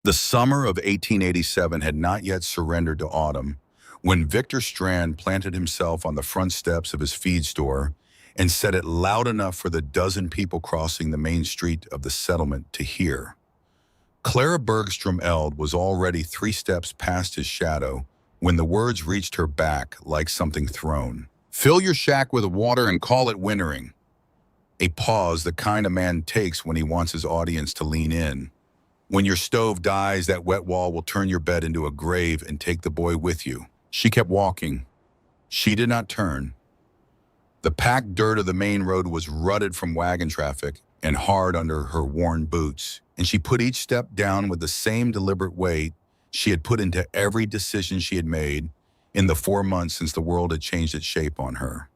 The summer of 1887 had not yet surrendered to autumn when Victor Strand planted himself on the front steps of his feed store and said it loud enough for the dozen people crossing the main street of the settlement to hear. Clara Bergstrom Eld was already 3 steps past his shadow when the words reached her back like something thrown. "Fill your shack with water and call it wintering." A pause the kind a man takes when he wants his audience to lean in. "When your stove dies, that wet wall will turn your bed into a grave and take the boy with you." She kept walking. She did not turn. The packed dirt of the main road was rutted from wagon traffic and hard under her worn boots, and she put each step down with the same deliberate weight she had put into every decision she had made in the 4 months since the world had changed its shape on her.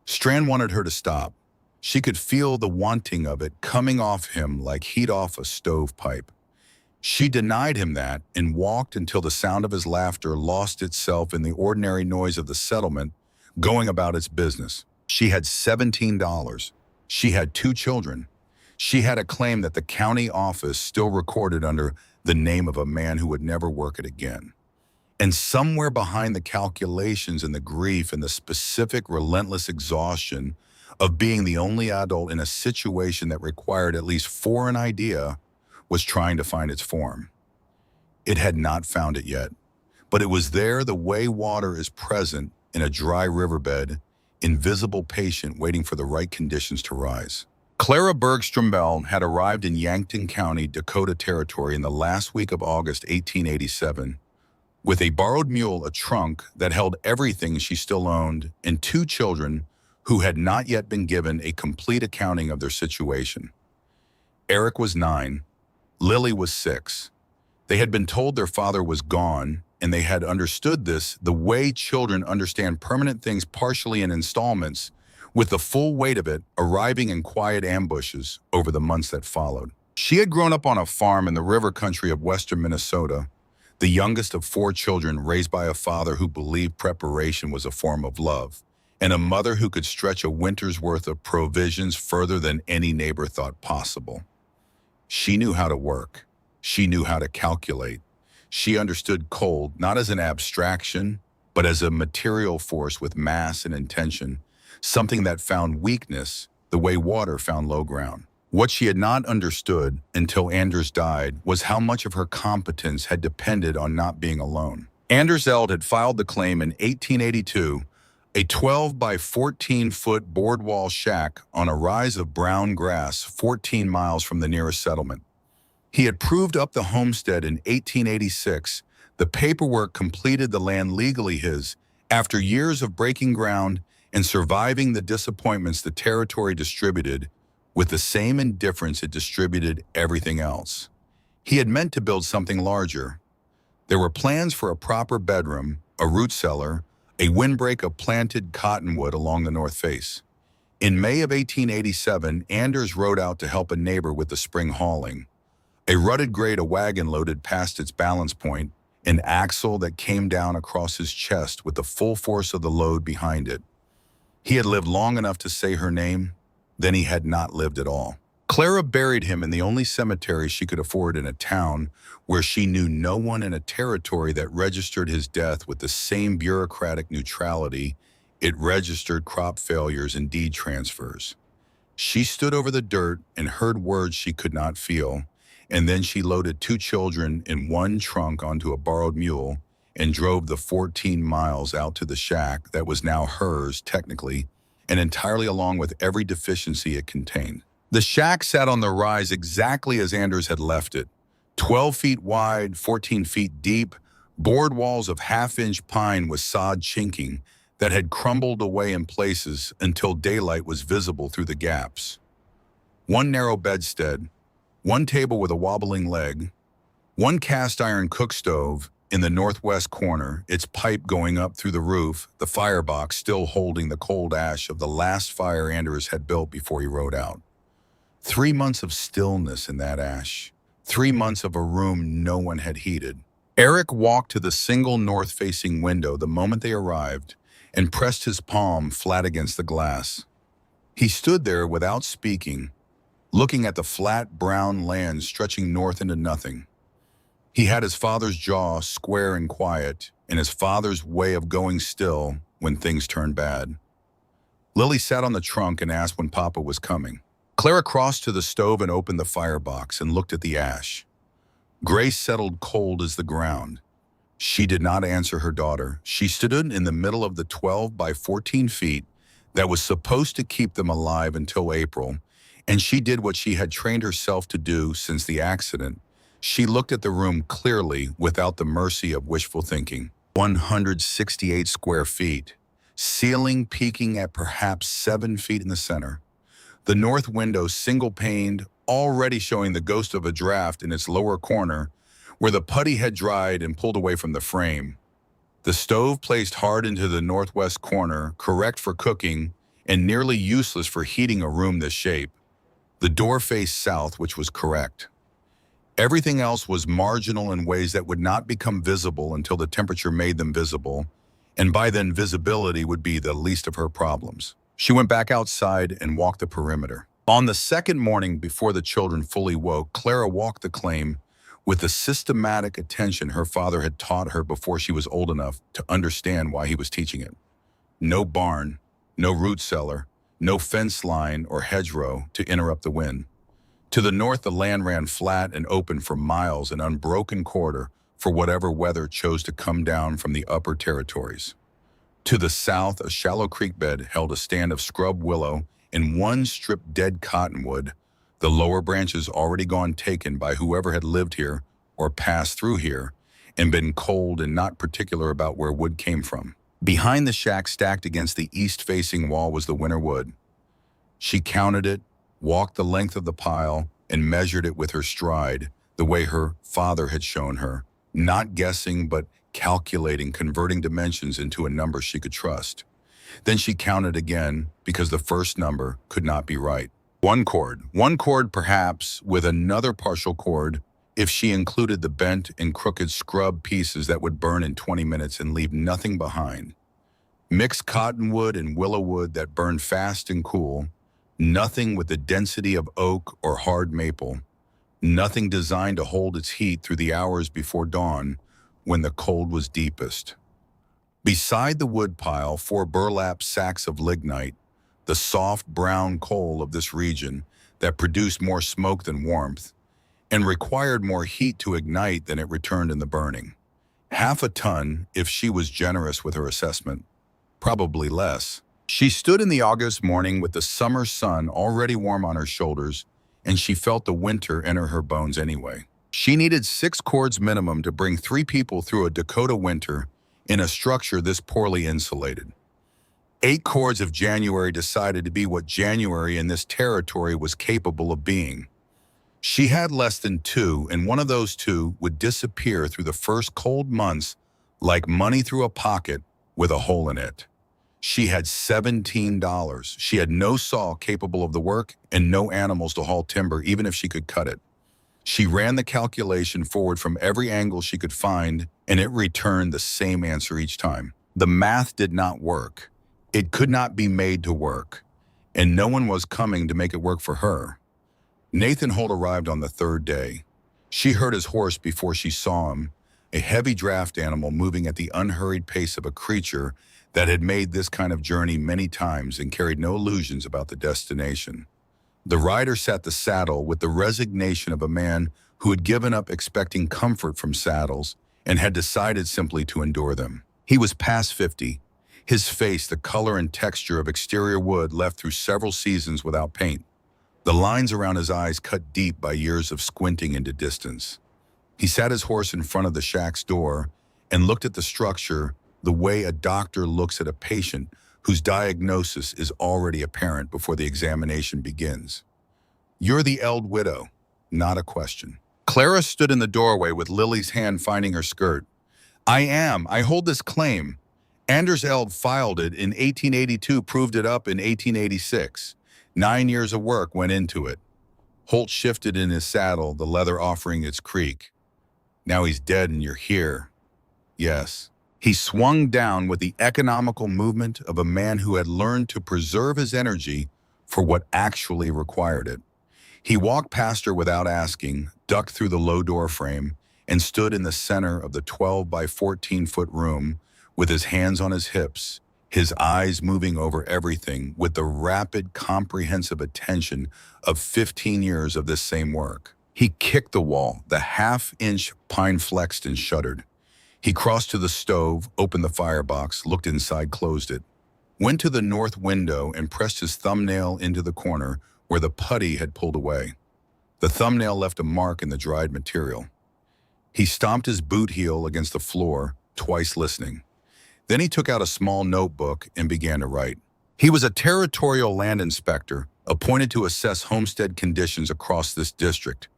Strand wanted her to stop. She could feel the wanting of it coming off him like heat off a stovepipe. She denied him that and walked until the sound of his laughter lost itself in the ordinary noise of the settlement going about its business. She had $17. She had 2 children. She had a claim that the county office still recorded under the name of a man who would never work it again. And somewhere behind the calculations and the grief and the specific relentless exhaustion of being the only adult in a situation that required at least 4 an idea was trying to find its form. It had not found it yet, but it was there the way water is present in a dry riverbed, invisible patient waiting for the right conditions to rise. Clara Bergstrom Bell had arrived in Yankton County, Dakota Territory in the last week of August 1887, with a borrowed mule, a trunk that held everything she still owned, and 2 children who had not yet been given a complete accounting of their situation. Eric was 9, Lily was 6. They had been told their father was gone, and they had understood this the way children understand permanent things partially in installments, with the full weight of it arriving in quiet ambushes over the months that followed. She had grown up on a farm in the river country of western Minnesota, the youngest of 4 children raised by a father who believed preparation was a form of love, and a mother who could stretch a winter's worth of provisions further than any neighbor thought possible. She knew how to work. She knew how to calculate. She understood cold not as an abstraction, but as a material force with mass and intention, something that found weakness the way water found low ground. What she had not understood until Anders died was how much of her competence had depended on not being alone. Anders Eld had filed the claim in 1882, a 12 by 14-foot board wall shack on a rise of brown grass 14 miles from the nearest settlement. He had proved up the homestead in 1886. The paperwork completed the land legally his after years of breaking ground and surviving the disappointments the territory distributed with the same indifference it distributed everything else. He had meant to build something larger. There were plans for a proper bedroom, a root cellar, a windbreak of planted cottonwood along the north face. In May of 1887, Anders rode out to help a neighbor with the spring hauling. A rutted grade a wagon loaded past its balance point, an axle that came down across his chest with the full force of the load behind it. He had lived long enough to say her name, then he had not lived at all. Clara buried him in the only cemetery she could afford in a town where she knew no one, in a territory that registered his death with the same bureaucratic neutrality it registered crop failures and deed transfers. She stood over the dirt and heard words she could not feel, and then she loaded 2 children in one trunk onto a borrowed mule and drove the 14 miles out to the shack that was now hers technically, and entirely along with every deficiency it contained. The shack sat on the rise exactly as Anders had left it, 12 feet wide, 14 feet deep, board walls of half-inch pine with sod chinking that had crumbled away in places until daylight was visible through the gaps. One narrow bedstead, one table with a wobbling leg, one cast-iron cook stove in the northwest corner, its pipe going up through the roof, the firebox still holding the cold ash of the last fire Anders had built before he rode out. 3 months of stillness in that ash. 3 months of a room no one had heated. Eric walked to the single north-facing window the moment they arrived and pressed his palm flat against the glass. He stood there without speaking, looking at the flat brown land stretching north into nothing. He had his father's jaw square and quiet, and his father's way of going still when things turned bad. Lily sat on the trunk and asked when Papa was coming. Clara crossed to the stove and opened the firebox and looked at the ash. Gray settled cold as the ground. She did not answer her daughter. She stood in the middle of the 12 by 14 feet that was supposed to keep them alive until April, and she did what she had trained herself to do since the accident. She looked at the room clearly without the mercy of wishful thinking. 168 square feet, ceiling peaking at perhaps 7 feet in the center. The north window single-paned, already showing the ghost of a draft in its lower corner, where the putty had dried and pulled away from the frame. The stove placed hard into the northwest corner, correct for cooking, and nearly useless for heating a room this shape. The door faced south, which was correct. Everything else was marginal in ways that would not become visible until the temperature made them visible, and by then visibility would be the least of her problems. She went back outside and walked the perimeter. On the second morning before the children fully woke, Clara walked the claim with the systematic attention her father had taught her before she was old enough to understand why he was teaching it. No barn, no root cellar, no fence line or hedgerow to interrupt the wind. To the north, the land ran flat and open for miles, an unbroken corridor for whatever weather chose to come down from the upper territories. To the south, a shallow creek bed held a stand of scrub willow and one stripped dead cottonwood, the lower branches already gone taken by whoever had lived here or passed through here and been cold and not particular about where wood came from. Behind the shack, stacked against the east-facing wall, was the winter wood. She counted it, walked the length of the pile, and measured it with her stride, the way her father had shown her, not guessing but calculating, converting dimensions into a number she could trust. Then she counted again, because the first number could not be right. One cord perhaps, with another partial cord, if she included the bent and crooked scrub pieces that would burn in 20 minutes and leave nothing behind. Mixed cottonwood and willow wood that burned fast and cool, nothing with the density of oak or hard maple, nothing designed to hold its heat through the hours before dawn when the cold was deepest. Beside the wood pile, 4 burlap sacks of lignite, the soft brown coal of this region that produced more smoke than warmth and required more heat to ignite than it returned in the burning. 1/2 ton if she was generous with her assessment, probably less. She stood in the August morning with the summer sun already warm on her shoulders, and she felt the winter enter her bones anyway. She needed 6 cords minimum to bring 3 people through a Dakota winter in a structure this poorly insulated. 8 cords if January decided to be what January in this territory was capable of being. She had less than 2, and one of those 2 would disappear through the first cold months like money through a pocket with a hole in it. She had $17. She had no saw capable of the work and no animals to haul timber, even if she could cut it. She ran the calculation forward from every angle she could find, and it returned the same answer each time. The math did not work. It could not be made to work, and no one was coming to make it work for her. Nathan Holt arrived on the 3rd day. She heard his horse before she saw him, a heavy draft animal moving at the unhurried pace of a creature that had made this kind of journey many times and carried no illusions about the destination. The rider sat the saddle with the resignation of a man who had given up expecting comfort from saddles and had decided simply to endure them. He was past 50. His face, the color and texture of exterior wood left through several seasons without paint. The lines around his eyes cut deep by years of squinting into distance. He sat his horse in front of the shack's door and looked at the structure the way a doctor looks at a patient whose diagnosis is already apparent before the examination begins. "You're the Eld widow," not a question. Clara stood in the doorway with Lily's hand finding her skirt. "I am. I hold this claim. Anders Eld filed it in 1882, proved it up in 1886. 9 years of work went into it." Holt shifted in his saddle, the leather offering its creak. "Now he's dead and you're here." "Yes." He swung down with the economical movement of a man who had learned to preserve his energy for what actually required it. He walked past her without asking, ducked through the low door frame, and stood in the center of the 12 by 14-foot room with his hands on his hips, his eyes moving over everything with the rapid, comprehensive attention of 15 years of this same work. He kicked the wall, the half-inch pine flexed and shuddered. He crossed to the stove, opened the firebox, looked inside, closed it, went to the north window and pressed his thumbnail into the corner where the putty had pulled away. The thumbnail left a mark in the dried material. He stomped his boot heel against the floor, twice listening. Then he took out a small notebook and began to write. He was a territorial land inspector appointed to assess homestead conditions across this district.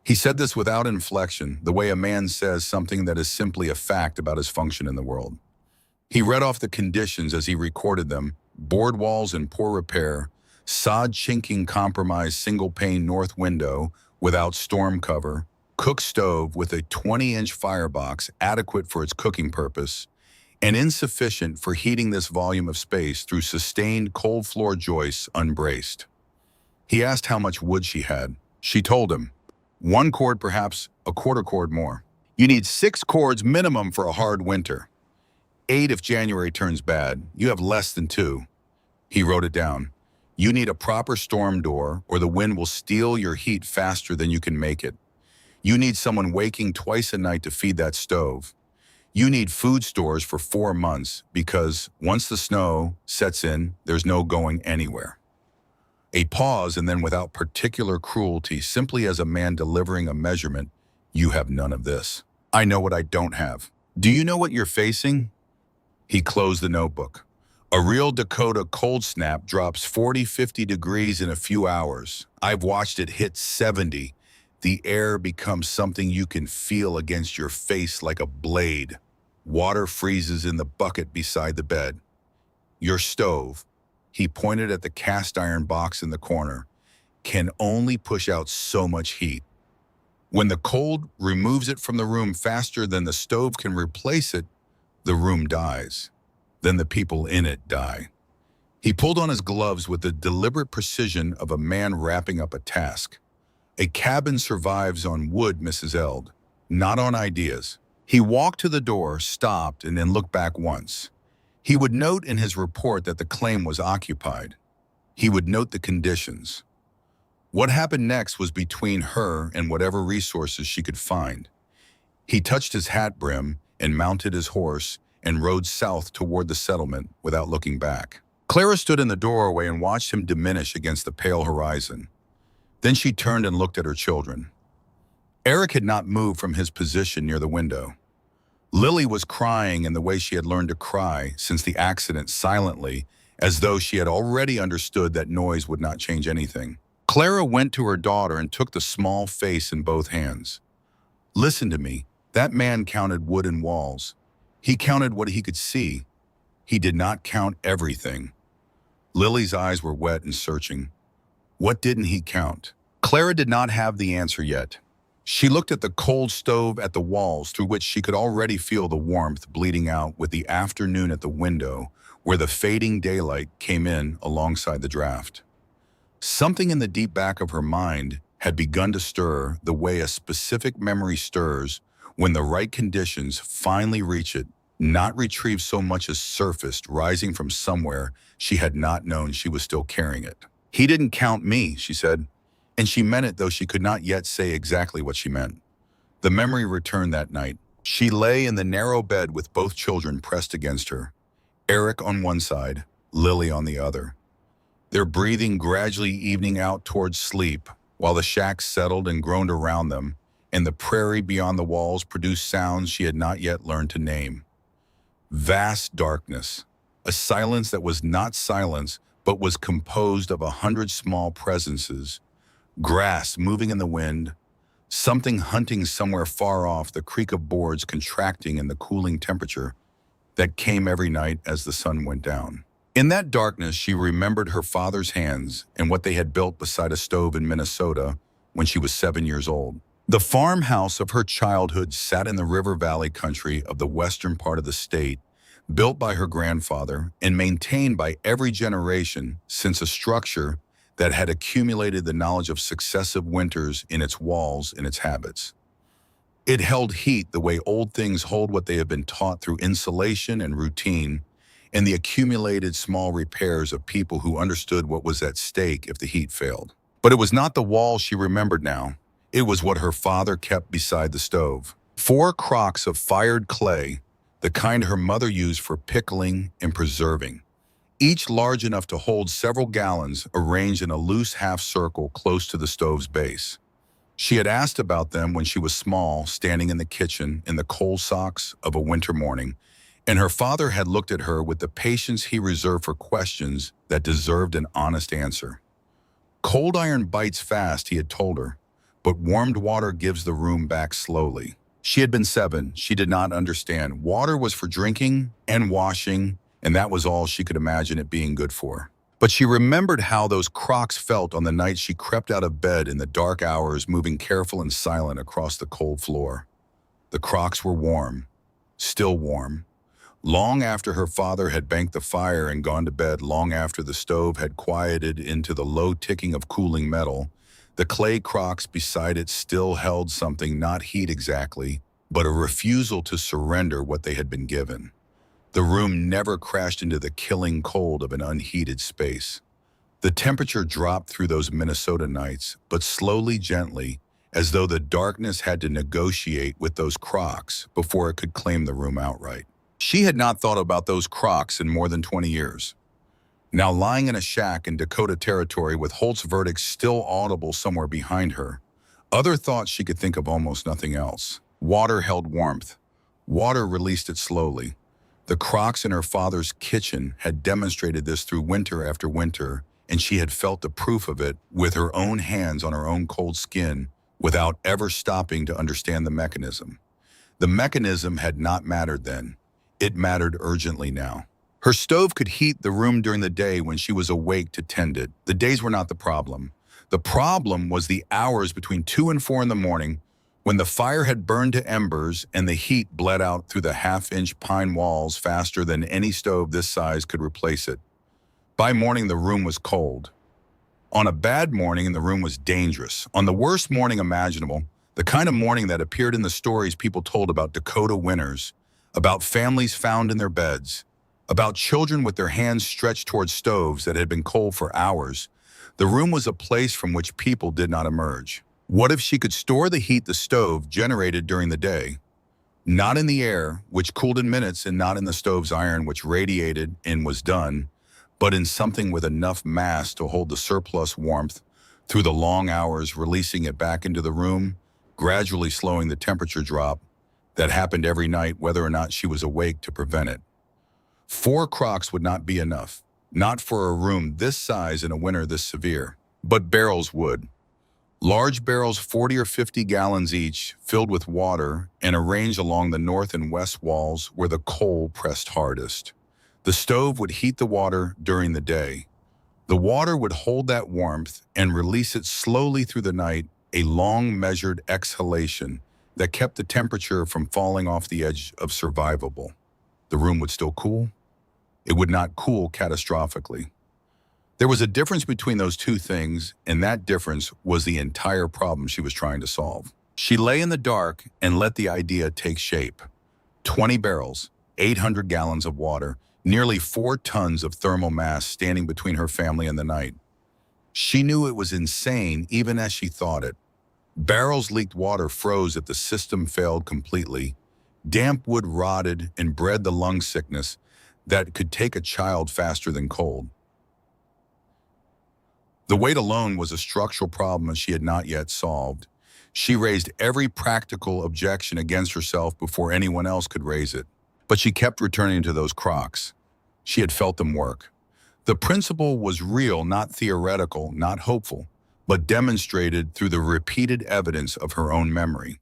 He said this without inflection, the way a man says something that is simply a fact about his function in the world. He read off the conditions as he recorded them: board walls in poor repair, sod chinking compromised single-pane north window without storm cover, cook stove with a 20-inch firebox adequate for its cooking purpose, and insufficient for heating this volume of space through sustained cold floor joists unbraced. He asked how much wood she had. She told him, 1 cord, perhaps a quarter cord more. You need 6 cords minimum for a hard winter. 8 if January turns bad. You have less than 2. He wrote it down. You need a proper storm door or the wind will steal your heat faster than you can make it. You need someone waking twice a night to feed that stove. You need food stores for 4 months because once the snow sets in, there's no going anywhere. A pause, and then without particular cruelty, simply as a man delivering a measurement, you have none of this. I know what I don't have. Do you know what you're facing? He closed the notebook. A real Dakota cold snap drops 40-50 degrees in a few hours. I've watched it hit 70. The air becomes something you can feel against your face like a blade. Water freezes in the bucket beside the bed. Your stove, he pointed at the cast iron box in the corner, can only push out so much heat. When the cold removes it from the room faster than the stove can replace it, the room dies. Then the people in it die. He pulled on his gloves with the deliberate precision of a man wrapping up a task. A cabin survives on wood, Mrs. Eld, not on ideas. He walked to the door, stopped, and then looked back once. He would note in his report that the claim was occupied. He would note the conditions. What happened next was between her and whatever resources she could find. He touched his hat brim and mounted his horse and rode south toward the settlement without looking back. Clara stood in the doorway and watched him diminish against the pale horizon. Then she turned and looked at her children. Eric had not moved from his position near the window. Lily was crying in the way she had learned to cry since the accident, silently, as though she had already understood that noise would not change anything. Clara went to her daughter and took the small face in both hands. Listen to me. That man counted wood and walls. He counted what he could see. He did not count everything. Lily's eyes were wet and searching. What didn't he count? Clara did not have the answer yet. She looked at the cold stove, at the walls through which she could already feel the warmth bleeding out with the afternoon at the window where the fading daylight came in alongside the draft. Something in the deep back of her mind had begun to stir the way a specific memory stirs when the right conditions finally reach it, not retrieved so much as surfaced, rising from somewhere she had not known she was still carrying it. He didn't count me, she said. And she meant it, though she could not yet say exactly what she meant. The memory returned that night. She lay in the narrow bed with both children pressed against her, Eric on one side, Lily on the other. Their breathing gradually evening out towards sleep, while the shack settled and groaned around them, and the prairie beyond the walls produced sounds she had not yet learned to name. Vast darkness, a silence that was not silence, but was composed of 100 small presences. Grass moving in the wind, something hunting somewhere far off, the creak of boards contracting in the cooling temperature that came every night as the sun went down. In that darkness, she remembered her father's hands and what they had built beside a stove in Minnesota when she was 7 years old. The farmhouse of her childhood sat in the river valley country of the western part of the state, built by her grandfather and maintained by every generation since, a structure that had accumulated the knowledge of successive winters in its walls and its habits. It held heat the way old things hold what they have been taught through insulation and routine, and the accumulated small repairs of people who understood what was at stake if the heat failed. But it was not the wall she remembered now. It was what her father kept beside the stove. 4 crocks of fired clay, the kind her mother used for pickling and preserving, each large enough to hold several gallons, arranged in a loose half circle close to the stove's base. She had asked about them when she was small, standing in the kitchen in the coal socks of a winter morning, and her father had looked at her with the patience he reserved for questions that deserved an honest answer. Cold iron bites fast, he had told her, but warmed water gives the room back slowly. She had been 7. She did not understand. Water was for drinking and washing, and that was all she could imagine it being good for. But she remembered how those crocks felt on the night she crept out of bed in the dark hours, moving careful and silent across the cold floor. The crocks were warm, still warm. Long after her father had banked the fire and gone to bed, long after the stove had quieted into the low ticking of cooling metal, the clay crocks beside it still held something, not heat exactly, but a refusal to surrender what they had been given. The room never crashed into the killing cold of an unheated space. The temperature dropped through those Minnesota nights, but slowly, gently, as though the darkness had to negotiate with those crocks before it could claim the room outright. She had not thought about those crocks in more than 20 years. Now lying in a shack in Dakota Territory with Holt's verdict still audible somewhere behind her, other thoughts she could think of almost nothing else. Water held warmth. Water released it slowly. The crocks in her father's kitchen had demonstrated this through winter after winter, and she had felt the proof of it with her own hands on her own cold skin without ever stopping to understand the mechanism. The mechanism had not mattered then. It mattered urgently now. Her stove could heat the room during the day when she was awake to tend it. The days were not the problem. The problem was the hours between 2 and 4 in the morning when the fire had burned to embers and the heat bled out through the half-inch pine walls faster than any stove this size could replace it. By morning, the room was cold. On a bad morning, the room was dangerous. On the worst morning imaginable, the kind of morning that appeared in the stories people told about Dakota winters, about families found in their beds, about children with their hands stretched towards stoves that had been cold for hours, the room was a place from which people did not emerge. What if she could store the heat the stove generated during the day, not in the air, which cooled in minutes, and not in the stove's iron, which radiated and was done, but in something with enough mass to hold the surplus warmth through the long hours, releasing it back into the room, gradually slowing the temperature drop that happened every night, whether or not she was awake to prevent it. 4 crocks would not be enough, not for a room this size in a winter this severe, but barrels would. Large barrels, 40 or 50 gallons each, filled with water and arranged along the north and west walls where the coal pressed hardest. The stove would heat the water during the day. The water would hold that warmth and release it slowly through the night, a long measured exhalation that kept the temperature from falling off the edge of survivable. The room would still cool. It would not cool catastrophically. There was a difference between those two things, and that difference was the entire problem she was trying to solve. She lay in the dark and let the idea take shape. 20 barrels, 800 gallons of water, nearly 4 tons of thermal mass standing between her family and the night. She knew it was insane even as she thought it. Barrels leaked water froze if the system failed completely. Damp wood rotted and bred the lung sickness that could take a child faster than cold. The weight alone was a structural problem she had not yet solved. She raised every practical objection against herself before anyone else could raise it. But she kept returning to those crocks. She had felt them work. The principle was real, not theoretical, not hopeful, but demonstrated through the repeated evidence of her own memory.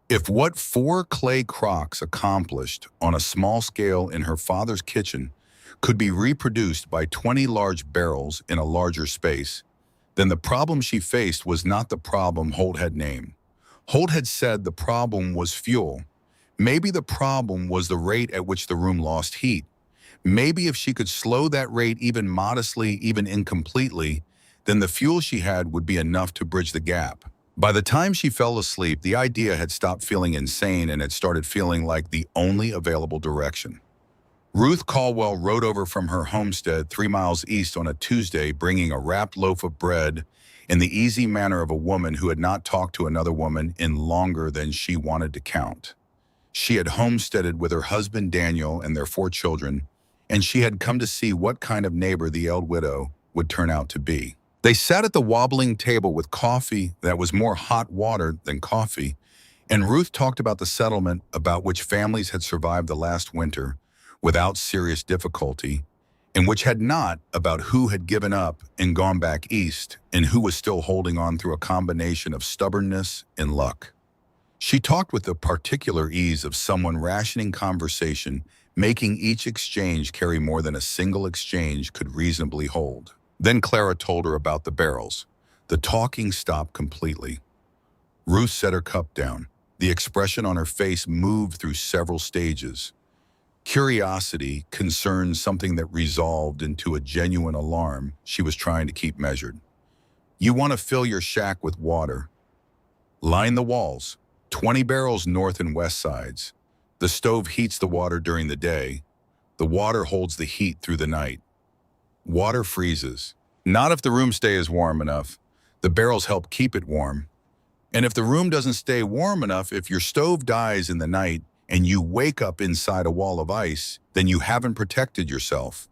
If what 4 clay crocks accomplished on a small scale in her father's kitchen could be reproduced by 20 large barrels in a larger space, then the problem she faced was not the problem Holt had named. Holt had said the problem was fuel. Maybe the problem was the rate at which the room lost heat. Maybe if she could slow that rate even modestly, even incompletely, then the fuel she had would be enough to bridge the gap. By the time she fell asleep, the idea had stopped feeling insane and had started feeling like the only available direction. Ruth Caldwell rode over from her homestead 3 miles east on a Tuesday, bringing a wrapped loaf of bread in the easy manner of a woman who had not talked to another woman in longer than she wanted to count. She had homesteaded with her husband Daniel and their 4 children, and she had come to see what kind of neighbor the old widow would turn out to be. They sat at the wobbling table with coffee that was more hot water than coffee, and Ruth talked about the settlement about which families had survived the last winter without serious difficulty, and which had not, about who had given up and gone back east and who was still holding on through a combination of stubbornness and luck. She talked with the particular ease of someone rationing conversation, making each exchange carry more than a single exchange could reasonably hold. Then Clara told her about the barrels. The talking stopped completely. Ruth set her cup down. The expression on her face moved through several stages. Curiosity, concern, something that resolved into a genuine alarm she was trying to keep measured. You want to fill your shack with water. Line the walls. 20 barrels north and west sides. The stove heats the water during the day. The water holds the heat through the night. Water freezes. Not if the room stays warm enough. The barrels help keep it warm. And if the room doesn't stay warm enough, if your stove dies in the night and you wake up inside a wall of ice, then you haven't protected yourself.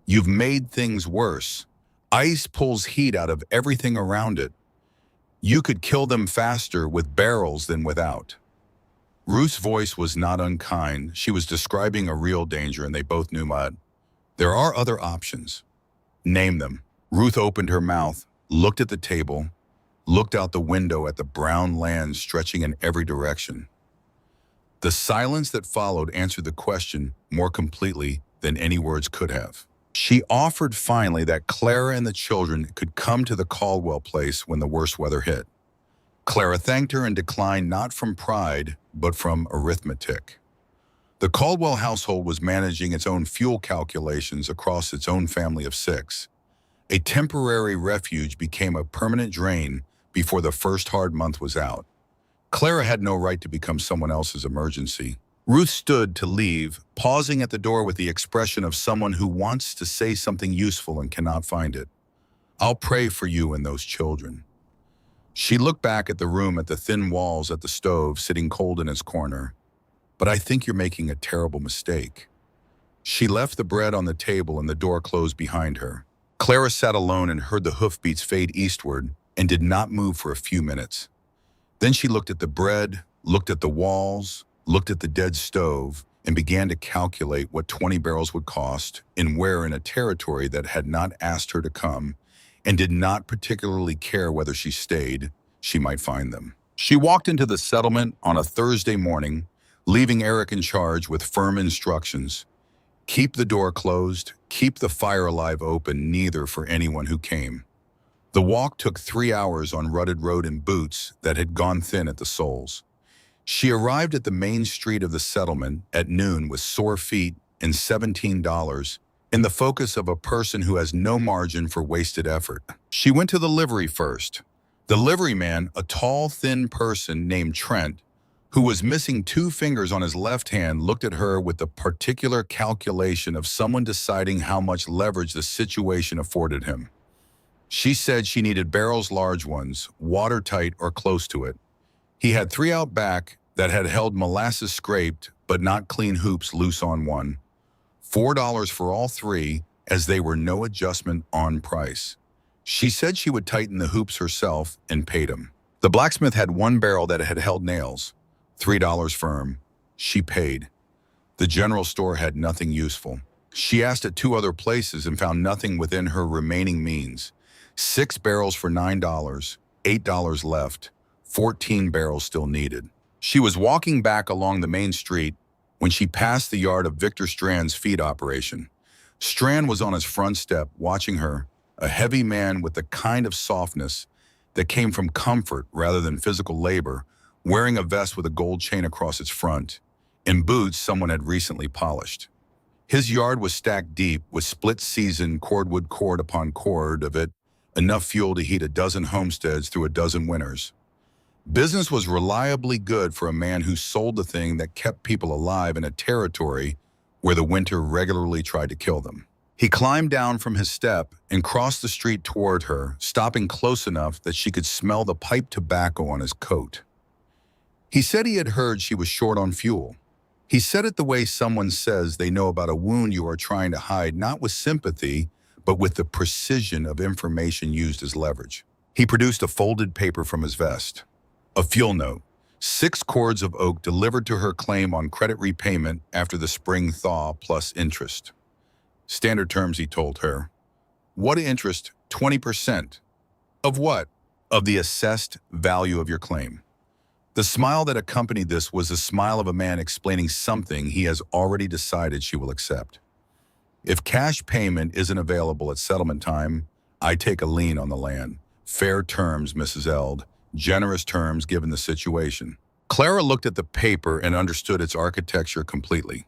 You've made things worse. Ice pulls heat out of everything around it. You could kill them faster with barrels than without. Ruth's voice was not unkind. She was describing a real danger, and they both knew it. There are other options. Name them. Ruth opened her mouth, looked at the table, looked out the window at the brown land stretching in every direction. The silence that followed answered the question more completely than any words could have. She offered finally that Clara and the children could come to the Caldwell place when the worst weather hit. Clara thanked her and declined, not from pride, but from arithmetic. The Caldwell household was managing its own fuel calculations across its own family of 6. A temporary refuge became a permanent drain before the first hard month was out. Clara had no right to become someone else's emergency. Ruth stood to leave, pausing at the door with the expression of someone who wants to say something useful and cannot find it. I'll pray for you and those children. She looked back at the room, at the thin walls, at the stove sitting cold in its corner. But I think you're making a terrible mistake. She left the bread on the table and the door closed behind her. Clara sat alone and heard the hoofbeats fade eastward and did not move for a few minutes. Then she looked at the bread, looked at the walls, looked at the dead stove, and began to calculate what 20 barrels would cost and where, in a territory that had not asked her to come and did not particularly care whether she stayed, she might find them. She walked into the settlement on a Thursday morning, leaving Eric in charge with firm instructions. Keep the door closed, keep the fire alive open, neither for anyone who came. The walk took 3 hours on rutted road in boots that had gone thin at the soles. She arrived at the main street of the settlement at noon with sore feet and $17 in the focus of a person who has no margin for wasted effort. She went to the livery first. The liveryman, a tall, thin person named Trent, who was missing 2 fingers on his left hand, looked at her with the particular calculation of someone deciding how much leverage the situation afforded him. She said she needed barrels, large ones, watertight or close to it. He had 3 out back that had held molasses scraped but not clean hoops loose on one. $4 for all 3, as they were no adjustment on price. She said she would tighten the hoops herself and paid him. The blacksmith had 1 barrel that had held nails, $3 firm. She paid. The general store had nothing useful. She asked at 2 other places and found nothing within her remaining means. 6 barrels for $9, $8 left, 14 barrels still needed. She was walking back along the main street when she passed the yard of Victor Strand's feed operation. Strand was on his front step watching her, a heavy man with the kind of softness that came from comfort rather than physical labor, wearing a vest with a gold chain across its front, and boots someone had recently polished. His yard was stacked deep with split-season cordwood cord upon cord of it, enough fuel to heat a dozen homesteads through a dozen winters. Business was reliably good for a man who sold the thing that kept people alive in a territory where the winter regularly tried to kill them. He climbed down from his step and crossed the street toward her, stopping close enough that she could smell the pipe tobacco on his coat. He said he had heard she was short on fuel. He said it the way someone says they know about a wound you are trying to hide, not with sympathy, but with the precision of information used as leverage. He produced a folded paper from his vest. A fuel note, 6 cords of oak delivered to her claim on credit repayment after the spring thaw plus interest. Standard terms, he told her. What interest? 20%. Of what? Of the assessed value of your claim. The smile that accompanied this was the smile of a man explaining something he has already decided she will accept. If cash payment isn't available at settlement time, I take a lien on the land. Fair terms, Mrs. Eld. Generous terms given the situation. Clara looked at the paper and understood its architecture completely.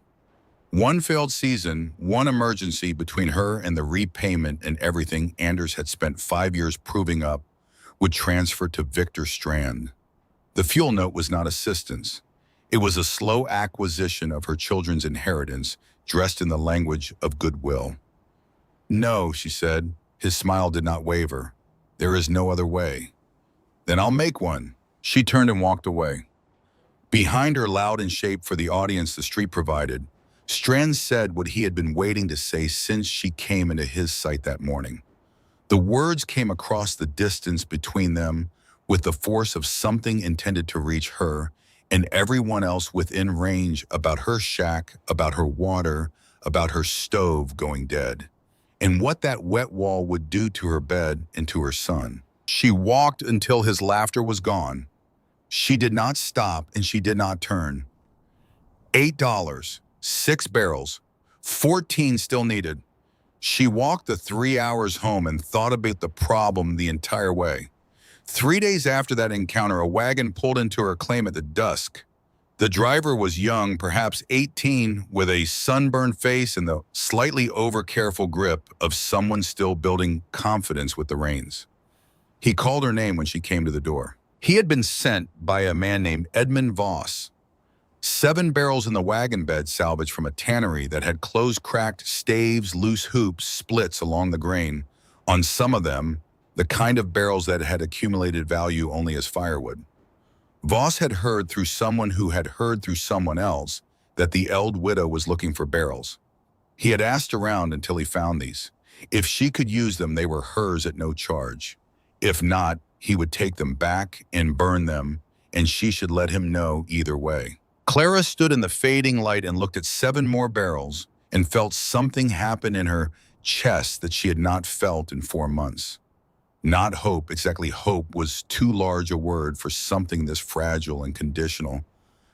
One failed season, one emergency between her and the repayment, and everything Anders had spent 5 years proving up would transfer to Victor Strand. The fuel note was not assistance. It was a slow acquisition of her children's inheritance, dressed in the language of goodwill. No, she said. His smile did not waver. There is no other way. Then I'll make one. She turned and walked away. Behind her, loud and shaped for the audience the street provided, Strand said what he had been waiting to say since she came into his sight that morning. The words came across the distance between them with the force of something intended to reach her and everyone else within range, about her shack, about her water, about her stove going dead, and what that wet wall would do to her bed and to her son. She walked until his laughter was gone. She did not stop and she did not turn. $8, 6 barrels, 14 still needed. She walked the 3 hours home and thought about the problem the entire way. 3 days after that encounter, a wagon pulled into her claim at the dusk. The driver was young, perhaps 18, with a sunburned face and the slightly over-careful grip of someone still building confidence with the reins. He called her name when she came to the door. He had been sent by a man named Edmund Voss. 7 barrels in the wagon bed salvaged from a tannery that had closed cracked staves, loose hoops, splits along the grain. On some of them, the kind of barrels that had accumulated value only as firewood. Voss had heard through someone who had heard through someone else that the Eld widow was looking for barrels. He had asked around until he found these. If she could use them, they were hers at no charge. If not, he would take them back and burn them, and she should let him know either way. Clara stood in the fading light and looked at 7 more barrels and felt something happen in her chest that she had not felt in 4 months. Not hope, exactly hope was too large a word for something this fragile and conditional,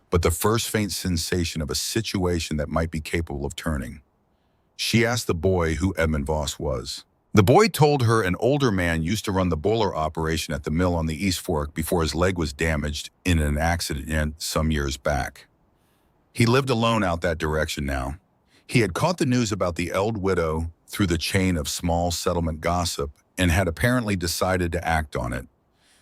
but the first faint sensation of a situation that might be capable of turning. She asked the boy who Edmund Voss was. The boy told her an older man used to run the boiler operation at the mill on the East Fork before his leg was damaged in an accident some years back. He lived alone out that direction now. He had caught the news about the Eld widow through the chain of small settlement gossip and had apparently decided to act on it.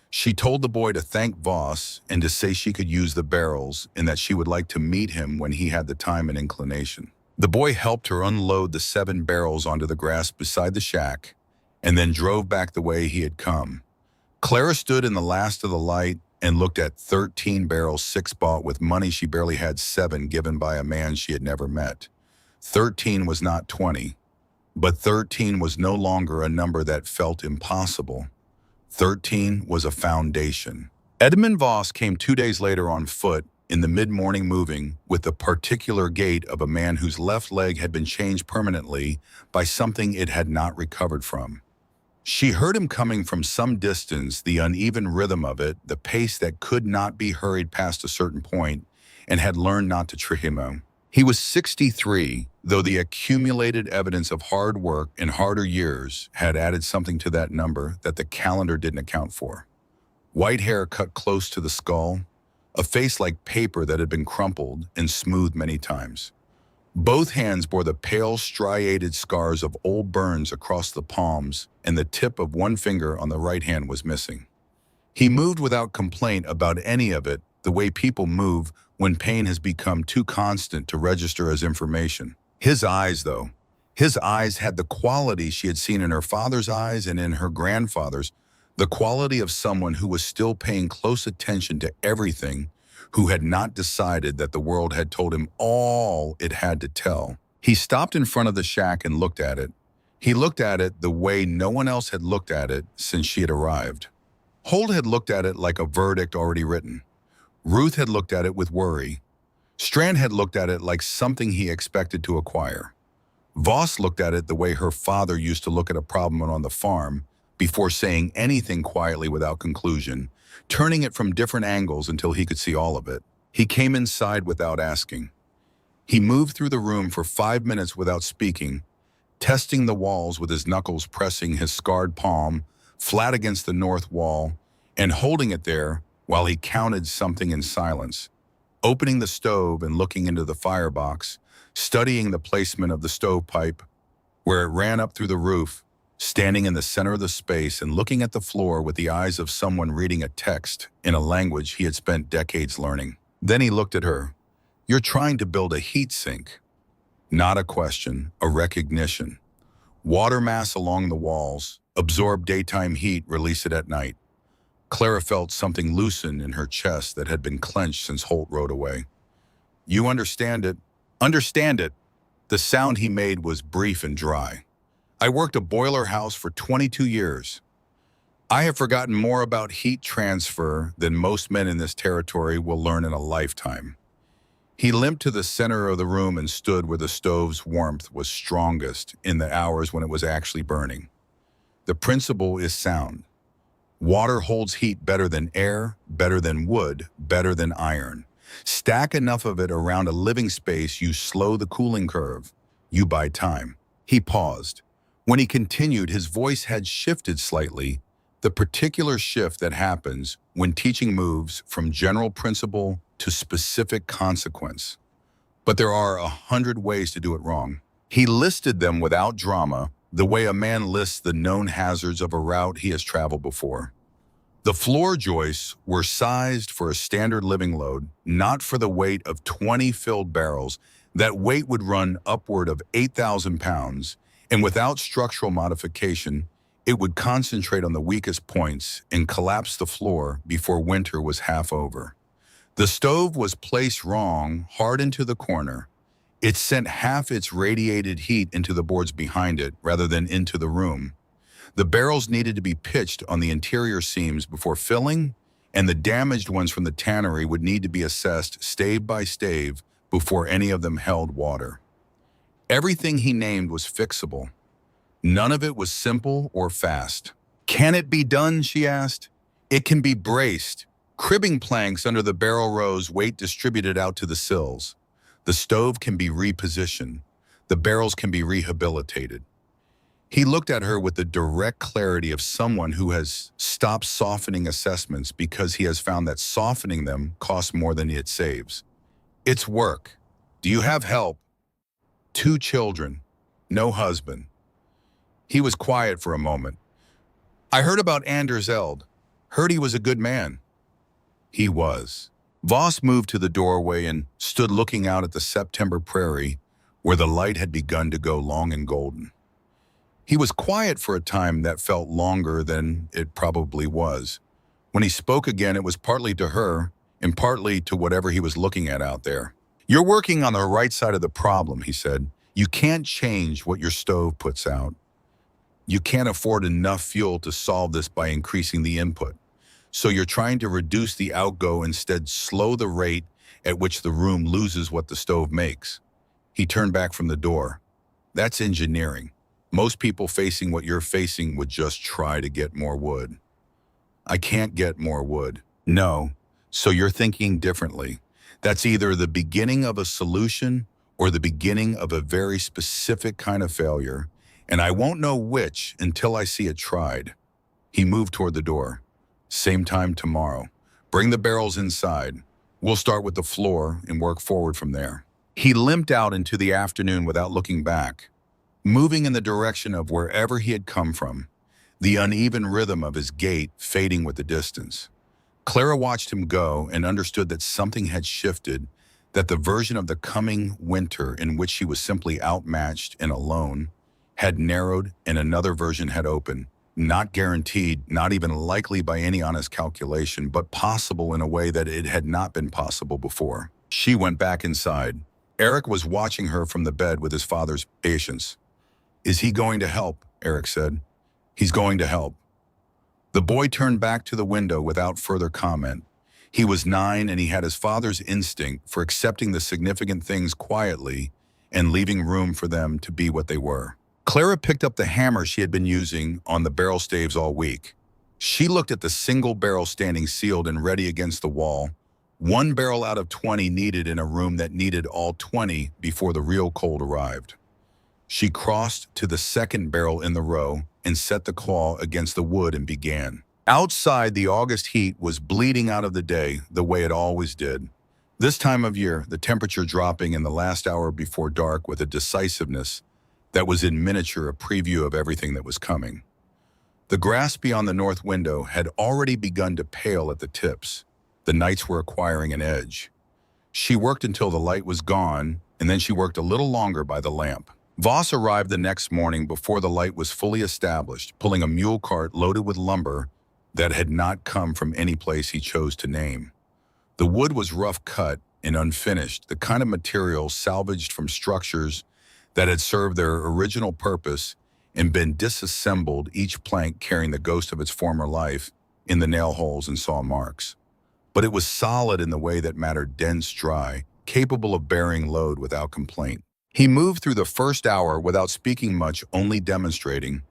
She told the boy to thank Voss and to say she could use the barrels and that she would like to meet him when he had the time and inclination. The boy helped her unload the 7 barrels onto the grass beside the shack and then drove back the way he had come. Clara stood in the last of the light and looked at 13 barrels, 6 bought with money she barely had, 7 given by a man she had never met. 13 was not 20, but 13 was no longer a number that felt impossible. 13 was a foundation. Edmund Voss came 2 days later on foot, in the mid-morning, moving with the particular gait of a man whose left leg had been changed permanently by something it had not recovered from. She heard him coming from some distance, the uneven rhythm of it, the pace that could not be hurried past a certain point, and had learned not to trick him out. He was 63, though the accumulated evidence of hard work and harder years had added something to that number that the calendar didn't account for. White hair cut close to the skull, a face like paper that had been crumpled and smoothed many times. Both hands bore the pale, striated scars of old burns across the palms, and the tip of one finger on the right hand was missing. He moved without complaint about any of it, the way people move when pain has become too constant to register as information. His eyes, though. His eyes had the quality she had seen in her father's eyes and in her grandfather's, the quality of someone who was still paying close attention to everything, who had not decided that the world had told him all it had to tell. He stopped in front of the shack and looked at it. He looked at it the way no one else had looked at it since she had arrived. Holt had looked at it like a verdict already written. Ruth had looked at it with worry. Strand had looked at it like something he expected to acquire. Voss looked at it the way her father used to look at a problem on the farm, before saying anything quietly without conclusion, turning it from different angles until he could see all of it. He came inside without asking. He moved through the room for 5 minutes without speaking, testing the walls with his knuckles pressing his scarred palm flat against the north wall and holding it there while he counted something in silence, opening the stove and looking into the firebox, studying the placement of the stovepipe, where it ran up through the roof, standing in the center of the space and looking at the floor with the eyes of someone reading a text in a language he had spent decades learning. Then he looked at her. "You're trying to build a heat sink." Not a question, a recognition. Water mass along the walls, absorb daytime heat, release it at night. Clara felt something loosen in her chest that had been clenched since Holt rode away. "You understand it." "Understand it." The sound he made was brief and dry. "I worked a boiler house for 22 years. I have forgotten more about heat transfer than most men in this territory will learn in a lifetime." He limped to the center of the room and stood where the stove's warmth was strongest in the hours when it was actually burning. The principle is sound. Water holds heat better than air, better than wood, better than iron. Stack enough of it around a living space, you slow the cooling curve. You buy time. He paused. When he continued, his voice had shifted slightly, the particular shift that happens when teaching moves from general principle to specific consequence. But there are 100 ways to do it wrong. He listed them without drama, the way a man lists the known hazards of a route he has traveled before. The floor joists were sized for a standard living load, not for the weight of 20 filled barrels. That weight would run upward of 8,000 pounds, and without structural modification, it would concentrate on the weakest points and collapse the floor before winter was half over. The stove was placed wrong, hard into the corner. It sent half its radiated heat into the boards behind it rather than into the room. The barrels needed to be pitched on the interior seams before filling, and the damaged ones from the tannery would need to be assessed stave by stave before any of them held water. Everything he named was fixable. None of it was simple or fast. "Can it be done?" she asked. "It can be braced. Cribbing planks under the barrel rows, weight distributed out to the sills. The stove can be repositioned. The barrels can be rehabilitated." He looked at her with the direct clarity of someone who has stopped softening assessments because he has found that softening them costs more than it saves. "It's work. Do you have help?" "2 children. No husband." He was quiet for a moment. "I heard about Anders Eld. Heard he was a good man." He was. Voss moved to the doorway and stood looking out at the September prairie where the light had begun to go long and golden. He was quiet for a time that felt longer than it probably was. When he spoke again, it was partly to her and partly to whatever he was looking at out there. "You're working on the right side of the problem," he said. "You can't change what your stove puts out. You can't afford enough fuel to solve this by increasing the input. So you're trying to reduce the outgo, instead slow the rate at which the room loses what the stove makes." He turned back from the door. "That's engineering. Most people facing what you're facing would just try to get more wood." "I can't get more wood." "No. So you're thinking differently. That's either the beginning of a solution or the beginning of a very specific kind of failure, and I won't know which until I see it tried." He moved toward the door. "Same time tomorrow. Bring the barrels inside. We'll start with the floor and work forward from there." He limped out into the afternoon without looking back, moving in the direction of wherever he had come from, the uneven rhythm of his gait fading with the distance. Clara watched him go and understood that something had shifted, that the version of the coming winter in which she was simply outmatched and alone had narrowed and another version had opened. Not guaranteed, not even likely by any honest calculation, but possible in a way that it had not been possible before. She went back inside. Eric was watching her from the bed with his father's patience. "Is he going to help?" Eric said. "He's going to help." The boy turned back to the window without further comment. He was 9 and he had his father's instinct for accepting the significant things quietly and leaving room for them to be what they were. Clara picked up the hammer she had been using on the barrel staves all week. She looked at the single barrel standing sealed and ready against the wall, 1 barrel out of 20 needed in a room that needed all 20 before the real cold arrived. She crossed to the second barrel in the row and set the claw against the wood and began. Outside, the August heat was bleeding out of the day the way it always did. This time of year, the temperature dropping in the last hour before dark with a decisiveness that was in miniature a preview of everything that was coming. The grass beyond the north window had already begun to pale at the tips. The nights were acquiring an edge. She worked until the light was gone, and then she worked a little longer by the lamp. Voss arrived the next morning before the light was fully established, pulling a mule cart loaded with lumber that had not come from any place he chose to name. The wood was rough cut and unfinished, the kind of material salvaged from structures that had served their original purpose and been disassembled, each plank carrying the ghost of its former life in the nail holes and saw marks. But it was solid in the way that mattered, dense, dry, capable of bearing load without complaint. He moved through the first hour without speaking much, only demonstrating.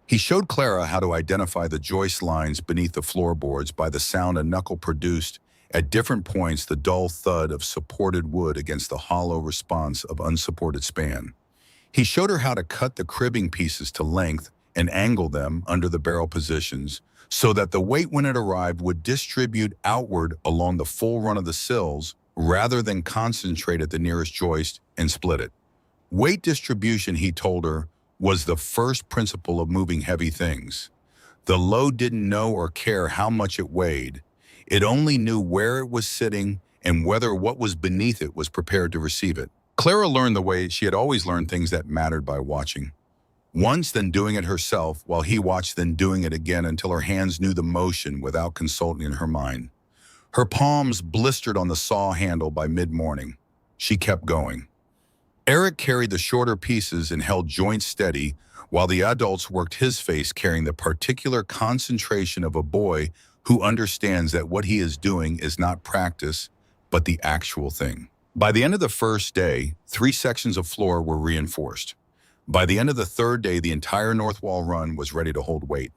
He showed Clara how to identify the joist lines beneath the floorboards by the sound a knuckle produced at different points, the dull thud of supported wood against the hollow response of unsupported span. He showed her how to cut the cribbing pieces to length and angle them under the barrel positions so that the weight when it arrived would distribute outward along the full run of the sills rather than concentrate at the nearest joist and split it. Weight distribution, he told her, was the first principle of moving heavy things. The load didn't know or care how much it weighed. It only knew where it was sitting and whether what was beneath it was prepared to receive it. Clara learned the way she had always learned things that mattered by watching. Once, then doing it herself, while he watched, then doing it again until her hands knew the motion without consulting in her mind. Her palms blistered on the saw handle by mid-morning. She kept going. Eric carried the shorter pieces and held joints steady, while the adults worked his face, carrying the particular concentration of a boy who understands that what he is doing is not practice, but the actual thing. By the end of the first day, 3 sections of floor were reinforced. By the end of the third day, the entire north wall run was ready to hold weight.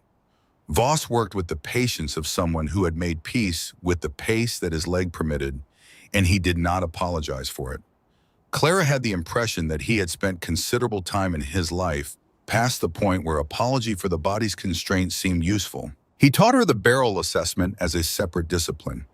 Voss worked with the patience of someone who had made peace with the pace that his leg permitted, and he did not apologize for it. Clara had the impression that he had spent considerable time in his life past the point where apology for the body's constraints seemed useful. He taught her the barrel assessment as a separate discipline.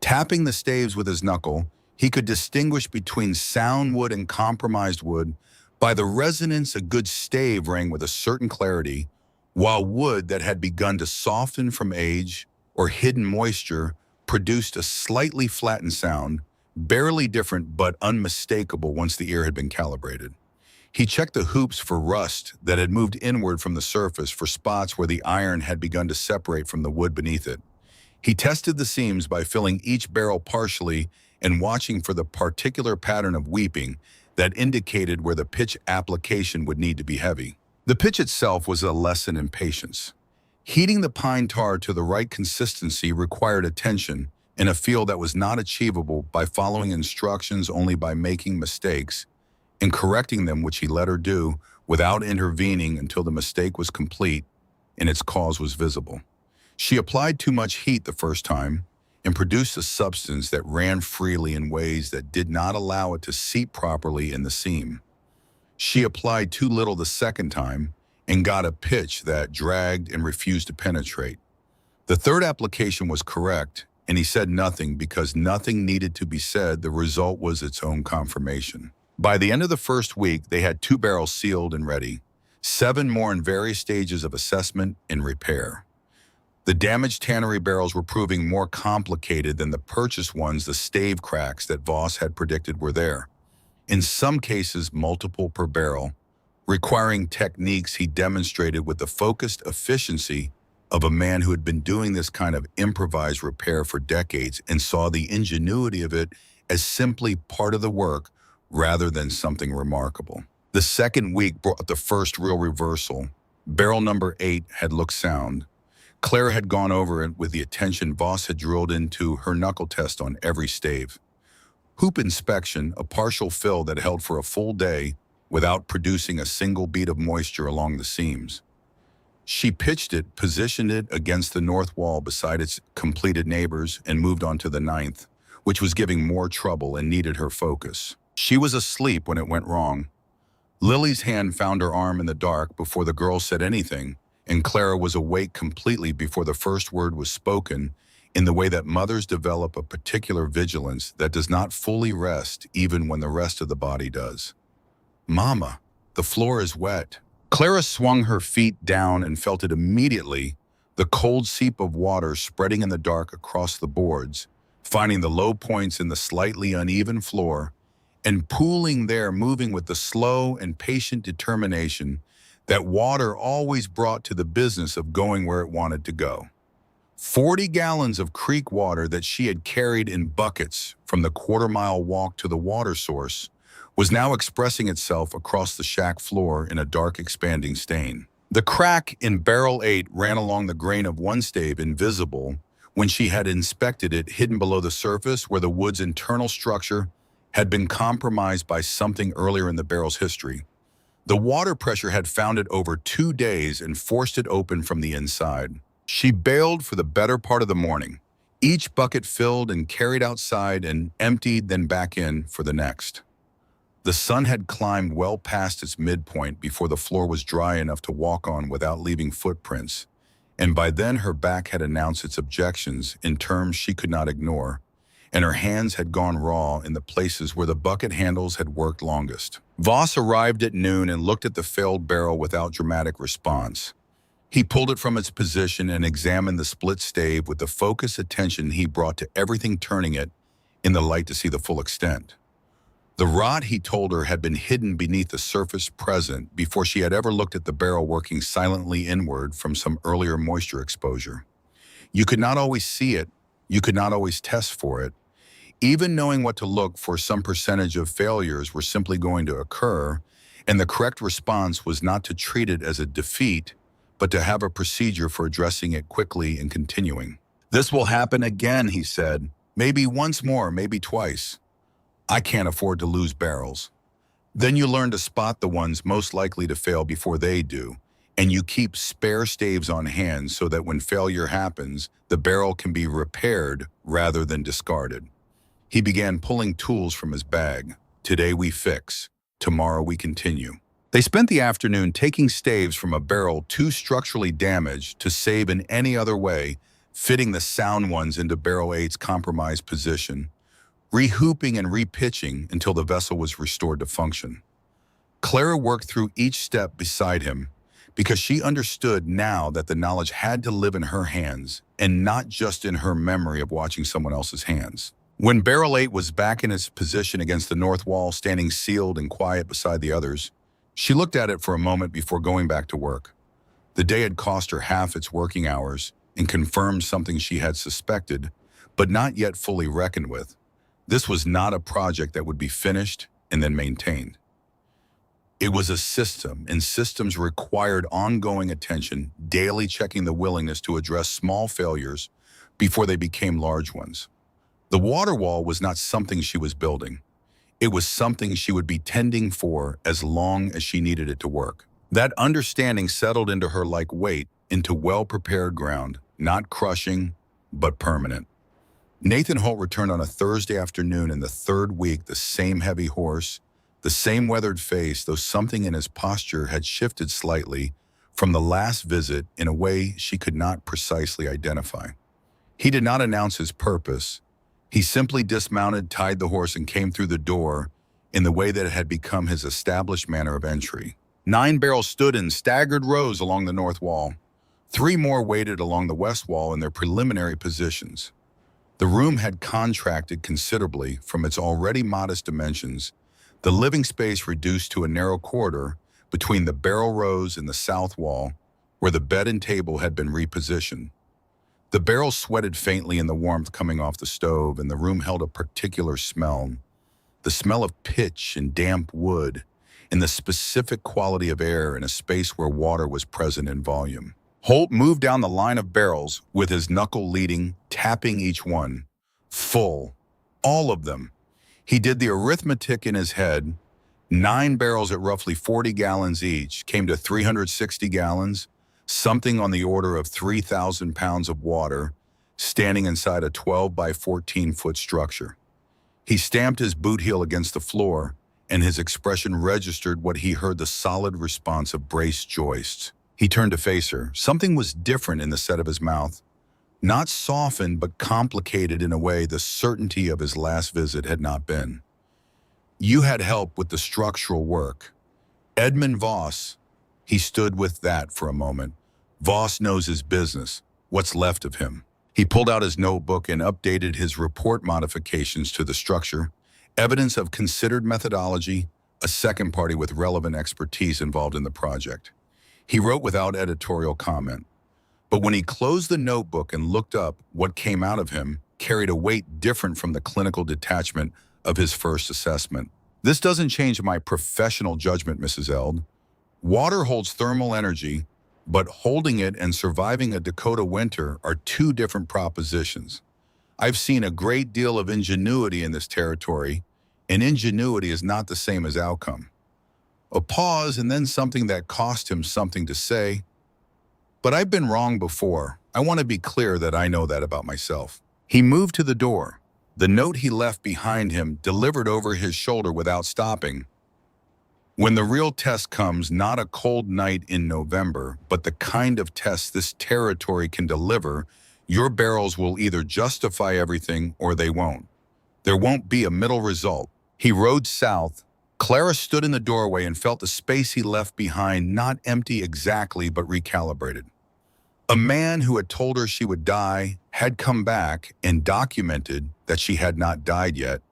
Tapping the staves with his knuckle, he could distinguish between sound wood and compromised wood by the resonance a good stave rang with a certain clarity, while wood that had begun to soften from age or hidden moisture produced a slightly flattened sound, barely different but unmistakable once the ear had been calibrated. He checked the hoops for rust that had moved inward from the surface, for spots where the iron had begun to separate from the wood beneath it. He tested the seams by filling each barrel partially and watching for the particular pattern of weeping that indicated where the pitch application would need to be heavy. The pitch itself was a lesson in patience. Heating the pine tar to the right consistency required attention in a field that was not achievable by following instructions, only by making mistakes and correcting them, which he let her do without intervening until the mistake was complete and its cause was visible. She applied too much heat the first time and produced a substance that ran freely in ways that did not allow it to seep properly in the seam. She applied too little the second time and got a pitch that dragged and refused to penetrate. The third application was correct, and he said nothing because nothing needed to be said. The result was its own confirmation. By the end of the first week, they had 2 barrels sealed and ready, 7 more in various stages of assessment and repair. The damaged tannery barrels were proving more complicated than the purchased ones. The stave cracks that Voss had predicted were there, in some cases multiple per barrel, requiring techniques he demonstrated with the focused efficiency of a man who had been doing this kind of improvised repair for decades and saw the ingenuity of it as simply part of the work rather than something remarkable. The second week brought the first real reversal. Barrel number 8 had looked sound. Clara had gone over it with the attention Voss had drilled into her knuckle test on every stave. Hoop inspection, a partial fill that held for a full day without producing a single bead of moisture along the seams. She pitched it, positioned it against the north wall beside its completed neighbors, and moved on to the 9th, which was giving more trouble and needed her focus. She was asleep when it went wrong. Lily's hand found her arm in the dark before the girl said anything, and Clara was awake completely before the first word was spoken, in the way that mothers develop a particular vigilance that does not fully rest even when the rest of the body does. "Mama, the floor is wet." Clara swung her feet down and felt it immediately, the cold seep of water spreading in the dark across the boards, finding the low points in the slightly uneven floor, and pooling there, moving with the slow and patient determination that water always brought to the business of going where it wanted to go. 40 gallons of creek water that she had carried in buckets from the quarter-mile walk to the water source was now expressing itself across the shack floor in a dark, expanding stain. The crack in barrel 8 ran along the grain of one stave, invisible when she had inspected it, hidden below the surface where the wood's internal structure had been compromised by something earlier in the barrel's history. The water pressure had found it over 2 days and forced it open from the inside. She bailed for the better part of the morning, each bucket filled and carried outside and emptied, then back in for the next. The sun had climbed well past its midpoint before the floor was dry enough to walk on without leaving footprints, and by then her back had announced its objections in terms she could not ignore, and her hands had gone raw in the places where the bucket handles had worked longest. Voss arrived at noon and looked at the failed barrel without dramatic response. He pulled it from its position and examined the split stave with the focused attention he brought to everything, turning it in the light to see the full extent. The rot, he told her, had been hidden beneath the surface present before she had ever looked at the barrel working silently inward from some earlier moisture exposure. You could not always see it, you could not always test for it. Even knowing what to look for, some percentage of failures were simply going to occur, and the correct response was not to treat it as a defeat, but to have a procedure for addressing it quickly and continuing. "This will happen again," he said. "Maybe once more, maybe twice. I can't afford to lose barrels." Then you learn to spot the ones most likely to fail before they do, and you keep spare staves on hand so that when failure happens, the barrel can be repaired rather than discarded. He began pulling tools from his bag. "Today we fix, tomorrow we continue." They spent the afternoon taking staves from a barrel too structurally damaged to save in any other way, fitting the sound ones into barrel 8's compromised position, rehooping and repitching until the vessel was restored to function. Clara worked through each step beside him because she understood now that the knowledge had to live in her hands and not just in her memory of watching someone else's hands. When barrel 8 was back in its position against the north wall, standing sealed and quiet beside the others, she looked at it for a moment before going back to work. The day had cost her half its working hours and confirmed something she had suspected, but not yet fully reckoned with. This was not a project that would be finished and then maintained. It was a system, and systems required ongoing attention, daily checking the willingness to address small failures before they became large ones. The water wall was not something she was building. It was something she would be tending for as long as she needed it to work. That understanding settled into her like weight into well-prepared ground, not crushing, but permanent. Nathan Holt returned on a Thursday afternoon in the third week, the same heavy horse, the same weathered face, though something in his posture had shifted slightly from the last visit in a way she could not precisely identify. He did not announce his purpose. He simply dismounted, tied the horse, and came through the door in the way that had become his established manner of entry. 9 barrels stood in staggered rows along the north wall. 3 more waited along the west wall in their preliminary positions. The room had contracted considerably from its already modest dimensions, the living space reduced to a narrow corridor between the barrel rows and the south wall, where the bed and table had been repositioned. The barrels sweated faintly in the warmth coming off the stove, and the room held a particular smell, the smell of pitch and damp wood, and the specific quality of air in a space where water was present in volume. Holt moved down the line of barrels with his knuckle leading, tapping each one. Full. All of them. He did the arithmetic in his head. 9 barrels at roughly 40 gallons each came to 360 gallons, something on the order of 3,000 pounds of water, standing inside a 12 by 14-foot structure. He stamped his boot heel against the floor, and his expression registered what he heard, the solid response of braced joists. He turned to face her. Something was different in the set of his mouth. Not softened, but complicated in a way the certainty of his last visit had not been. You had help with the structural work. Edmund Voss. He stood with that for a moment. Voss knows his business, what's left of him. He pulled out his notebook and updated his report modifications to the structure, evidence of considered methodology, a second party with relevant expertise involved in the project. He wrote without editorial comment. But when he closed the notebook and looked up, what came out of him carried a weight different from the clinical detachment of his first assessment. This doesn't change my professional judgment, Mrs. Eld. Water holds thermal energy, but holding it and surviving a Dakota winter are 2 different propositions. I've seen a great deal of ingenuity in this territory, and ingenuity is not the same as outcome. A pause and then something that cost him something to say. But I've been wrong before. I want to be clear that I know that about myself. He moved to the door. The note he left behind him delivered over his shoulder without stopping. When the real test comes, not a cold night in November, but the kind of test this territory can deliver, your barrels will either justify everything or they won't. There won't be a middle result. He rode south. Clara stood in the doorway and felt the space he left behind not empty exactly, but recalibrated. A man who had told her she would die had come back and documented that she had not died yet,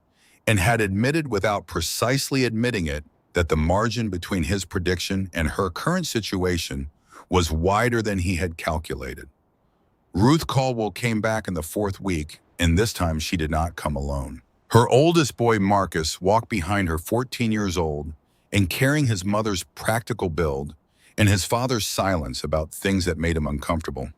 and had admitted without precisely admitting it that the margin between his prediction and her current situation was wider than he had calculated. Ruth Caldwell came back in the 4th week, and this time she did not come alone. Her oldest boy, Marcus, walked behind her, 14 years old, and carrying his mother's practical build and his father's silence about things that made him uncomfortable.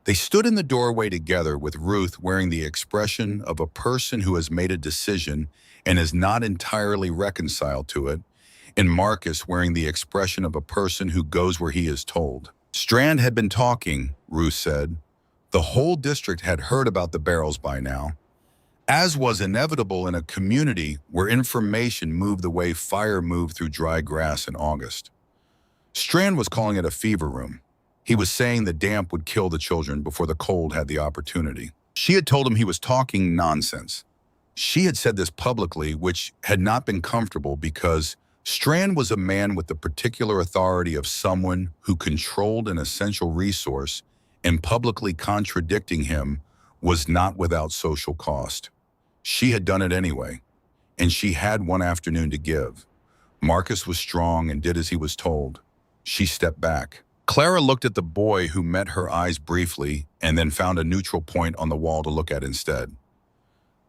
They stood in the doorway together, with Ruth wearing the expression of a person who has made a decision and is not entirely reconciled to it, and Marcus wearing the expression of a person who goes where he is told. Strand had been talking, Ruth said. The whole district had heard about the barrels by now, as was inevitable in a community where information moved the way fire moved through dry grass in August. Strand was calling it a fever room. He was saying the damp would kill the children before the cold had the opportunity. She had told him he was talking nonsense. She had said this publicly, which had not been comfortable because Strand was a man with the particular authority of someone who controlled an essential resource, and publicly contradicting him was not without social cost. She had done it anyway, and she had one afternoon to give. Marcus was strong and did as he was told. She stepped back. Clara looked at the boy, who met her eyes briefly and then found a neutral point on the wall to look at instead.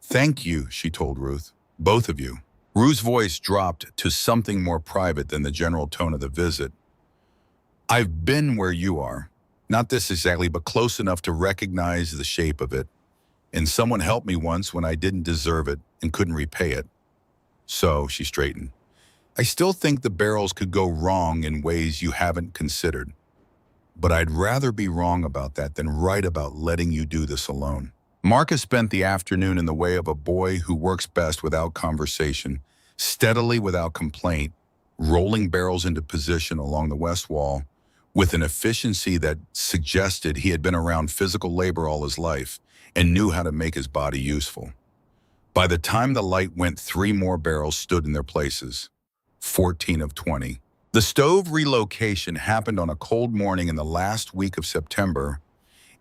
"Thank you," she told Ruth. "Both of you." Ruth's voice dropped to something more private than the general tone of the visit. "I've been where you are. Not this exactly, but close enough to recognize the shape of it. And someone helped me once when I didn't deserve it and couldn't repay it. So," she straightened, "I still think the barrels could go wrong in ways you haven't considered. But I'd rather be wrong about that than right about letting you do this alone." Marcus spent the afternoon in the way of a boy who works best without conversation, steadily without complaint, rolling barrels into position along the west wall with an efficiency that suggested he had been around physical labor all his life and knew how to make his body useful. By the time the light went, 3 more barrels stood in their places, 14 of 20. The stove relocation happened on a cold morning in the last week of September,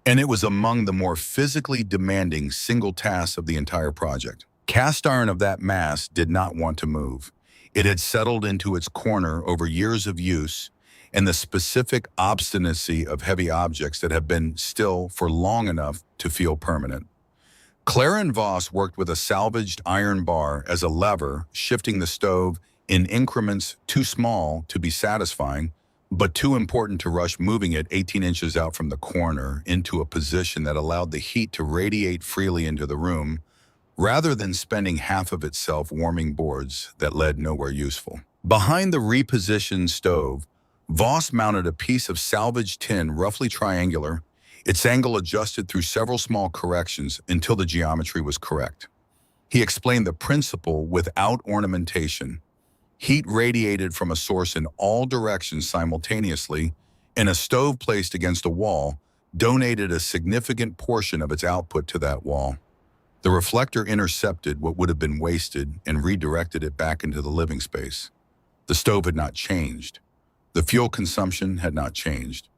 and it was among the more physically demanding single tasks of the entire project. Cast iron of that mass did not want to move. It had settled into its corner over years of use and the specific obstinacy of heavy objects that have been still for long enough to feel permanent. Clara and Voss worked with a salvaged iron bar as a lever, shifting the stove in increments too small to be satisfying, but too important to rush moving it 18 inches out from the corner into a position that allowed the heat to radiate freely into the room, rather than spending half of itself warming boards that led nowhere useful. Behind the repositioned stove, Voss mounted a piece of salvaged tin roughly triangular, its angle adjusted through several small corrections until the geometry was correct. He explained the principle without ornamentation. Heat radiated from a source in all directions simultaneously, and a stove placed against a wall donated a significant portion of its output to that wall. The reflector intercepted what would have been wasted and redirected it back into the living space. The stove had not changed. The fuel consumption had not changed.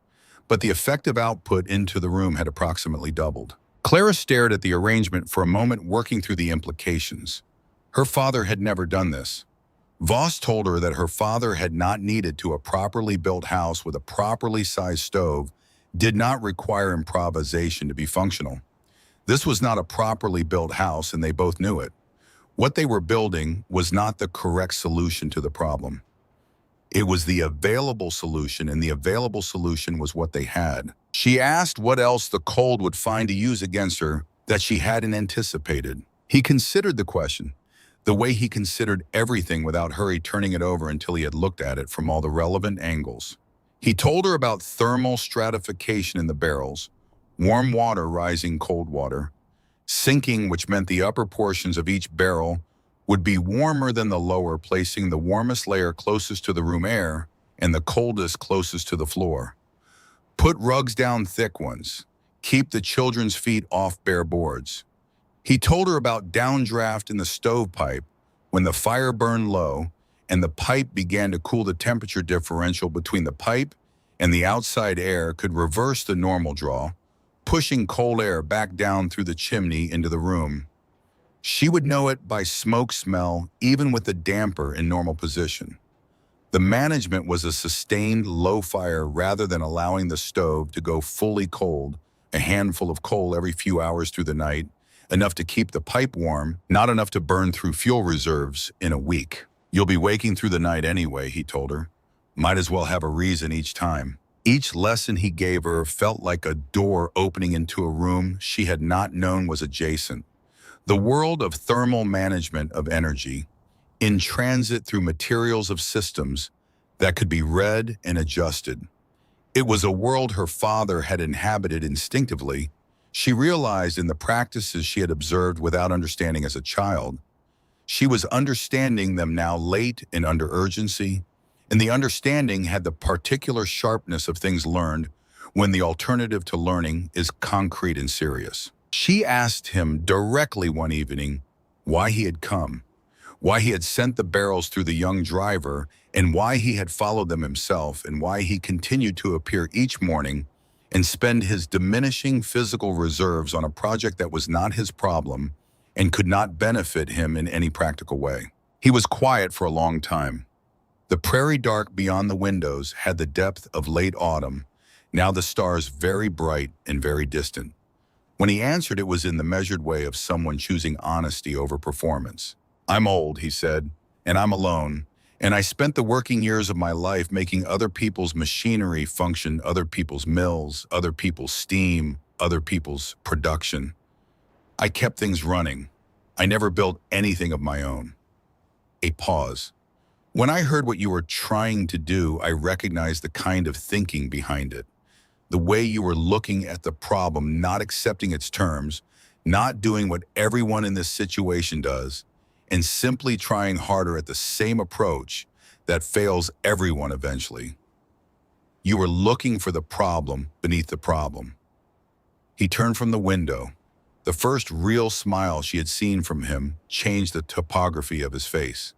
But the effective output into the room had approximately doubled. Clara stared at the arrangement for a moment, working through the implications. Her father had never done this. Voss told her that her father had not needed to. A properly built house with a properly sized stove did not require improvisation to be functional. This was not a properly built house, and they both knew it. What they were building was not the correct solution to the problem. It was the available solution, and the available solution was what they had. She asked what else the cold would find to use against her that she hadn't anticipated. He considered the question, the way he considered everything without hurry turning it over until he had looked at it from all the relevant angles. He told her about thermal stratification in the barrels, warm water rising cold water, sinking, which meant the upper portions of each barrel would be warmer than the lower, placing the warmest layer closest to the room air and the coldest closest to the floor. Put rugs down, thick ones. Keep the children's feet off bare boards. He told her about downdraft in the stovepipe when the fire burned low and the pipe began to cool. The temperature differential between the pipe and the outside air could reverse the normal draw, pushing cold air back down through the chimney into the room. She would know it by smoke smell, even with the damper in normal position. The management was a sustained low fire rather than allowing the stove to go fully cold, a handful of coal every few hours through the night, enough to keep the pipe warm, not enough to burn through fuel reserves in a week. You'll be waking through the night anyway, he told her. Might as well have a reason each time. Each lesson he gave her felt like a door opening into a room she had not known was adjacent. The world of thermal management of energy, in transit through materials of systems that could be read and adjusted. It was a world her father had inhabited instinctively. She realized in the practices she had observed without understanding as a child. She was understanding them now, late and under urgency, and the understanding had the particular sharpness of things learned when the alternative to learning is concrete and serious. She asked him directly one evening why he had come, why he had sent the barrels through the young driver, and why he had followed them himself, and why he continued to appear each morning and spend his diminishing physical reserves on a project that was not his problem and could not benefit him in any practical way. He was quiet for a long time. The prairie dark beyond the windows had the depth of late autumn, now the stars very bright and very distant. When he answered, it was in the measured way of someone choosing honesty over performance. I'm old, he said, and I'm alone, and I spent the working years of my life making other people's machinery function, other people's mills, other people's steam, other people's production. I kept things running. I never built anything of my own. A pause. When I heard what you were trying to do, I recognized the kind of thinking behind it. The way you were looking at the problem, not accepting its terms, not doing what everyone in this situation does, and simply trying harder at the same approach that fails everyone eventually. You were looking for the problem beneath the problem. He turned from the window. The first real smile she had seen from him changed the topography of his face.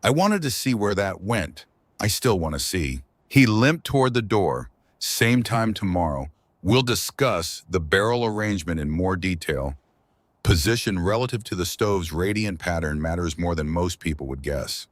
I wanted to see where that went. I still want to see. He limped toward the door. Same time tomorrow. We'll discuss the barrel arrangement in more detail. Position relative to the stove's radiant pattern matters more than most people would guess.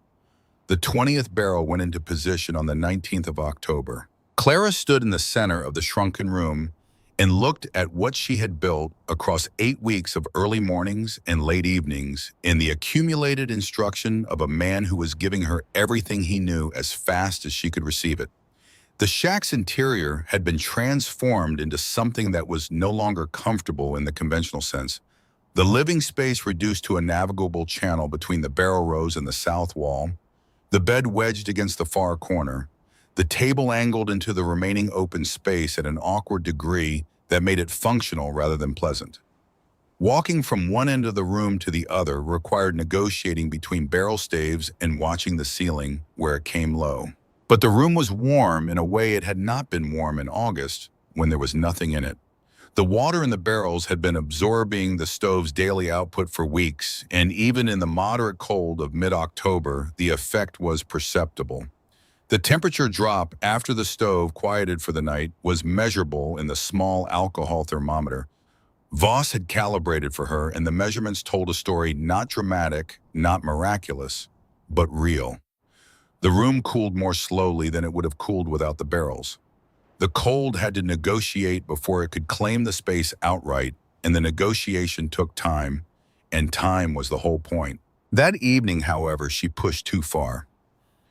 The 20th barrel went into position on the 19th of October. Clara stood in the center of the shrunken room and looked at what she had built across 8 weeks of early mornings and late evenings in the accumulated instruction of a man who was giving her everything he knew as fast as she could receive it. The shack's interior had been transformed into something that was no longer comfortable in the conventional sense. The living space reduced to a navigable channel between the barrel rows and the south wall, the bed wedged against the far corner, the table angled into the remaining open space at an awkward degree that made it functional rather than pleasant. Walking from one end of the room to the other required negotiating between barrel staves and watching the ceiling where it came low. But the room was warm in a way it had not been warm in August when there was nothing in it. The water in the barrels had been absorbing the stove's daily output for weeks, and even in the moderate cold of mid-October, the effect was perceptible. The temperature drop after the stove quieted for the night was measurable in the small alcohol thermometer. Voss had calibrated for her, and the measurements told a story not dramatic, not miraculous, but real. The room cooled more slowly than it would have cooled without the barrels. The cold had to negotiate before it could claim the space outright, and the negotiation took time, and time was the whole point. That evening, however, she pushed too far.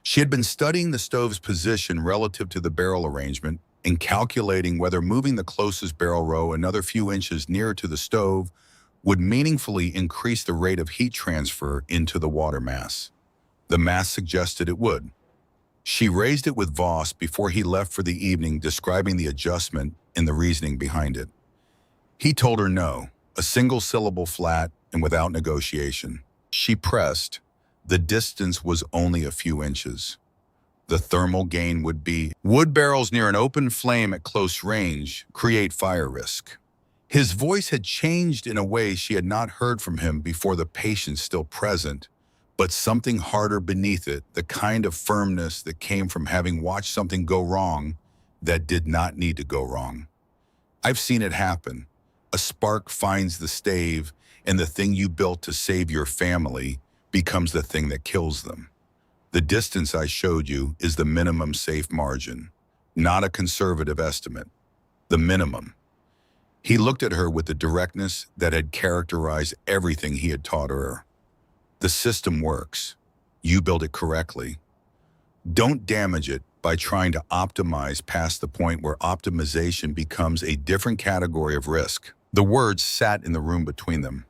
She had been studying the stove's position relative to the barrel arrangement and calculating whether moving the closest barrel row another few inches nearer to the stove would meaningfully increase the rate of heat transfer into the water mass. The math suggested it would. She raised it with Voss before he left for the evening, describing the adjustment and the reasoning behind it. He told her no, a single syllable flat and without negotiation. She pressed. The distance was only a few inches. The thermal gain would be wood barrels near an open flame at close range create fire risk. His voice had changed in a way she had not heard from him before, the patience still present, but something harder beneath it, the kind of firmness that came from having watched something go wrong that did not need to go wrong. I've seen it happen. A spark finds the stave, and the thing you built to save your family becomes the thing that kills them. The distance I showed you is the minimum safe margin, not a conservative estimate. The minimum. He looked at her with the directness that had characterized everything he had taught her. The system works. You build it correctly. Don't damage it by trying to optimize past the point where optimization becomes a different category of risk. The words sat in the room between them.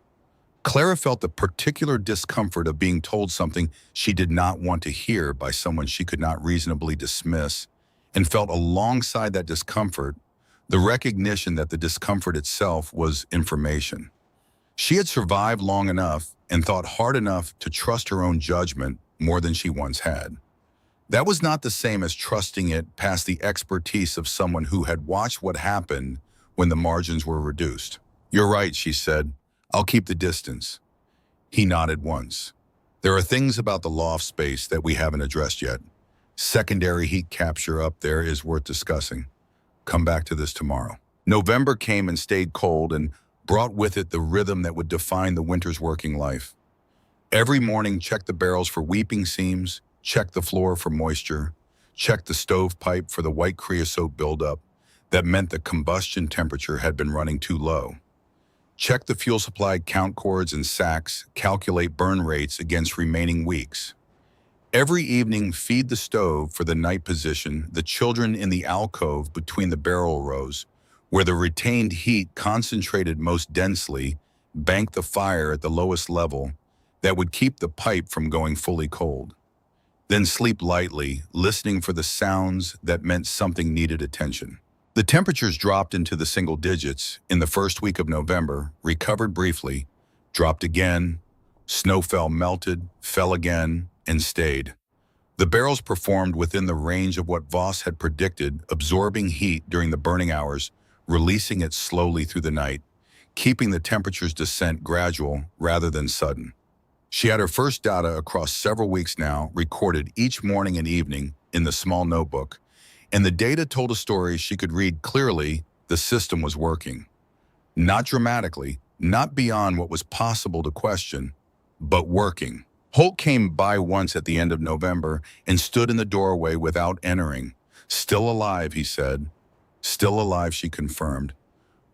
Clara felt the particular discomfort of being told something she did not want to hear by someone she could not reasonably dismiss, and felt alongside that discomfort the recognition that the discomfort itself was information. She had survived long enough and thought hard enough to trust her own judgment more than she once had. That was not the same as trusting it past the expertise of someone who had watched what happened when the margins were reduced. "You're right," she said. "I'll keep the distance." He nodded once. "There are things about the loft space that we haven't addressed yet. Secondary heat capture up there is worth discussing. Come back to this tomorrow." November came and stayed cold and brought with it the rhythm that would define the winter's working life. Every morning, check the barrels for weeping seams, check the floor for moisture, check the stovepipe for the white creosote buildup that meant the combustion temperature had been running too low. Check the fuel supply count cords and sacks, calculate burn rates against remaining weeks. Every evening, feed the stove for the night position, the children in the alcove between the barrel rows, where the retained heat concentrated most densely, bank the fire at the lowest level that would keep the pipe from going fully cold. Then sleep lightly, listening for the sounds that meant something needed attention. The temperatures dropped into the single digits in the first week of November, recovered briefly, dropped again, snow melted, fell again, and stayed. The barrels performed within the range of what Voss had predicted, absorbing heat during the burning hours, releasing it slowly through the night, keeping the temperature's descent gradual rather than sudden. She had her first data across several weeks now, recorded each morning and evening in the small notebook, and the data told a story she could read clearly. The system was working. Not dramatically, not beyond what was possible to question, but working. Holt came by once at the end of November and stood in the doorway without entering. Still alive, he said. Still alive, she confirmed.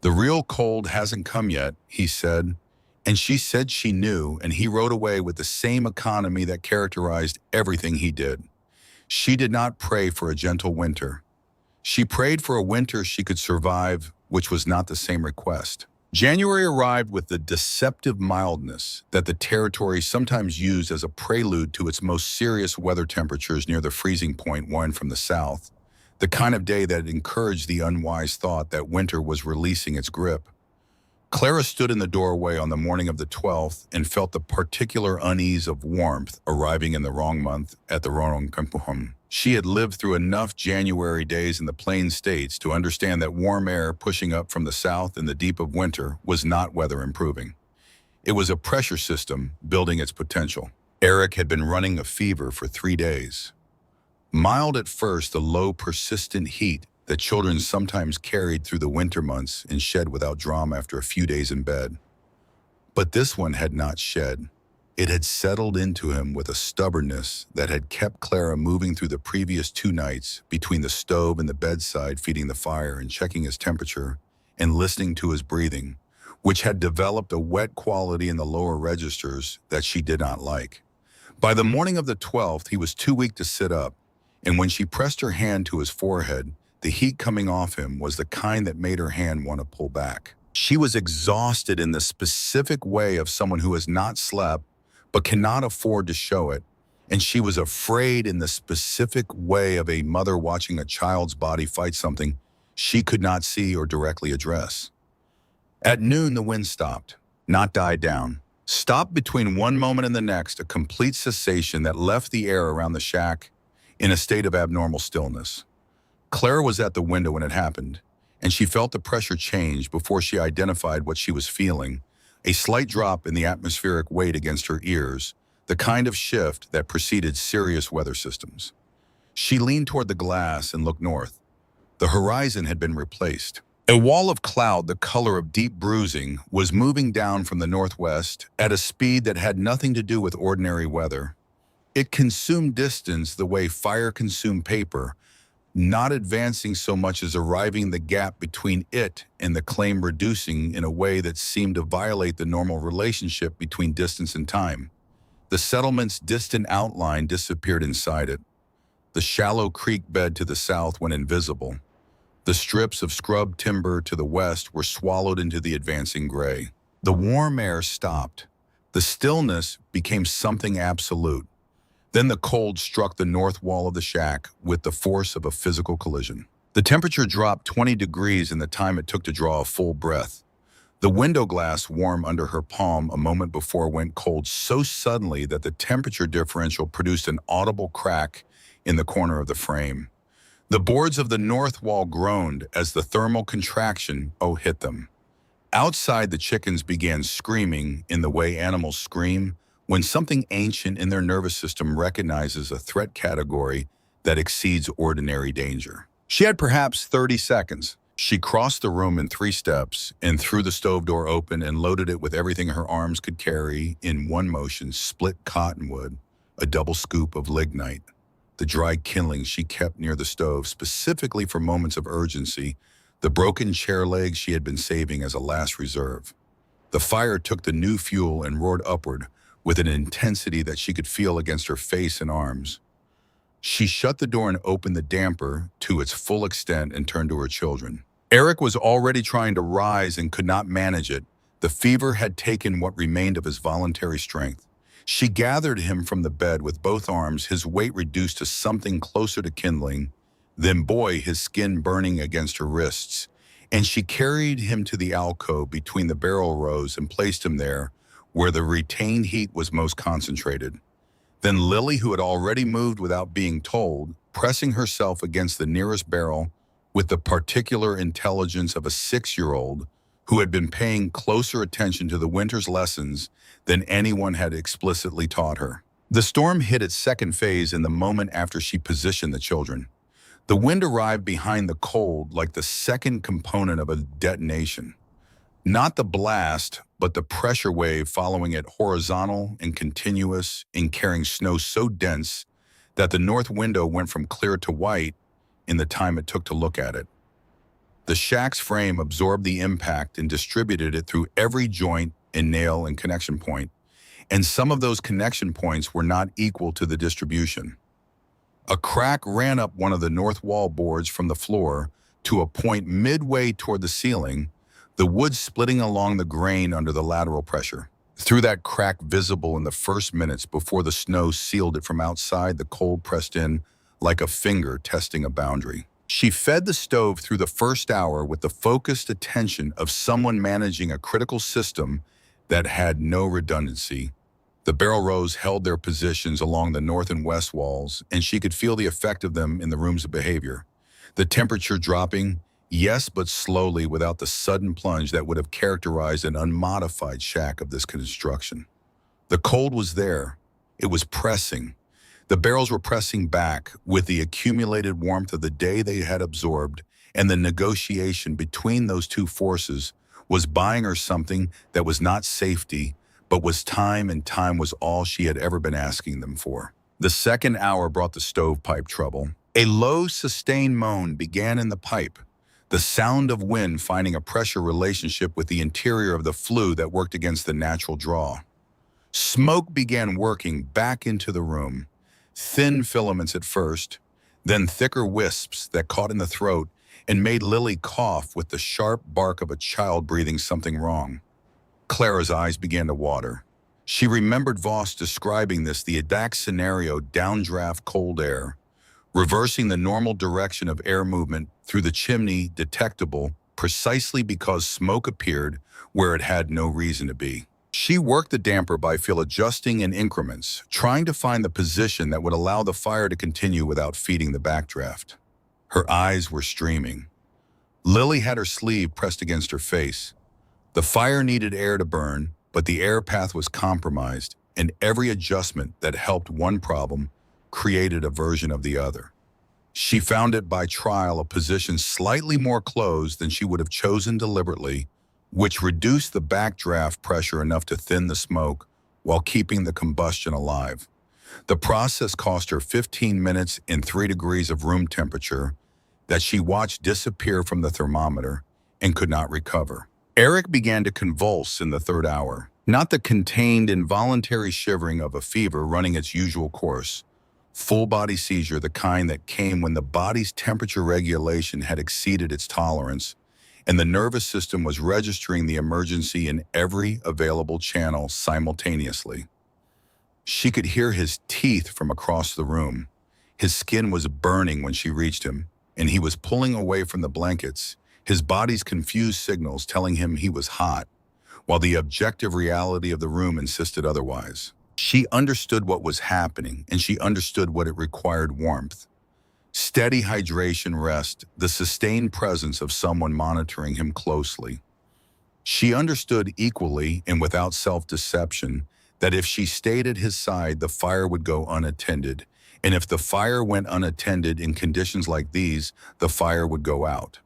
The real cold hasn't come yet, he said. And she said she knew, and he rode away with the same economy that characterized everything he did. She did not pray for a gentle winter. She prayed for a winter she could survive, which was not the same request. January arrived with the deceptive mildness that the territory sometimes used as a prelude to its most serious weather temperatures near the freezing point won from the south, the kind of day that encouraged the unwise thought that winter was releasing its grip. Clara stood in the doorway on the morning of the 12th and felt the particular unease of warmth arriving in the wrong month at the wrong home. She had lived through enough January days in the plain states to understand that warm air pushing up from the south in the deep of winter was not weather improving. It was a pressure system building its potential. Eric had been running a fever for 3 days. Mild at first, the low, persistent heat that children sometimes carried through the winter months and shed without drama after a few days in bed. But this one had not shed. It had settled into him with a stubbornness that had kept Clara moving through the previous 2 nights between the stove and the bedside, feeding the fire and checking his temperature and listening to his breathing, which had developed a wet quality in the lower registers that she did not like. By the morning of the 12th, he was too weak to sit up, and when she pressed her hand to his forehead, the heat coming off him was the kind that made her hand want to pull back. She was exhausted in the specific way of someone who has not slept but cannot afford to show it, and she was afraid in the specific way of a mother watching a child's body fight something she could not see or directly address. At noon, the wind stopped, not died down. Stopped between one moment and the next, a complete cessation that left the air around the shack in a state of abnormal stillness. Clara was at the window when it happened, and she felt the pressure change before she identified what she was feeling, a slight drop in the atmospheric weight against her ears, the kind of shift that preceded serious weather systems. She leaned toward the glass and looked north. The horizon had been replaced. A wall of cloud the color of deep bruising was moving down from the northwest at a speed that had nothing to do with ordinary weather. It consumed distance the way fire consumed paper, not advancing so much as arriving the gap between it and the claim, reducing in a way that seemed to violate the normal relationship between distance and time. The settlement's distant outline disappeared inside it. The shallow creek bed to the south went invisible. The strips of scrub timber to the west were swallowed into the advancing gray. The warm air stopped. The stillness became something absolute. Then the cold struck the north wall of the shack with the force of a physical collision. The temperature dropped 20 degrees in the time it took to draw a full breath. The window glass, warm under her palm a moment before, went cold so suddenly that the temperature differential produced an audible crack in the corner of the frame. The boards of the north wall groaned as the thermal contraction hit them. Outside, the chickens began screaming in the way animals scream when something ancient in their nervous system recognizes a threat category that exceeds ordinary danger. She had perhaps 30 seconds. She crossed the room in 3 steps and threw the stove door open and loaded it with everything her arms could carry in one motion: split cottonwood, a double scoop of lignite, the dry kindling she kept near the stove specifically for moments of urgency, the broken chair legs she had been saving as a last reserve. The fire took the new fuel and roared upward with an intensity that she could feel against her face and arms. She shut the door and opened the damper to its full extent and turned to her children. Eric was already trying to rise and could not manage it. The fever had taken what remained of his voluntary strength. She gathered him from the bed with both arms, his weight reduced to something closer to kindling, then his skin burning against her wrists, and she carried him to the alcove between the barrel rows and placed him there where the retained heat was most concentrated. Then Lily, who had already moved without being told, pressing herself against the nearest barrel with the particular intelligence of a 6-year-old, who had been paying closer attention to the winter's lessons than anyone had explicitly taught her. The storm hit its second phase in the moment after she positioned the children. The wind arrived behind the cold like the second component of a detonation. Not the blast, but the pressure wave following it, horizontal and continuous in carrying snow so dense that the north window went from clear to white in the time it took to look at it. The shack's frame absorbed the impact and distributed it through every joint and nail and connection point, and some of those connection points were not equal to the distribution. A crack ran up one of the north wall boards from the floor to a point midway toward the ceiling, the wood splitting along the grain under the lateral pressure. Through that crack visible in the first minutes before the snow sealed it from outside, the cold pressed in like a finger testing a boundary. She fed the stove through the first hour with the focused attention of someone managing a critical system that had no redundancy. The barrel rows held their positions along the north and west walls, and she could feel the effect of them in the room's behavior. The temperature dropping, yes, but slowly, without the sudden plunge that would have characterized an unmodified shack of this construction. The cold was there. It was pressing. The barrels were pressing back with the accumulated warmth of the day they had absorbed, and the negotiation between those two forces was buying her something that was not safety, but was time, and time was all she had ever been asking them for. The second hour brought the stovepipe trouble. A low, sustained moan began in the pipe, the sound of wind finding a pressure relationship with the interior of the flue that worked against the natural draw. Smoke began working back into the room, thin filaments at first, then thicker wisps that caught in the throat and made Lily cough with the sharp bark of a child breathing something wrong. Clara's eyes began to water. She remembered Voss describing this, the exact scenario: downdraft cold air, reversing the normal direction of air movement through the chimney, detectable precisely because smoke appeared where it had no reason to be. She worked the damper by feel adjusting in increments, trying to find the position that would allow the fire to continue without feeding the backdraft. Her eyes were streaming. Lily had her sleeve pressed against her face. The fire needed air to burn, but the air path was compromised, and every adjustment that helped one problem created a version of the other. She found it by trial a position slightly more closed than she would have chosen deliberately, which reduced the backdraft pressure enough to thin the smoke while keeping the combustion alive. The process cost her 15 minutes in 3 degrees of room temperature that she watched disappear from the thermometer and could not recover. Eric began to convulse in the third hour, not the contained, involuntary shivering of a fever running its usual course. Full-body seizure, the kind that came when the body's temperature regulation had exceeded its tolerance, and the nervous system was registering the emergency in every available channel simultaneously. She could hear his teeth from across the room. His skin was burning when she reached him, and he was pulling away from the blankets, his body's confused signals telling him he was hot, while the objective reality of the room insisted otherwise. She understood what was happening, and she understood what it required: warmth, steady hydration, rest, the sustained presence of someone monitoring him closely. She understood equally and without self-deception that if she stayed at his side, the fire would go unattended, and if the fire went unattended in conditions like these, the fire would go out.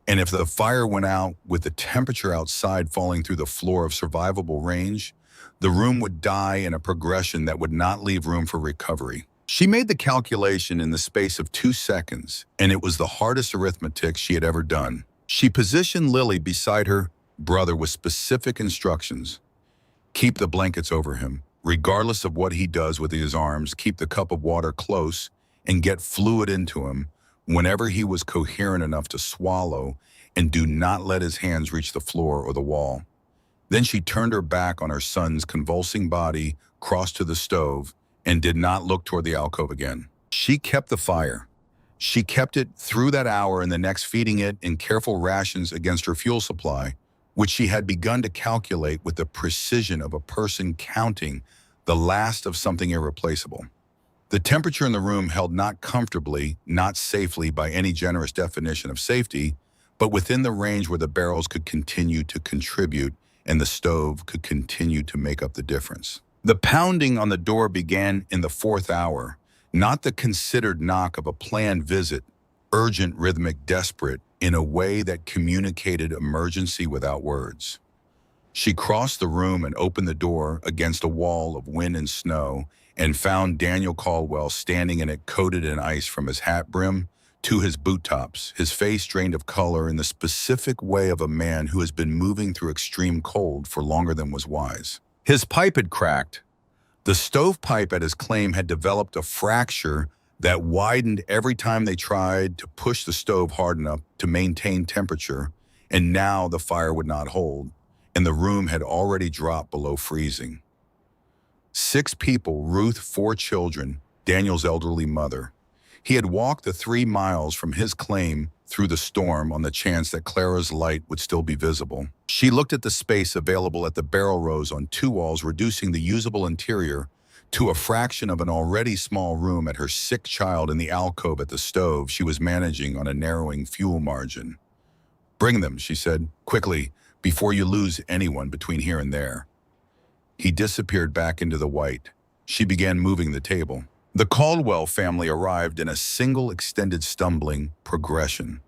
And if the fire went out with the temperature outside falling through the floor of survivable range, the room would die in a progression that would not leave room for recovery. She made the calculation in the space of 2 seconds, and it was the hardest arithmetic she had ever done. She positioned Lily beside her brother with specific instructions. Keep the blankets over him. Regardless of what he does with his arms, keep the cup of water close and get fluid into him whenever he was coherent enough to swallow, and do not let his hands reach the floor or the wall. Then she turned her back on her son's convulsing body, crossed to the stove, and did not look toward the alcove again. She kept the fire. She kept it through that hour and the next, feeding it in careful rations against her fuel supply, which she had begun to calculate with the precision of a person counting the last of something irreplaceable. The temperature in the room held not comfortably, not safely by any generous definition of safety, but within the range where the barrels could continue to contribute and the stove could continue to make up the difference. The pounding on the door began in the fourth hour, not the considered knock of a planned visit, urgent, rhythmic, desperate, in a way that communicated emergency without words. She crossed the room and opened the door against a wall of wind and snow and found Daniel Caldwell standing in it, coated in ice from his hat brim to his boot tops, his face drained of color in the specific way of a man who has been moving through extreme cold for longer than was wise. His pipe had cracked. The stovepipe at his claim had developed a fracture that widened every time they tried to push the stove hard enough to maintain temperature, and now the fire would not hold, and the room had already dropped below freezing. 6 people, Ruth, 4 children, Daniel's elderly mother. He had walked the 3 miles from his claim through the storm on the chance that Clara's light would still be visible. She looked at the space available at the barrel rows on 2 walls, reducing the usable interior to a fraction of an already small room at her sick child in the alcove at the stove she was managing on a narrowing fuel margin. "Bring them," she said, "quickly, before you lose anyone between here and there." He disappeared back into the white. She began moving the table. The Caldwell family arrived in a single extended stumbling progression.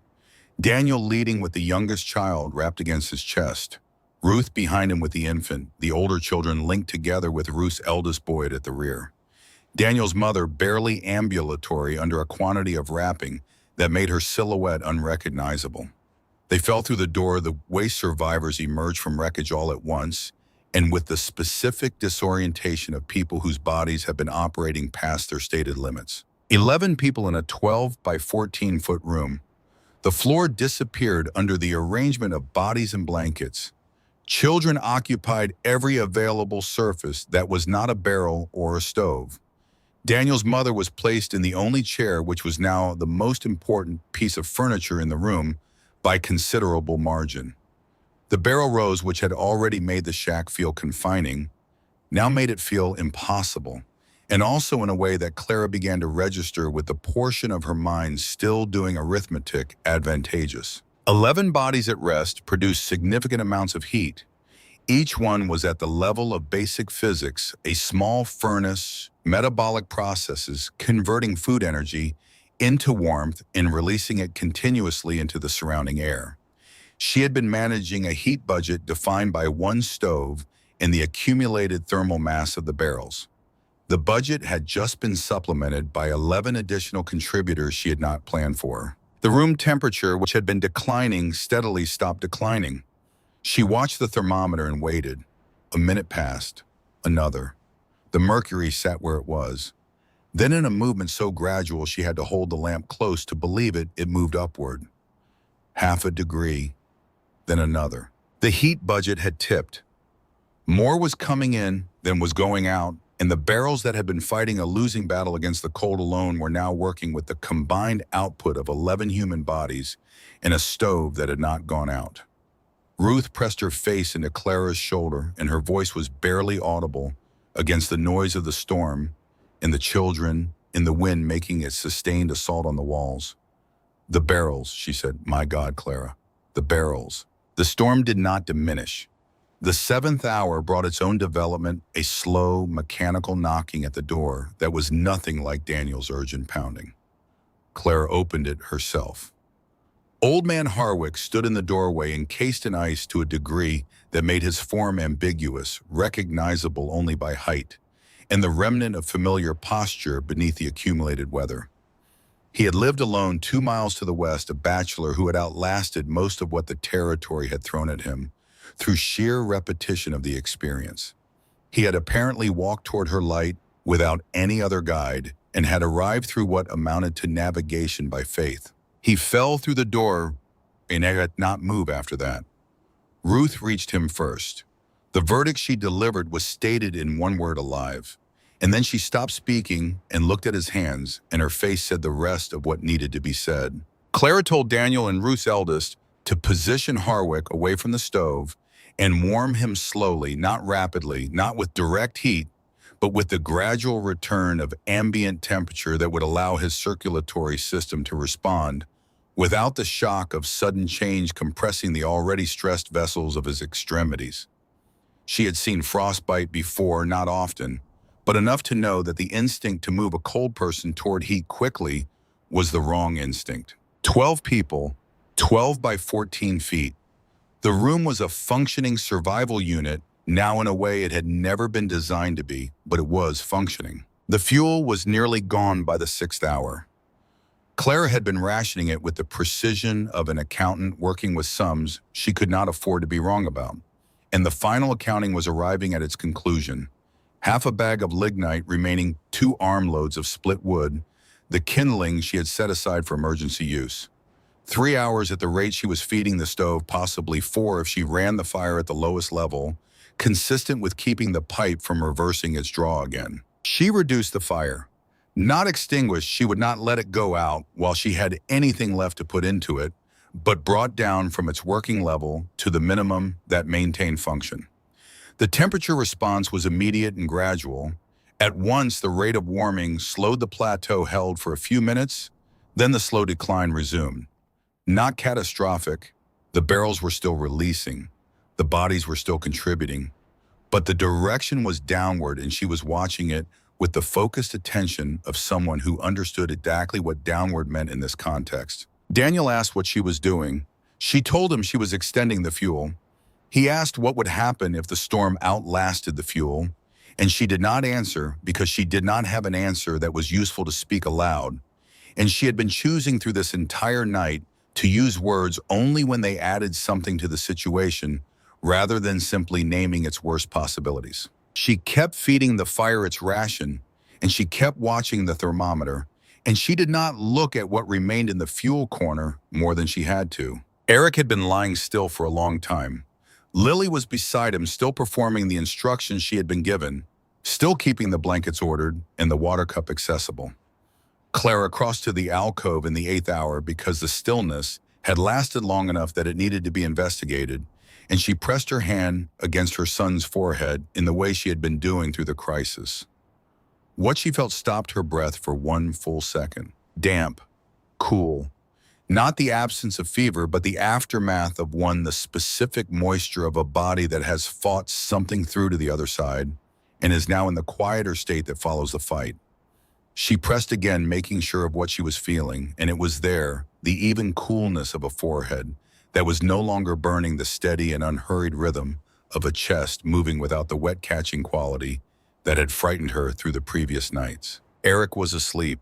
Daniel leading with the youngest child wrapped against his chest. Ruth behind him with the infant, the older children linked together with Ruth's eldest boy at the rear. Daniel's mother barely ambulatory under a quantity of wrapping that made her silhouette unrecognizable. They fell through the door. The waste survivors emerged from wreckage all at once, and with the specific disorientation of people whose bodies have been operating past their stated limits. 11 people in a 12 by 14-foot room. The floor disappeared under the arrangement of bodies and blankets. Children occupied every available surface that was not a barrel or a stove. Daniel's mother was placed in the only chair, which was now the most important piece of furniture in the room by considerable margin. The barrel rows, which had already made the shack feel confining, now made it feel impossible, and also in a way that Clara began to register with the portion of her mind still doing arithmetic advantageous. 11 bodies at rest produced significant amounts of heat. Each one was at the level of basic physics, a small furnace, metabolic processes converting food energy into warmth and releasing it continuously into the surrounding air. She had been managing a heat budget defined by 1 stove and the accumulated thermal mass of the barrels. The budget had just been supplemented by 11 additional contributors she had not planned for. The room temperature, which had been declining, steadily stopped declining. She watched the thermometer and waited. A minute passed. Another. The mercury sat where it was. Then in a movement so gradual she had to hold the lamp close to believe it, it moved upward. Half a degree. Then another. The heat budget had tipped. More was coming in than was going out, and the barrels that had been fighting a losing battle against the cold alone were now working with the combined output of 11 human bodies in a stove that had not gone out. Ruth pressed her face into Clara's shoulder, and her voice was barely audible against the noise of the storm and the children and the wind making its sustained assault on the walls. "The barrels," she said. "My God, Clara, the barrels." The storm did not diminish. The 7th hour brought its own development, a slow, mechanical knocking at the door that was nothing like Daniel's urgent pounding. Clara opened it herself. Old Man Harwick stood in the doorway, encased in ice to a degree that made his form ambiguous, recognizable only by height, and the remnant of familiar posture beneath the accumulated weather. He had lived alone 2 miles to the west, a bachelor who had outlasted most of what the territory had thrown at him, through sheer repetition of the experience. He had apparently walked toward her light without any other guide and had arrived through what amounted to navigation by faith. He fell through the door and had not moved after that. Ruth reached him first. The verdict she delivered was stated in one word: alive. And then she stopped speaking and looked at his hands, and her face said the rest of what needed to be said. Clara told Daniel and Ruth's eldest to position Harwick away from the stove and warm him slowly, not rapidly, not with direct heat, but with the gradual return of ambient temperature that would allow his circulatory system to respond without the shock of sudden change compressing the already stressed vessels of his extremities. She had seen frostbite before, not often, but enough to know that the instinct to move a cold person toward heat quickly was the wrong instinct. 12 people, 12 by 14 feet. The room was a functioning survival unit, now in a way it had never been designed to be, but it was functioning. The fuel was nearly gone by the 6th hour. Clara had been rationing it with the precision of an accountant working with sums she could not afford to be wrong about. And the final accounting was arriving at its conclusion. Half a bag of lignite remaining 2 armloads of split wood, the kindling she had set aside for emergency use. 3 hours at the rate she was feeding the stove, possibly 4 if she ran the fire at the lowest level, consistent with keeping the pipe from reversing its draw again. She reduced the fire. Not extinguished, she would not let it go out while she had anything left to put into it, but brought down from its working level to the minimum that maintained function. The temperature response was immediate and gradual. At once, the rate of warming slowed, the plateau held for a few minutes, then the slow decline resumed. Not catastrophic, the barrels were still releasing, the bodies were still contributing, but the direction was downward and she was watching it with the focused attention of someone who understood exactly what downward meant in this context. Daniel asked what she was doing. She told him she was extending the fuel. He asked what would happen if the storm outlasted the fuel, and she did not answer because she did not have an answer that was useful to speak aloud, and she had been choosing through this entire night to use words only when they added something to the situation rather than simply naming its worst possibilities. She kept feeding the fire its ration, and she kept watching the thermometer, and she did not look at what remained in the fuel corner more than she had to. Eric had been lying still for a long time. Lily was beside him, still performing the instructions she had been given, still keeping the blankets ordered and the water cup accessible. Clara crossed to the alcove in the 8th hour because the stillness had lasted long enough that it needed to be investigated, and she pressed her hand against her son's forehead in the way she had been doing through the crisis. What she felt stopped her breath for 1 full second. Damp, cool. Not the absence of fever, but the aftermath of the specific moisture of a body that has fought something through to the other side and is now in the quieter state that follows the fight. She pressed again, making sure of what she was feeling, and it was there, the even coolness of a forehead that was no longer burning, the steady and unhurried rhythm of a chest moving without the wet-catching quality that had frightened her through the previous nights. Eric was asleep.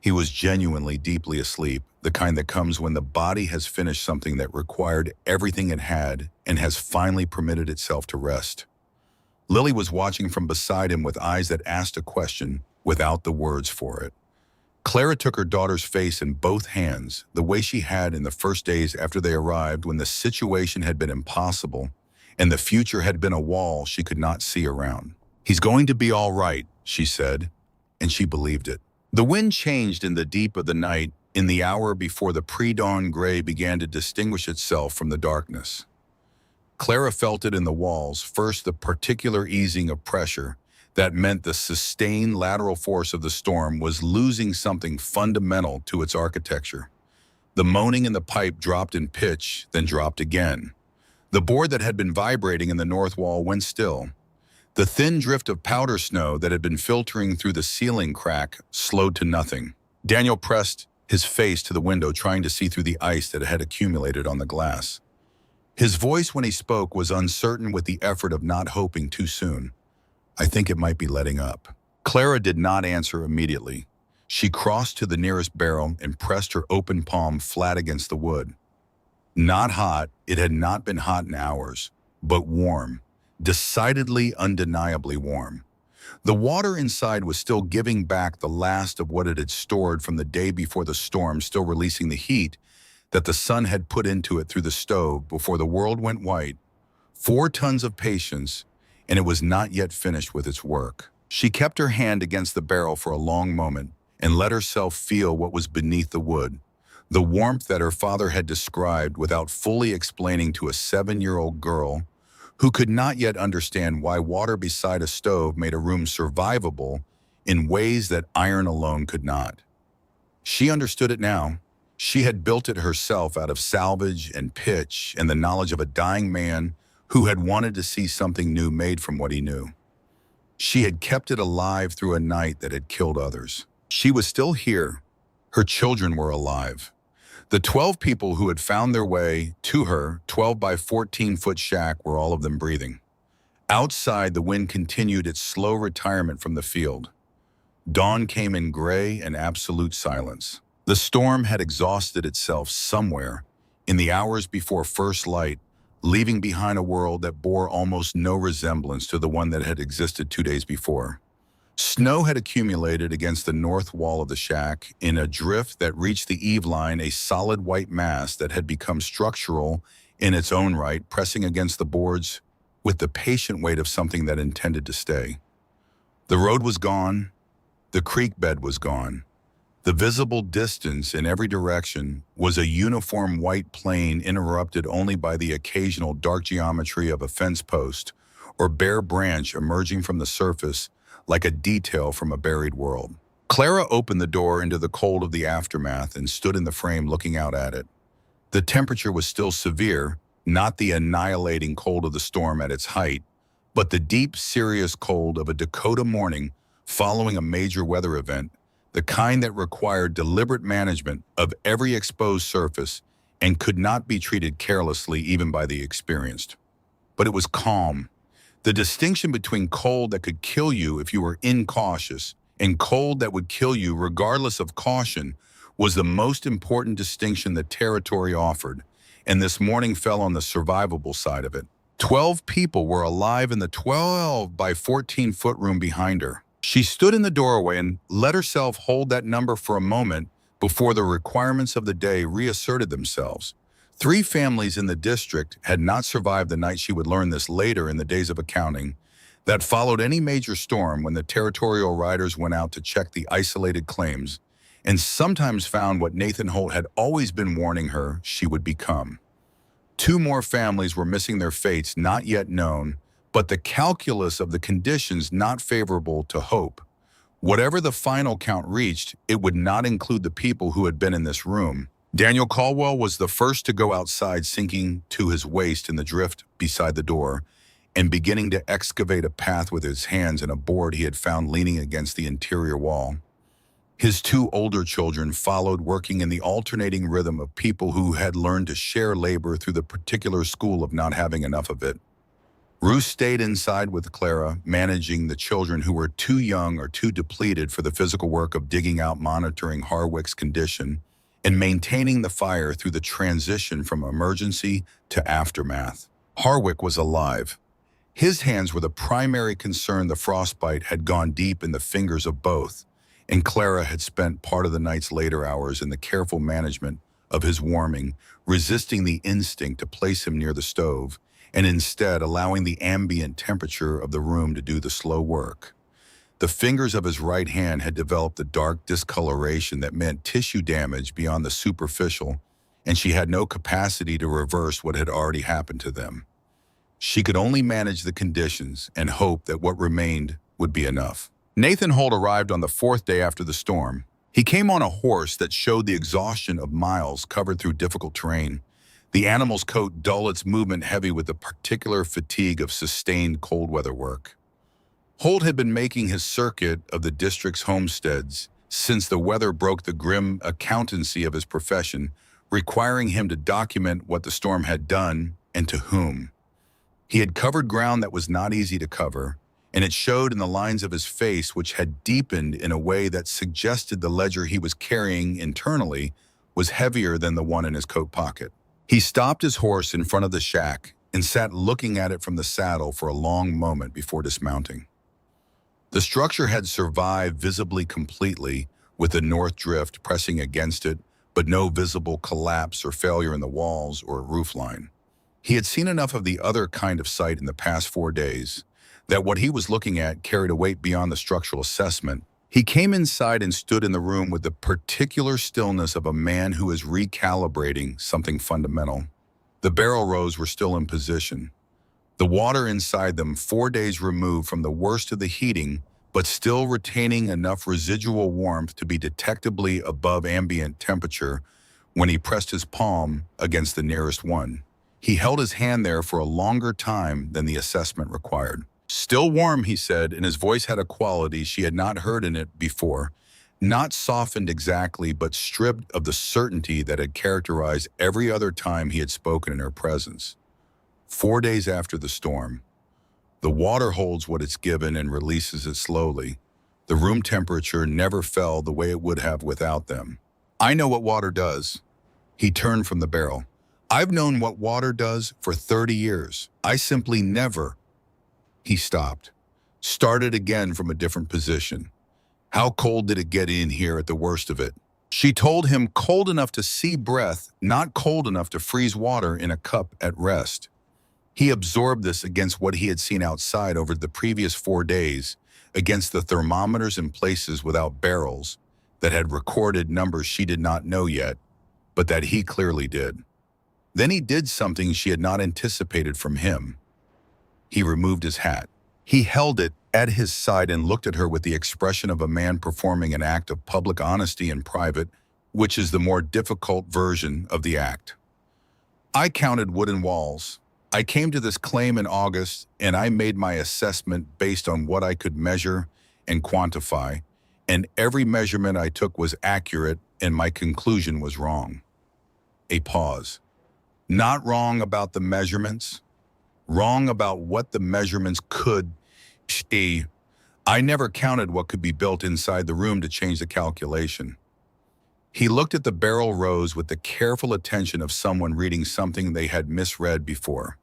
He was genuinely deeply asleep, the kind that comes when the body has finished something that required everything it had and has finally permitted itself to rest. Lily was watching from beside him with eyes that asked a question without the words for it. Clara took her daughter's face in both hands, the way she had in the first days after they arrived, when the situation had been impossible and the future had been a wall she could not see around. "He's going to be all right," she said, and she believed it. The wind changed in the deep of the night, in the hour before the pre-dawn gray began to distinguish itself from the darkness. Clara felt it in the walls, first the particular easing of pressure. That meant the sustained lateral force of the storm was losing something fundamental to its architecture. The moaning in the pipe dropped in pitch, then dropped again. The board that had been vibrating in the north wall went still. The thin drift of powder snow that had been filtering through the ceiling crack slowed to nothing. Daniel pressed his face to the window, trying to see through the ice that had accumulated on the glass. His voice when he spoke was uncertain with the effort of not hoping too soon. "I think it might be letting up." Clara did not answer immediately. She crossed to the nearest barrel and pressed her open palm flat against the wood. Not hot, it had not been hot in hours, but warm, decidedly, undeniably warm. The water inside was still giving back the last of what it had stored from the day before the storm, still releasing the heat that the sun had put into it through the stove before the world went white. 4 tons of patience, and it was not yet finished with its work. She kept her hand against the barrel for a long moment and let herself feel what was beneath the wood, the warmth that her father had described without fully explaining to a 7-year-old girl who could not yet understand why water beside a stove made a room survivable in ways that iron alone could not. She understood it now. She had built it herself out of salvage and pitch and the knowledge of a dying man who had wanted to see something new made from what he knew. She had kept it alive through a night that had killed others. She was still here. Her children were alive. The 12 people who had found their way to her 12 by 14-foot shack were all of them breathing. Outside, the wind continued its slow retirement from the field. Dawn came in gray and absolute silence. The storm had exhausted itself somewhere in the hours before first light, leaving behind a world that bore almost no resemblance to the one that had existed 2 days before. Snow had accumulated against the north wall of the shack in a drift that reached the eave line, a solid white mass that had become structural in its own right, pressing against the boards with the patient weight of something that intended to stay. The road was gone. The creek bed was gone. The visible distance in every direction was a uniform white plain interrupted only by the occasional dark geometry of a fence post or bare branch emerging from the surface like a detail from a buried world. Clara opened the door into the cold of the aftermath and stood in the frame looking out at it. The temperature was still severe, not the annihilating cold of the storm at its height, but the deep, serious cold of a Dakota morning following a major weather event, the kind that required deliberate management of every exposed surface and could not be treated carelessly even by the experienced. But it was calm. The distinction between cold that could kill you if you were incautious and cold that would kill you regardless of caution was the most important distinction the territory offered, and this morning fell on the survivable side of it. 12 people were alive in the 12 by 14-foot room behind her. She stood in the doorway and let herself hold that number for a moment before the requirements of the day reasserted themselves. 3 families in the district had not survived the night she would learn this later in the days of accounting that followed any major storm when the territorial riders went out to check the isolated claims and sometimes found what Nathan Holt had always been warning her she would become. 2 more families were missing their fates not yet known, but the calculus of the conditions not favorable to hope. Whatever the final count reached, it would not include the people who had been in this room. Daniel Caldwell was the first to go outside, sinking to his waist in the drift beside the door and beginning to excavate a path with his hands and a board he had found leaning against the interior wall. His 2 older children followed, working in the alternating rhythm of people who had learned to share labor through the particular school of not having enough of it. Ruth stayed inside with Clara, managing the children who were too young or too depleted for the physical work of digging out, monitoring Harwick's condition, and maintaining the fire through the transition from emergency to aftermath. Harwick was alive. His hands were the primary concern. The frostbite had gone deep in the fingers of both, and Clara had spent part of the night's later hours in the careful management of his warming, resisting the instinct to place him near the stove, and instead allowing the ambient temperature of the room to do the slow work. The fingers of his right hand had developed a dark discoloration that meant tissue damage beyond the superficial, and she had no capacity to reverse what had already happened to them. She could only manage the conditions and hope that what remained would be enough. Nathan Holt arrived on the 4th day after the storm. He came on a horse that showed the exhaustion of miles covered through difficult terrain. The animal's coat dull, its movement heavy with the particular fatigue of sustained cold weather work. Holt had been making his circuit of the district's homesteads since the weather broke the grim accountancy of his profession, requiring him to document what the storm had done and to whom. He had covered ground that was not easy to cover, and it showed in the lines of his face, which had deepened in a way that suggested the ledger he was carrying internally was heavier than the one in his coat pocket. He stopped his horse in front of the shack and sat looking at it from the saddle for a long moment before dismounting. The structure had survived visibly completely, with the north drift pressing against it, but no visible collapse or failure in the walls or roofline. He had seen enough of the other kind of site in the past 4 days that what he was looking at carried a weight beyond the structural assessment. He came inside and stood in the room with the particular stillness of a man who is recalibrating something fundamental. The barrel rows were still in position. The water inside them, 4 days removed from the worst of the heating, but still retaining enough residual warmth to be detectably above ambient temperature, when he pressed his palm against the nearest one. He held his hand there for a longer time than the assessment required. "Still warm," he said, and his voice had a quality she had not heard in it before, not softened exactly, but stripped of the certainty that had characterized every other time he had spoken in her presence. 4 days after the storm, the water holds what it's given and releases it slowly. The room temperature never fell the way it would have without them. "I know what water does." He turned from the barrel. "I've known what water does for 30 years. I simply never—" He stopped, started again from a different position. How cold did it get in here at the worst of it? She told him cold enough to see breath, not cold enough to freeze water in a cup at rest. He absorbed this against what he had seen outside over the previous 4 days, against the thermometers in places without barrels that had recorded numbers she did not know yet, but that he clearly did. Then he did something she had not anticipated from him. He removed his hat. He held it at his side and looked at her with the expression of a man performing an act of public honesty in private, which is the more difficult version of the act. "I counted wooden walls. I came to this claim in August, and I made my assessment based on what I could measure and quantify, and every measurement I took was accurate, and my conclusion was wrong." A pause. Not wrong about the measurements, wrong about what the measurements could be. "I never counted what could be built inside the room to change the calculation." He looked at the barrel rows with the careful attention of someone reading something they had misread before.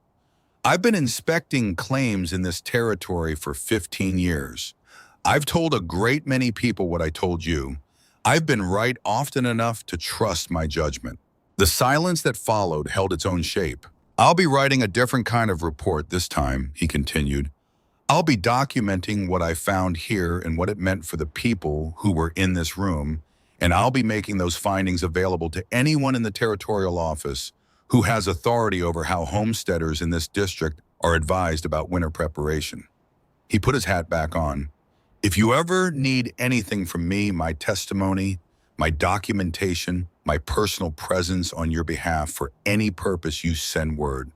"I've been inspecting claims in this territory for 15 years. I've told a great many people what I told you. I've been right often enough to trust my judgment." The silence that followed held its own shape. "I'll be writing a different kind of report this time," he continued. "I'll be documenting what I found here and what it meant for the people who were in this room, and I'll be making those findings available to anyone in the territorial office who has authority over how homesteaders in this district are advised about winter preparation." He put his hat back on. "If you ever need anything from me, my testimony, my documentation, my personal presence on your behalf for any purpose, you send word.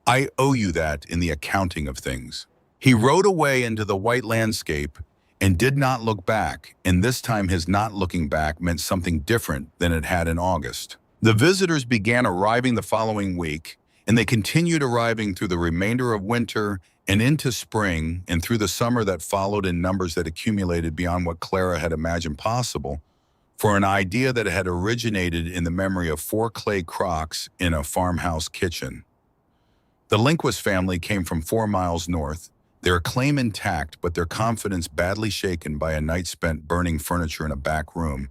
I owe you that in the accounting of things." He rode away into the white landscape and did not look back, and this time his not looking back meant something different than it had in August. The visitors began arriving the following week, and they continued arriving through the remainder of winter and into spring and through the summer that followed in numbers that accumulated beyond what Clara had imagined possible, for an idea that had originated in the memory of 4 clay crocks in a farmhouse kitchen. The Linquist family came from 4 miles north, their claim intact but their confidence badly shaken by a night spent burning furniture in a back room,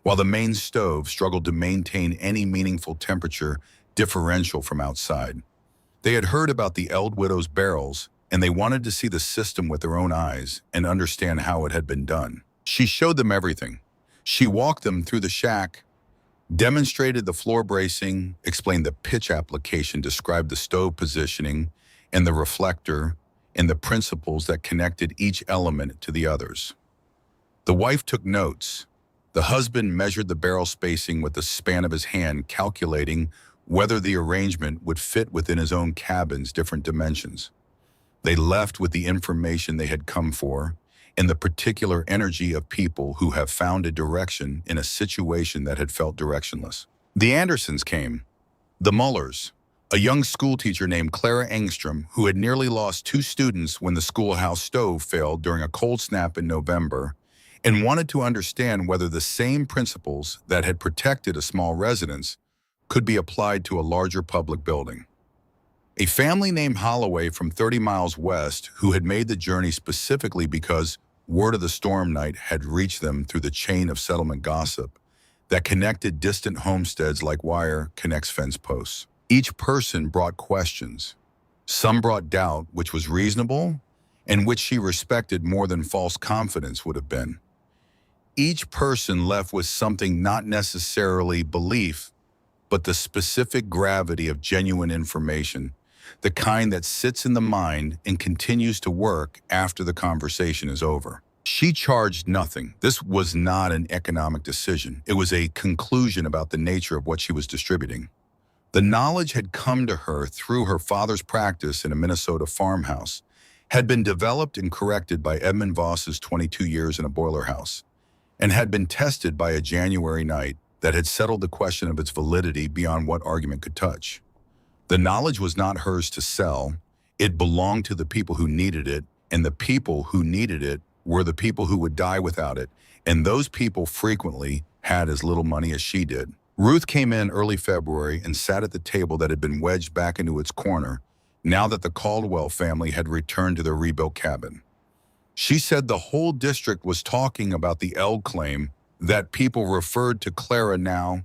while the main stove struggled to maintain any meaningful temperature differential from outside. They had heard about the Eld Widow's barrels, and they wanted to see the system with their own eyes and understand how it had been done. She showed them everything. She walked them through the shack, demonstrated the floor bracing, explained the pitch application, described the stove positioning and the reflector, and the principles that connected each element to the others. The wife took notes. The husband measured the barrel spacing with the span of his hand, calculating whether the arrangement would fit within his own cabin's different dimensions. They left with the information they had come for and the particular energy of people who have found a direction in a situation that had felt directionless. The Andersons came, the Mullers, a young schoolteacher named Clara Engstrom who had nearly lost 2 students when the schoolhouse stove failed during a cold snap in November, and wanted to understand whether the same principles that had protected a small residence could be applied to a larger public building. A family named Holloway from 30 miles west who had made the journey specifically because word of the storm night had reached them through the chain of settlement gossip that connected distant homesteads like wire connects fence posts. Each person brought questions. Some brought doubt, which was reasonable, and which she respected more than false confidence would have been. Each person left with something not necessarily belief, but the specific gravity of genuine information, the kind that sits in the mind and continues to work after the conversation is over. She charged nothing. This was not an economic decision. It was a conclusion about the nature of what she was distributing. The knowledge had come to her through her father's practice in a Minnesota farmhouse, had been developed and corrected by Edmund Voss's 22 years in a boiler house, and had been tested by a January night that had settled the question of its validity beyond what argument could touch. The knowledge was not hers to sell. It belonged to the people who needed it, and the people who needed it were the people who would die without it, and those people frequently had as little money as she did. Ruth came in early February and sat at the table that had been wedged back into its corner now that the Caldwell family had returned to their rebuilt cabin. She said the whole district was talking about the L claim, that people referred to Clara now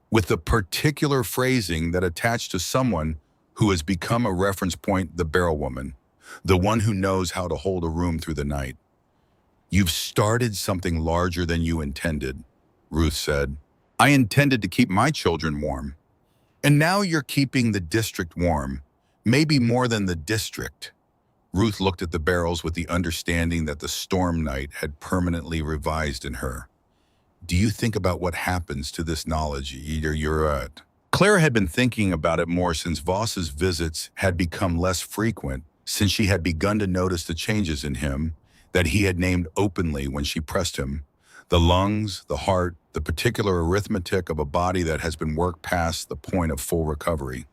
with the particular phrasing that attached to someone who has become a reference point, the barrel woman, the one who knows how to hold a room through the night. "You've started something larger than you intended," Ruth said. "I intended to keep my children warm. And now you're keeping the district warm, maybe more than the district." Ruth looked at the barrels with the understanding that the storm night had permanently revised in her. "Do you think about what happens to this knowledge you're at?" Claire had been thinking about it more since Voss's visits had become less frequent, since she had begun to notice the changes in him that he had named openly when she pressed him. The lungs, the heart, the particular arithmetic of a body that has been worked past the point of full recovery.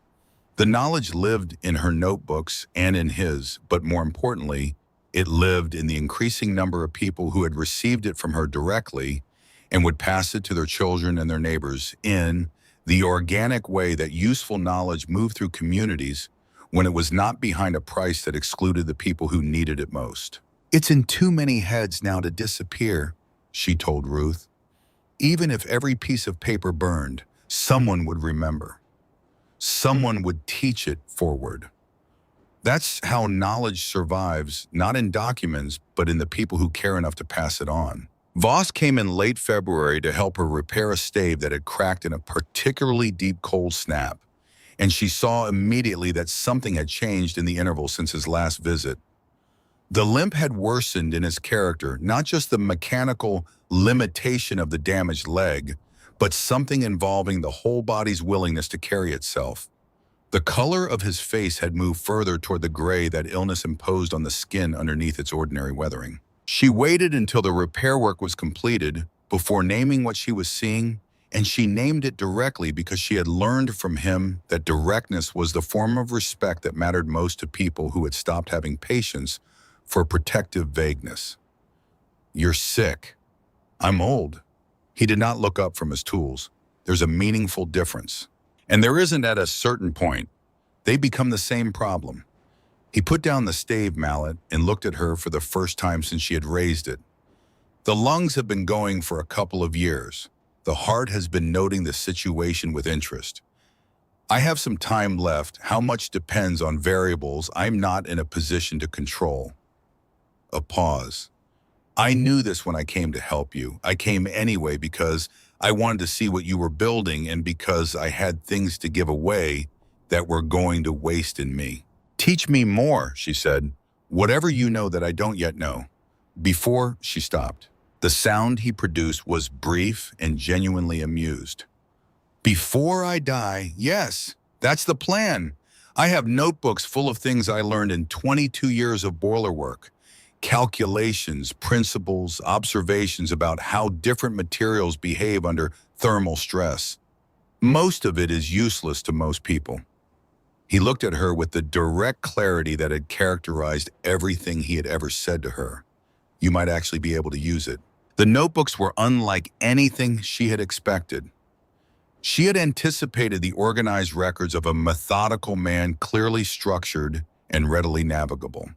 The knowledge lived in her notebooks and in his, but more importantly, it lived in the increasing number of people who had received it from her directly and would pass it to their children and their neighbors in the organic way that useful knowledge moved through communities when it was not behind a price that excluded the people who needed it most. "It's in too many heads now to disappear," she told Ruth. "Even if every piece of paper burned, someone would remember. Someone would teach it forward. That's how knowledge survives, not in documents, but in the people who care enough to pass it on." Voss came in late February to help her repair a stave that had cracked in a particularly deep cold snap, and she saw immediately that something had changed in the interval since his last visit. The limp had worsened in his character, not just the mechanical limitation of the damaged leg, but something involving the whole body's willingness to carry itself. The color of his face had moved further toward the gray that illness imposed on the skin underneath its ordinary weathering. She waited until the repair work was completed before naming what she was seeing, and she named it directly because she had learned from him that directness was the form of respect that mattered most to people who had stopped having patience for protective vagueness. "You're sick." "I'm old." He did not look up from his tools. "There's a meaningful difference. And there isn't at a certain point. They become the same problem." He put down the stave mallet and looked at her for the first time since she had raised it. "The lungs have been going for a couple of years. The heart has been noting the situation with interest. I have some time left. How much depends on variables I'm not in a position to control." A pause. "I knew this when I came to help you. I came anyway because I wanted to see what you were building and because I had things to give away that were going to waste in me." "Teach me more," she said. "Whatever you know that I don't yet know." Before she stopped, the sound he produced was brief and genuinely amused. "Before I die, yes, that's the plan. I have notebooks full of things I learned in 22 years of boiler work. Calculations, principles, observations about how different materials behave under thermal stress. Most of it is useless to most people." He looked at her with the direct clarity that had characterized everything he had ever said to her. "You might actually be able to use it." The notebooks were unlike anything she had expected. She had anticipated the organized records of a methodical man, clearly structured and readily navigable.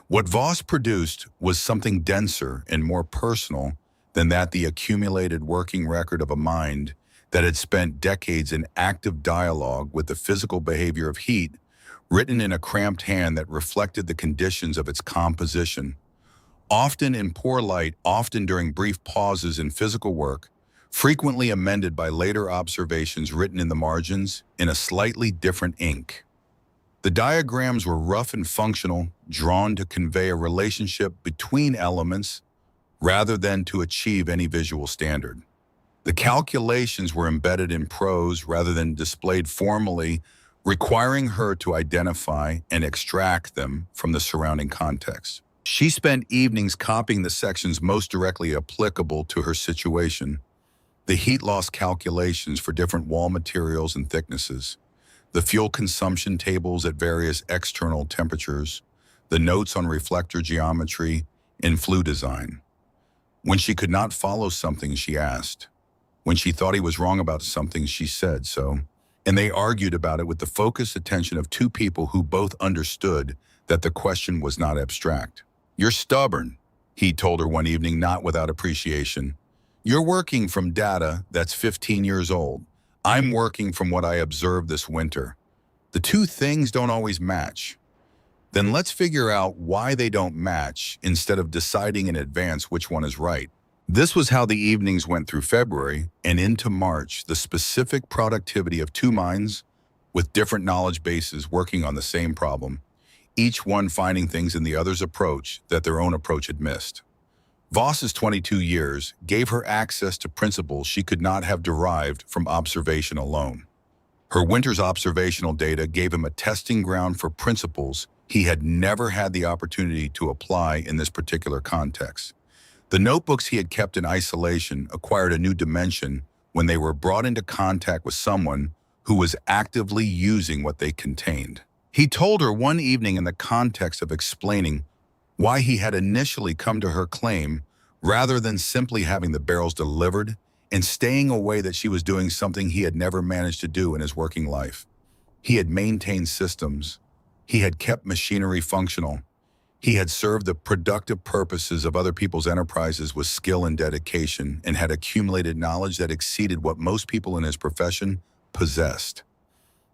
What Voss produced was something denser and more personal than the accumulated working record of a mind that had spent decades in active dialogue with the physical behavior of heat, written in a cramped hand that reflected the conditions of its composition. Often in poor light, often during brief pauses in physical work, frequently amended by later observations written in the margins in a slightly different ink. The diagrams were rough and functional, drawn to convey a relationship between elements, rather than to achieve any visual standard. The calculations were embedded in prose rather than displayed formally, requiring her to identify and extract them from the surrounding context. She spent evenings copying the sections most directly applicable to her situation: the heat loss calculations for different wall materials and thicknesses, the fuel consumption tables at various external temperatures, the notes on reflector geometry and flue design. When she could not follow something, she asked. When she thought he was wrong about something, she said so. And they argued about it with the focused attention of two people who both understood that the question was not abstract. "You're stubborn," he told her one evening, not without appreciation. "You're working from data that's 15 years old. I'm working from what I observed this winter. The two things don't always match. Then let's figure out why they don't match instead of deciding in advance which one is right." This was how the evenings went through February and into March, the specific productivity of two minds with different knowledge bases working on the same problem, each one finding things in the other's approach that their own approach had missed. Voss's 22 years gave her access to principles she could not have derived from observation alone. Her winter's observational data gave him a testing ground for principles he had never had the opportunity to apply in this particular context. The notebooks he had kept in isolation acquired a new dimension when they were brought into contact with someone who was actively using what they contained. He told her one evening in the context of explaining why he had initially come to her claim rather than simply having the barrels delivered and staying away, that she was doing something he had never managed to do in his working life. He had maintained systems. He had kept machinery functional. He had served the productive purposes of other people's enterprises with skill and dedication, and had accumulated knowledge that exceeded what most people in his profession possessed.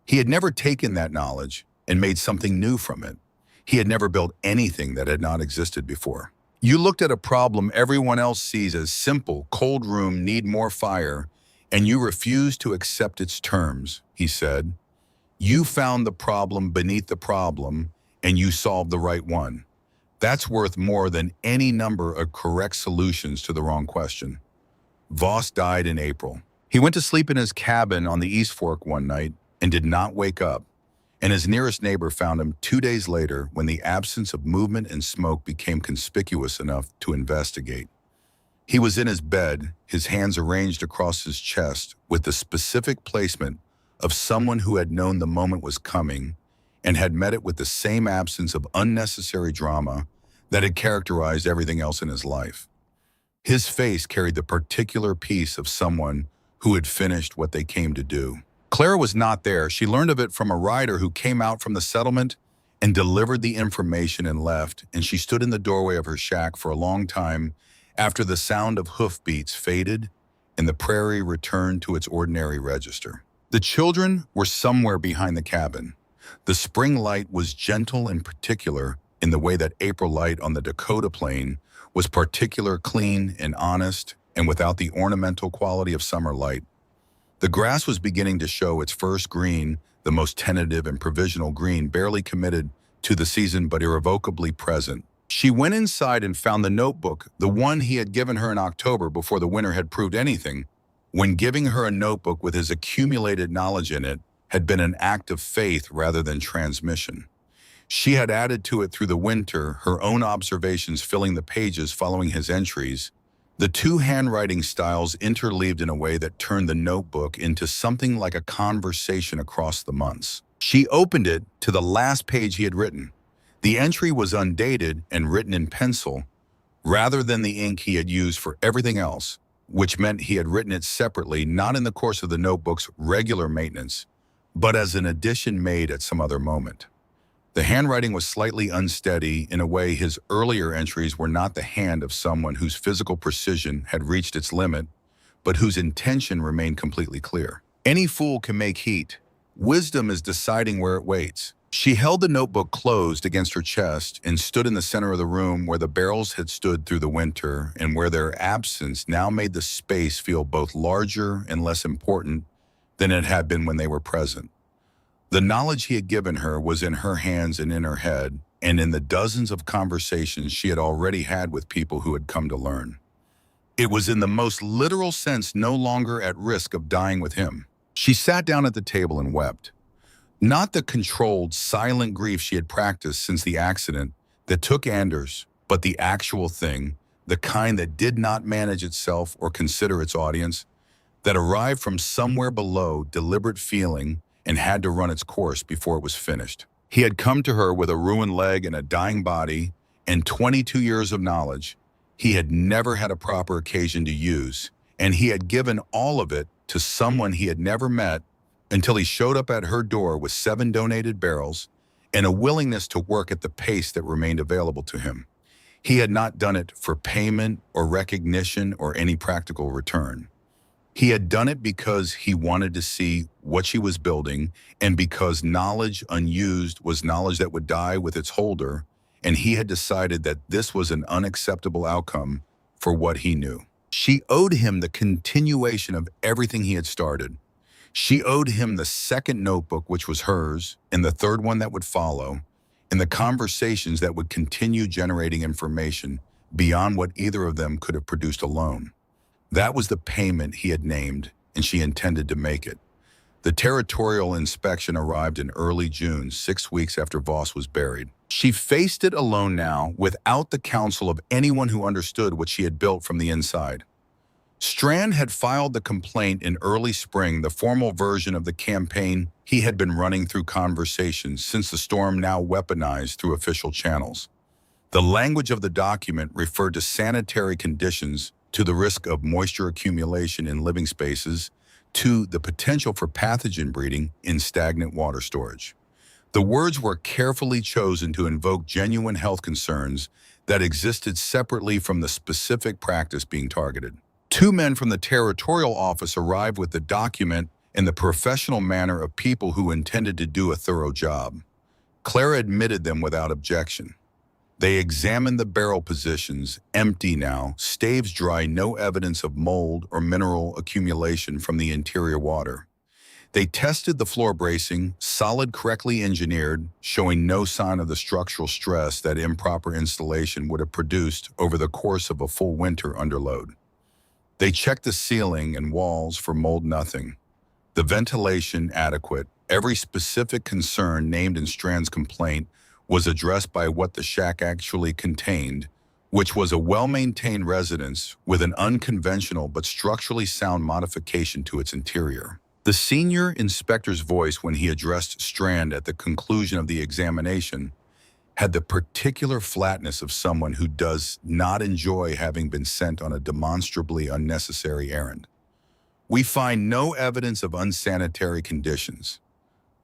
He had never taken that knowledge and made something new from it. He had never built anything that had not existed before. "You looked at a problem everyone else sees as simple: cold room, need more fire, and you refused to accept its terms," he said. "You found the problem beneath the problem, and you solved the right one. That's worth more than any number of correct solutions to the wrong question." Voss died in April. He went to sleep in his cabin on the East Fork one night and did not wake up, and his nearest neighbor found him 2 days later when the absence of movement and smoke became conspicuous enough to investigate. He was in his bed, his hands arranged across his chest with the specific placement of someone who had known the moment was coming and had met it with the same absence of unnecessary drama that had characterized everything else in his life. His face carried the particular peace of someone who had finished what they came to do. Clara was not there. She learned of it from a rider who came out from the settlement and delivered the information and left, and she stood in the doorway of her shack for a long time after the sound of hoofbeats faded and the prairie returned to its ordinary register. The children were somewhere behind the cabin. The spring light was gentle and particular in the way that April light on the Dakota plain was particular, clean and honest, and without the ornamental quality of summer light. The grass was beginning to show its first green, the most tentative and provisional green, barely committed to the season but irrevocably present. She went inside and found the notebook, the one he had given her in October before the winter had proved anything. When giving her a notebook with his accumulated knowledge in it had been an act of faith rather than transmission. She had added to it through the winter, her own observations filling the pages following his entries, the two handwriting styles interleaved in a way that turned the notebook into something like a conversation across the months. She opened it to the last page he had written. The entry was undated and written in pencil, rather than the ink he had used for everything else, which meant he had written it separately, not in the course of the notebook's regular maintenance, but as an addition made at some other moment. The handwriting was slightly unsteady in a way his earlier entries were not the hand of someone whose physical precision had reached its limit, but whose intention remained completely clear. Any fool can make heat. Wisdom is deciding where it waits. She held the notebook closed against her chest and stood in the center of the room where the barrels had stood through the winter and where their absence now made the space feel both larger and less important than it had been when they were present. The knowledge he had given her was in her hands and in her head, and in the dozens of conversations she had already had with people who had come to learn. It was in the most literal sense no longer at risk of dying with him. She sat down at the table and wept. Not the controlled, silent grief she had practiced since the accident that took Anders, but the actual thing, the kind that did not manage itself or consider its audience, that arrived from somewhere below deliberate feeling and had to run its course before it was finished. He had come to her with a ruined leg and a dying body and 22 years of knowledge he had never had a proper occasion to use, and he had given all of it to someone he had never met until he showed up at her door with 7 donated barrels and a willingness to work at the pace that remained available to him. He had not done it for payment or recognition or any practical return. He had done it because he wanted to see what she was building, and because knowledge unused was knowledge that would die with its holder, and he had decided that this was an unacceptable outcome for what he knew. She owed him the continuation of everything he had started. She owed him the second notebook, which was hers, and the third one that would follow, and the conversations that would continue generating information beyond what either of them could have produced alone. That was the payment he had named, and she intended to make it. The territorial inspection arrived in early June, 6 weeks after Voss was buried. She faced it alone now, without the counsel of anyone who understood what she had built from the inside. Strand had filed the complaint in early spring, the formal version of the campaign he had been running through conversations since the storm, now weaponized through official channels. The language of the document referred to sanitary conditions, to the risk of moisture accumulation in living spaces, to the potential for pathogen breeding in stagnant water storage. The words were carefully chosen to invoke genuine health concerns that existed separately from the specific practice being targeted. 2 men from the territorial office arrived with the document in the professional manner of people who intended to do a thorough job. Clara admitted them without objection. They examined the barrel positions, empty now, staves dry, no evidence of mold or mineral accumulation from the interior water. They tested the floor bracing, solid, correctly engineered, showing no sign of the structural stress that improper installation would have produced over the course of a full winter under load. They checked the ceiling and walls for mold, nothing. The ventilation adequate, every specific concern named in Strand's complaint was addressed by what the shack actually contained, which was a well-maintained residence with an unconventional but structurally sound modification to its interior. The senior inspector's voice, when he addressed Strand at the conclusion of the examination, had the particular flatness of someone who does not enjoy having been sent on a demonstrably unnecessary errand. We find no evidence of unsanitary conditions.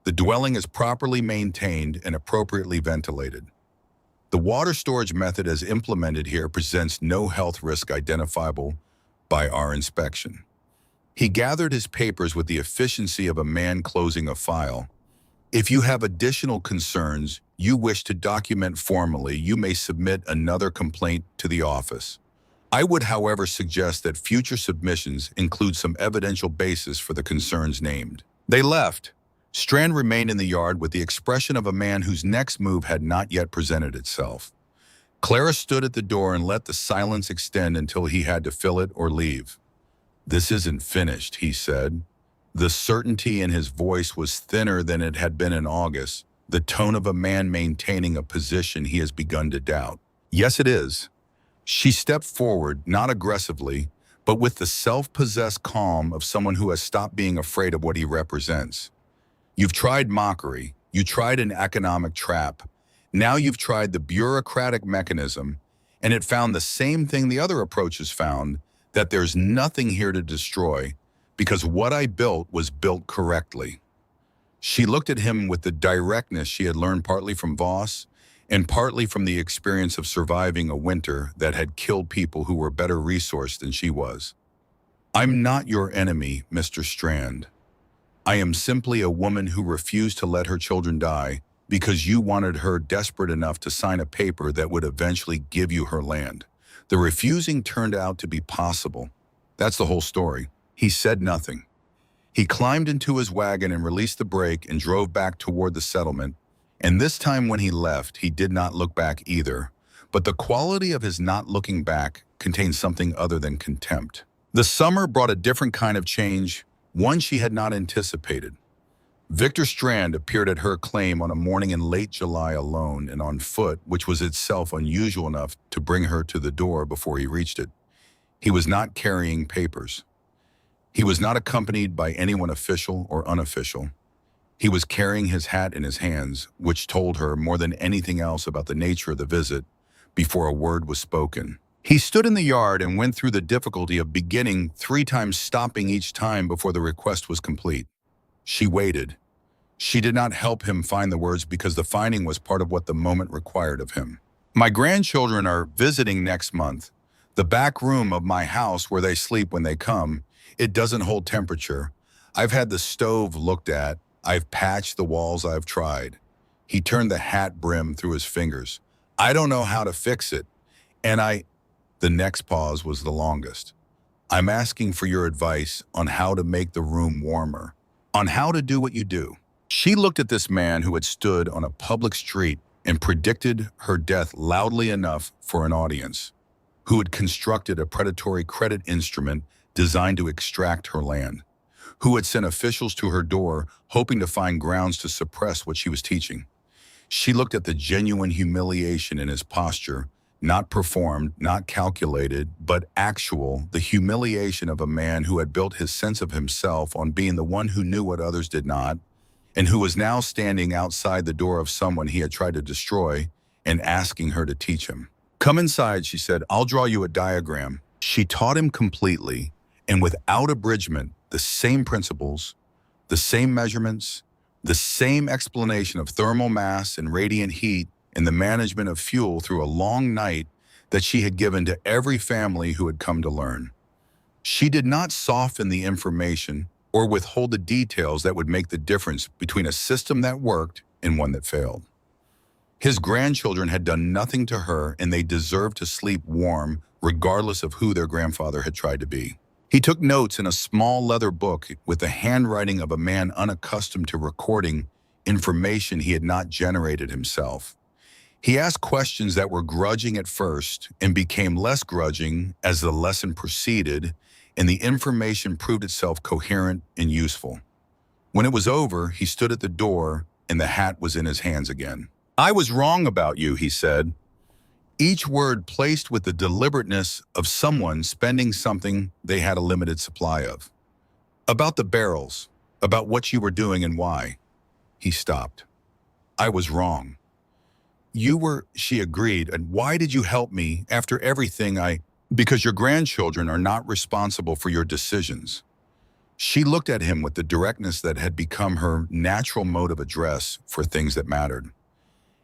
The dwelling is properly maintained and appropriately ventilated. The water storage method as implemented here presents no health risk identifiable by our inspection. He gathered his papers with the efficiency of a man closing a file. If you have additional concerns you wish to document formally, you may submit another complaint to the office. I would, however, suggest that future submissions include some evidential basis for the concerns named. They left. Strand remained in the yard with the expression of a man whose next move had not yet presented itself. Clara stood at the door and let the silence extend until he had to fill it or leave. "This isn't finished," he said. The certainty in his voice was thinner than it had been in August, the tone of a man maintaining a position he has begun to doubt. "Yes, it is." She stepped forward, not aggressively, but with the self-possessed calm of someone who has stopped being afraid of what he represents. "You've tried mockery. You tried an economic trap. Now you've tried the bureaucratic mechanism, and it found the same thing the other approaches found, that there's nothing here to destroy, because what I built was built correctly." She looked at him with the directness she had learned partly from Voss and partly from the experience of surviving a winter that had killed people who were better resourced than she was. "I'm not your enemy, Mr. Strand. I am simply a woman who refused to let her children die because you wanted her desperate enough to sign a paper that would eventually give you her land. The refusing turned out to be possible. That's the whole story." He said nothing. He climbed into his wagon and released the brake and drove back toward the settlement, And this time when he left, he did not look back either. But the quality of his not looking back contained something other than contempt. The summer brought a different kind of change, one she had not anticipated. Victor Strand appeared at her claim on a morning in late July alone and on foot, which was itself unusual enough to bring her to the door before he reached it. He was not carrying papers. He was not accompanied by anyone official or unofficial. He was carrying his hat in his hands, which told her more than anything else about the nature of the visit before a word was spoken. He stood in the yard and went through the difficulty of beginning 3 times, stopping each time before the request was complete. She waited. She did not help him find the words because the finding was part of what the moment required of him. My grandchildren are visiting next month. The back room of my house where they sleep when they come, it doesn't hold temperature. I've had the stove looked at. I've patched the walls. I've tried. He turned the hat brim through his fingers. I don't know how to fix it. And the next pause was the longest. I'm asking for your advice on how to make the room warmer, on how to do what you do. She looked at this man who had stood on a public street and predicted her death loudly enough for an audience, who had constructed a predatory credit instrument designed to extract her land, who had sent officials to her door hoping to find grounds to suppress what she was teaching. She looked at the genuine humiliation in his posture, not performed, not calculated, but actual, the humiliation of a man who had built his sense of himself on being the one who knew what others did not, and who was now standing outside the door of someone he had tried to destroy and asking her to teach him. Come inside, she said. I'll draw you a diagram. She taught him completely and without abridgment the same principles, the same measurements, the same explanation of thermal mass and radiant heat and the management of fuel through a long night that she had given to every family who had come to learn. She did not soften the information or withhold the details that would make the difference between a system that worked and one that failed. His grandchildren had done nothing to her, and they deserved to sleep warm regardless of who their grandfather had tried to be. He took notes in a small leather book with the handwriting of a man unaccustomed to recording information he had not generated himself. He asked questions that were grudging at first and became less grudging as the lesson proceeded and the information proved itself coherent and useful. When it was over, he stood at the door and the hat was in his hands again. I was wrong about you, he said, each word placed with the deliberateness of someone spending something they had a limited supply of. About the barrels, about what you were doing and why. He stopped. I was wrong. You were, she agreed, and why did you help me after everything Because your grandchildren are not responsible for your decisions. She looked at him with the directness that had become her natural mode of address for things that mattered.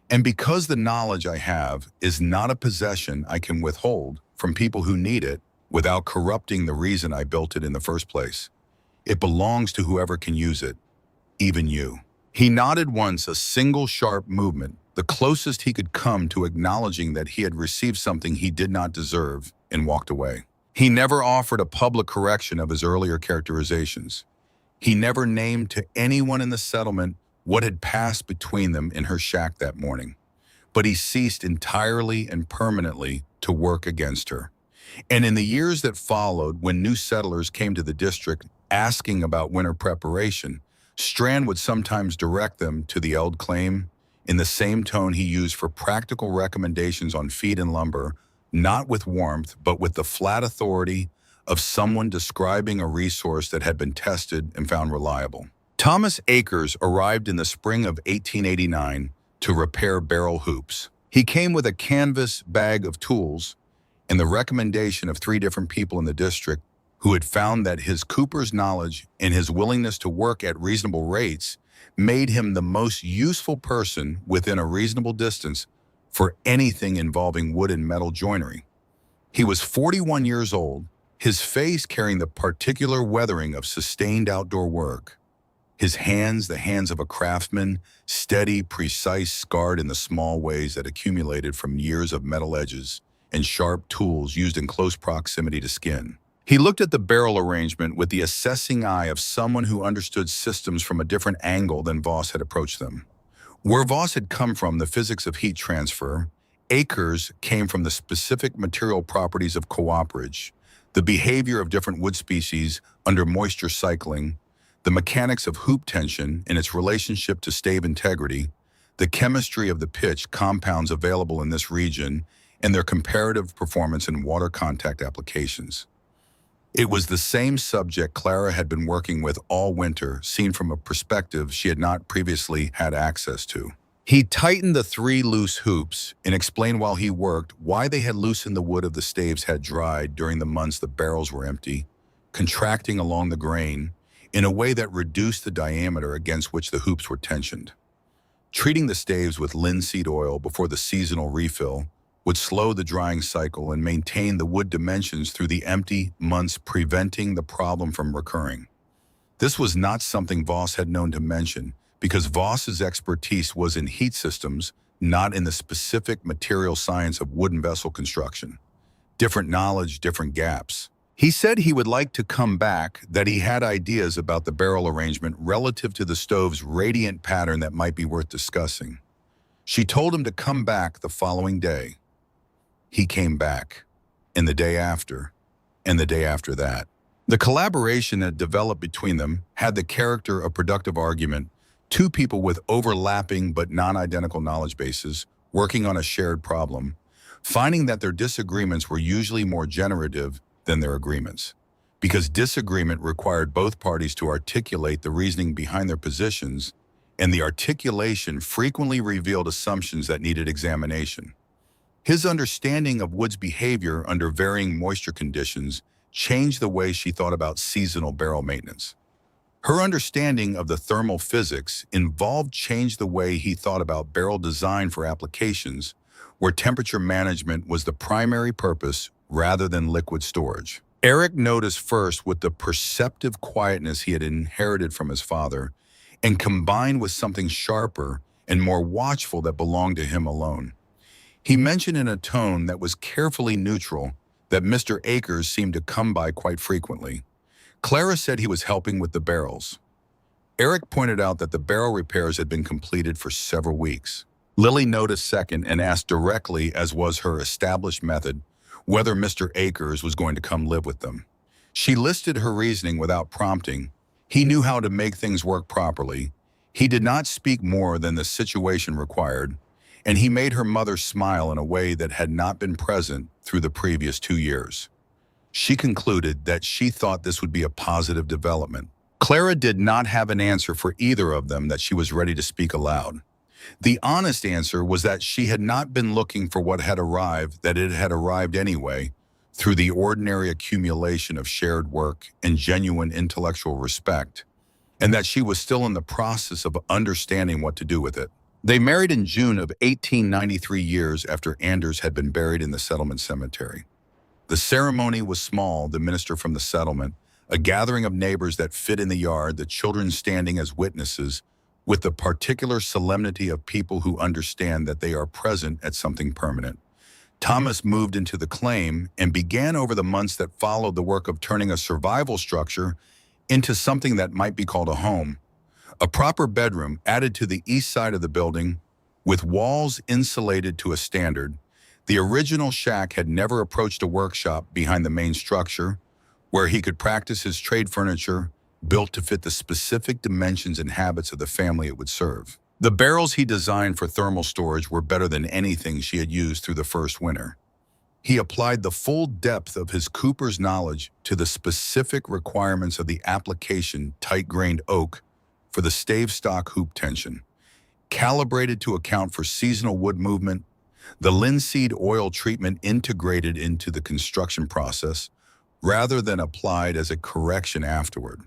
And because the knowledge I have is not a possession I can withhold from people who need it without corrupting the reason I built it in the first place, it belongs to whoever can use it, even you. He nodded once, a single sharp movement, the closest he could come to acknowledging that he had received something he did not deserve, and walked away. He never offered a public correction of his earlier characterizations. He never named to anyone in the settlement what had passed between them in her shack that morning. But he ceased entirely and permanently to work against her. And in the years that followed, when new settlers came to the district asking about winter preparation, Strand would sometimes direct them to the Eld claim in the same tone he used for practical recommendations on feed and lumber, not with warmth, but with the flat authority of someone describing a resource that had been tested and found reliable. Thomas Akers arrived in the spring of 1889 to repair barrel hoops. He came with a canvas bag of tools and the recommendation of 3 different people in the district who had found that his cooper's knowledge and his willingness to work at reasonable rates made him the most useful person within a reasonable distance for anything involving wood and metal joinery. He was 41 years old, his face carrying the particular weathering of sustained outdoor work. His hands, the hands of a craftsman, steady, precise, scarred in the small ways that accumulated from years of metal edges and sharp tools used in close proximity to skin. He looked at the barrel arrangement with the assessing eye of someone who understood systems from a different angle than Voss had approached them. Where Voss had come from, the physics of heat transfer, acres came from the specific material properties of cooperage, the behavior of different wood species under moisture cycling, the mechanics of hoop tension and its relationship to stave integrity, the chemistry of the pitch compounds available in this region, and their comparative performance in water contact applications. It was the same subject Clara had been working with all winter, seen from a perspective she had not previously had access to. He tightened the 3 loose hoops and explained while he worked why they had loosened the wood of the staves had dried during the months the barrels were empty, contracting along the grain in a way that reduced the diameter against which the hoops were tensioned. Treating the staves with linseed oil before the seasonal refill would slow the drying cycle and maintain the wood dimensions through the empty months, preventing the problem from recurring. This was not something Voss had known to mention, because Voss's expertise was in heat systems, not in the specific material science of wooden vessel construction. Different knowledge, different gaps. He said he would like to come back, that he had ideas about the barrel arrangement relative to the stove's radiant pattern that might be worth discussing. She told him to come back the following day. He came back, and the day after, and the day after that. The collaboration that developed between them had the character of productive argument, 2 people with overlapping but non-identical knowledge bases working on a shared problem, finding that their disagreements were usually more generative than their agreements, because disagreement required both parties to articulate the reasoning behind their positions, and the articulation frequently revealed assumptions that needed examination. His understanding of wood's behavior under varying moisture conditions changed the way she thought about seasonal barrel maintenance. Her understanding of the thermal physics involved changed the way he thought about barrel design for applications where temperature management was the primary purpose rather than liquid storage. Eric noticed first with the perceptive quietness he had inherited from his father, and combined with something sharper and more watchful that belonged to him alone. He mentioned in a tone that was carefully neutral that Mr. Akers seemed to come by quite frequently. Clara said he was helping with the barrels. Eric pointed out that the barrel repairs had been completed for several weeks. Lily noticed second and asked directly, as was her established method, whether Mr. Akers was going to come live with them. She listed her reasoning without prompting. He knew how to make things work properly. He did not speak more than the situation required, and he made her mother smile in a way that had not been present through the previous 2 years. She concluded that she thought this would be a positive development. Clara did not have an answer for either of them that she was ready to speak aloud. The honest answer was that she had not been looking for what had arrived, that it had arrived anyway, through the ordinary accumulation of shared work and genuine intellectual respect, and that she was still in the process of understanding what to do with it. They married in June of 1893, years after Anders had been buried in the settlement cemetery. The ceremony was small, the minister from the settlement, a gathering of neighbors that fit in the yard, the children standing as witnesses, with the particular solemnity of people who understand that they are present at something permanent. Thomas moved into the claim and began over the months that followed the work of turning a survival structure into something that might be called a home. A proper bedroom added to the east side of the building, with walls insulated to a standard. The original shack had never approached a workshop behind the main structure, where he could practice his trade furniture, built to fit the specific dimensions and habits of the family it would serve. The barrels he designed for thermal storage were better than anything she had used through the first winter. He applied the full depth of his cooper's knowledge to the specific requirements of the application tight-grained oak for the stave stock hoop tension, calibrated to account for seasonal wood movement, the linseed oil treatment integrated into the construction process rather than applied as a correction afterward.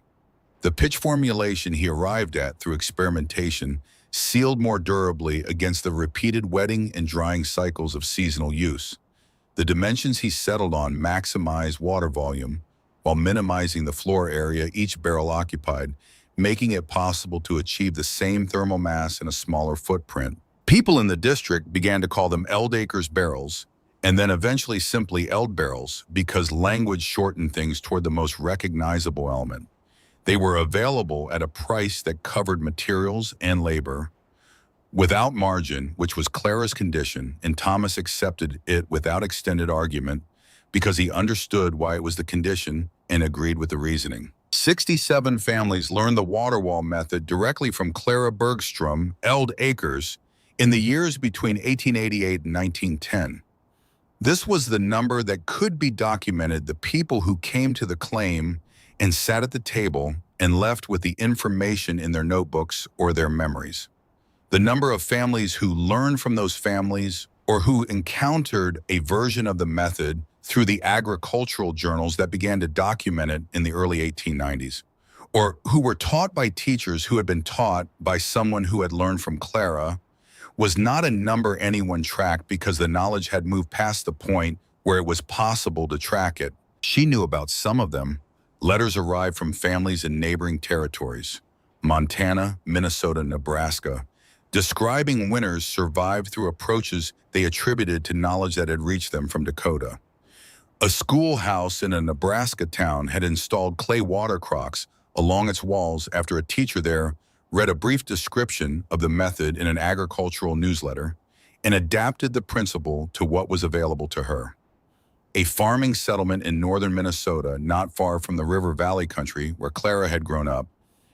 The pitch formulation he arrived at through experimentation sealed more durably against the repeated wetting and drying cycles of seasonal use. The dimensions he settled on maximized water volume while minimizing the floor area each barrel occupied, making it possible to achieve the same thermal mass in a smaller footprint. People in the district began to call them Eldacres barrels, and then eventually simply Eld barrels, because language shortened things toward the most recognizable element. They were available at a price that covered materials and labor, Without margin, which was Clara's condition, and Thomas accepted it without extended argument because he understood why it was the condition and agreed with the reasoning. 67 families learned the water wall method directly from Clara Bergstrom, Eld Acres, in the years between 1888 and 1910. This was the number that could be documented, the people who came to the claim and sat at the table and left with the information in their notebooks or their memories. The number of families who learned from those families or who encountered a version of the method through the agricultural journals that began to document it in the early 1890s, or who were taught by teachers who had been taught by someone who had learned from Clara, was not a number anyone tracked because the knowledge had moved past the point where it was possible to track it. She knew about some of them. Letters arrived from families in neighboring territories, Montana, Minnesota, Nebraska, describing winners survived through approaches they attributed to knowledge that had reached them from Dakota. A schoolhouse in a Nebraska town had installed clay water crocks along its walls after a teacher there read a brief description of the method in an agricultural newsletter and adapted the principle to what was available to her. A farming settlement in northern Minnesota, not far from the River Valley country where Clara had grown up,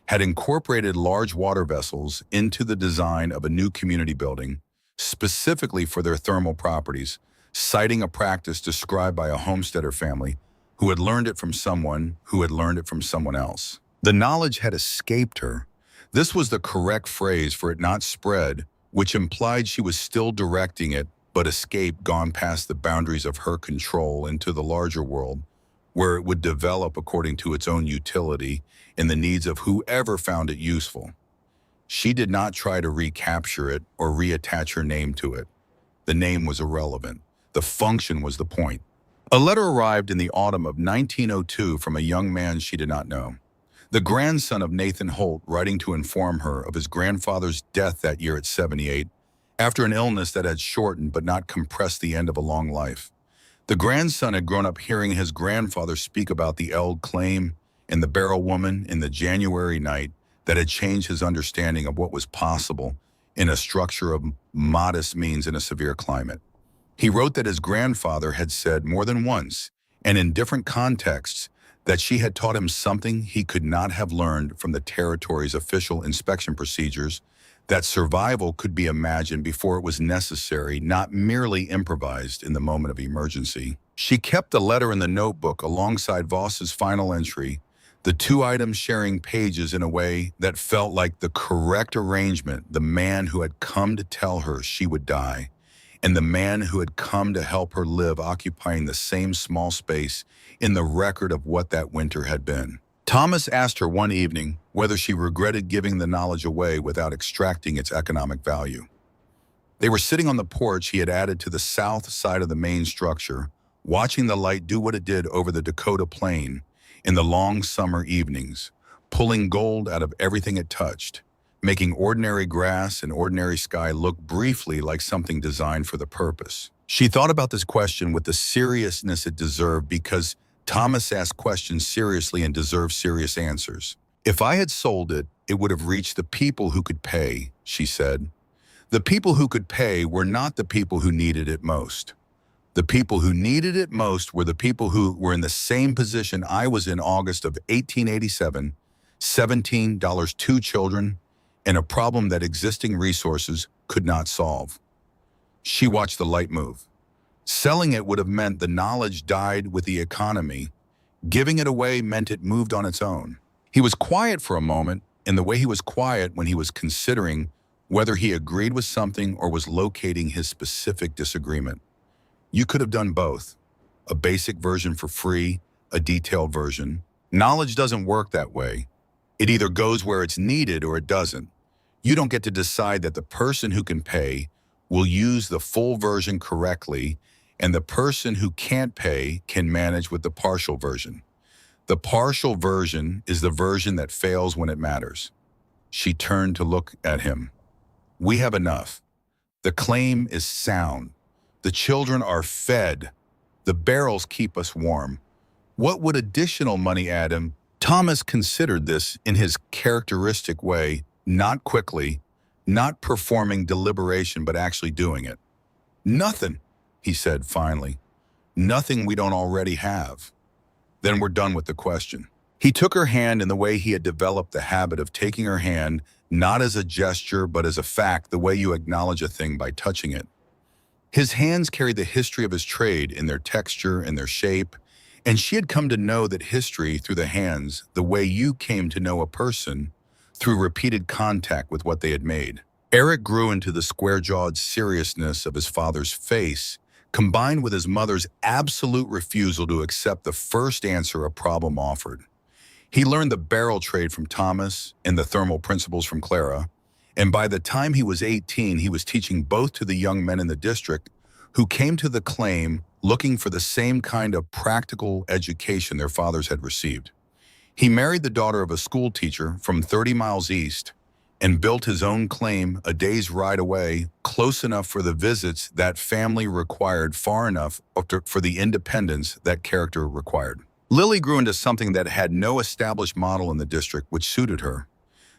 had incorporated large water vessels into the design of a new community building, specifically for their thermal properties, citing a practice described by a homesteader family who had learned it from someone who had learned it from someone else. The knowledge had escaped her. This was the correct phrase for it not spread, which implied she was still directing it, but escaped, gone past the boundaries of her control into the larger world, where it would develop according to its own utility and the needs of whoever found it useful. She did not try to recapture it or reattach her name to it. The name was irrelevant. The function was the point. A letter arrived in the autumn of 1902 from a young man she did not know, the grandson of Nathan Holt, writing to inform her of his grandfather's death that year at 78, after an illness that had shortened but not compressed the end of a long life. The grandson had grown up hearing his grandfather speak about the Eld claim and the barrel woman in the January night that had changed his understanding of what was possible in a structure of modest means in a severe climate. He wrote that his grandfather had said more than once, and in different contexts, that she had taught him something he could not have learned from the territory's official inspection procedures, that survival could be imagined before it was necessary, not merely improvised in the moment of emergency. She kept the letter in the notebook alongside Voss's final entry, the two items sharing pages in a way that felt like the correct arrangement, the man who had come to tell her she would die, and the man who had come to help her live, occupying the same small space in the record of what that winter had been. Thomas asked her one evening whether she regretted giving the knowledge away without extracting its economic value. They were sitting on the porch he had added to the south side of the main structure, watching the light do what it did over the Dakota plain in the long summer evenings, pulling gold out of everything it touched, making ordinary grass and ordinary sky look briefly like something designed for the purpose. She thought about this question with the seriousness it deserved because Thomas asked questions seriously and deserved serious answers. If I had sold it, it would have reached the people who could pay, she said. The people who could pay were not the people who needed it most. The people who needed it most were the people who were in the same position I was in August of 1887, $17, 2 children, and a problem that existing resources could not solve. She watched the light move. Selling it would have meant the knowledge died with the economy. Giving it away meant it moved on its own. He was quiet for a moment, in the way he was quiet when he was considering whether he agreed with something or was locating his specific disagreement. You could have done both. A basic version for free, a detailed version. Knowledge doesn't work that way. It either goes where it's needed or it doesn't. You don't get to decide that the person who can pay will use the full version correctly, and the person who can't pay can manage with the partial version. The partial version is the version that fails when it matters. She turned to look at him. We have enough. The claim is sound. The children are fed. The barrels keep us warm. What would additional money add him? Thomas considered this in his characteristic way, not quickly, not performing deliberation but actually doing it. Nothing, he said finally. Nothing we don't already have. Then we're done with the question. He took her hand in the way he had developed the habit of taking her hand, not as a gesture but as a fact, the way you acknowledge a thing by touching it. His hands carried the history of his trade in their texture and their shape, and she had come to know that history through the hands, the way you came to know a person, through repeated contact with what they had made. Eric grew into the square-jawed seriousness of his father's face, combined with his mother's absolute refusal to accept the first answer a problem offered. He learned the barrel trade from Thomas and the thermal principles from Clara, and by the time he was 18, he was teaching both to the young men in the district who came to the claim looking for the same kind of practical education their fathers had received. He married the daughter of a school teacher from 30 miles east and built his own claim a day's ride away, close enough for the visits that family required, far enough for the independence that character required. Lily grew into something that had no established model in the district which suited her.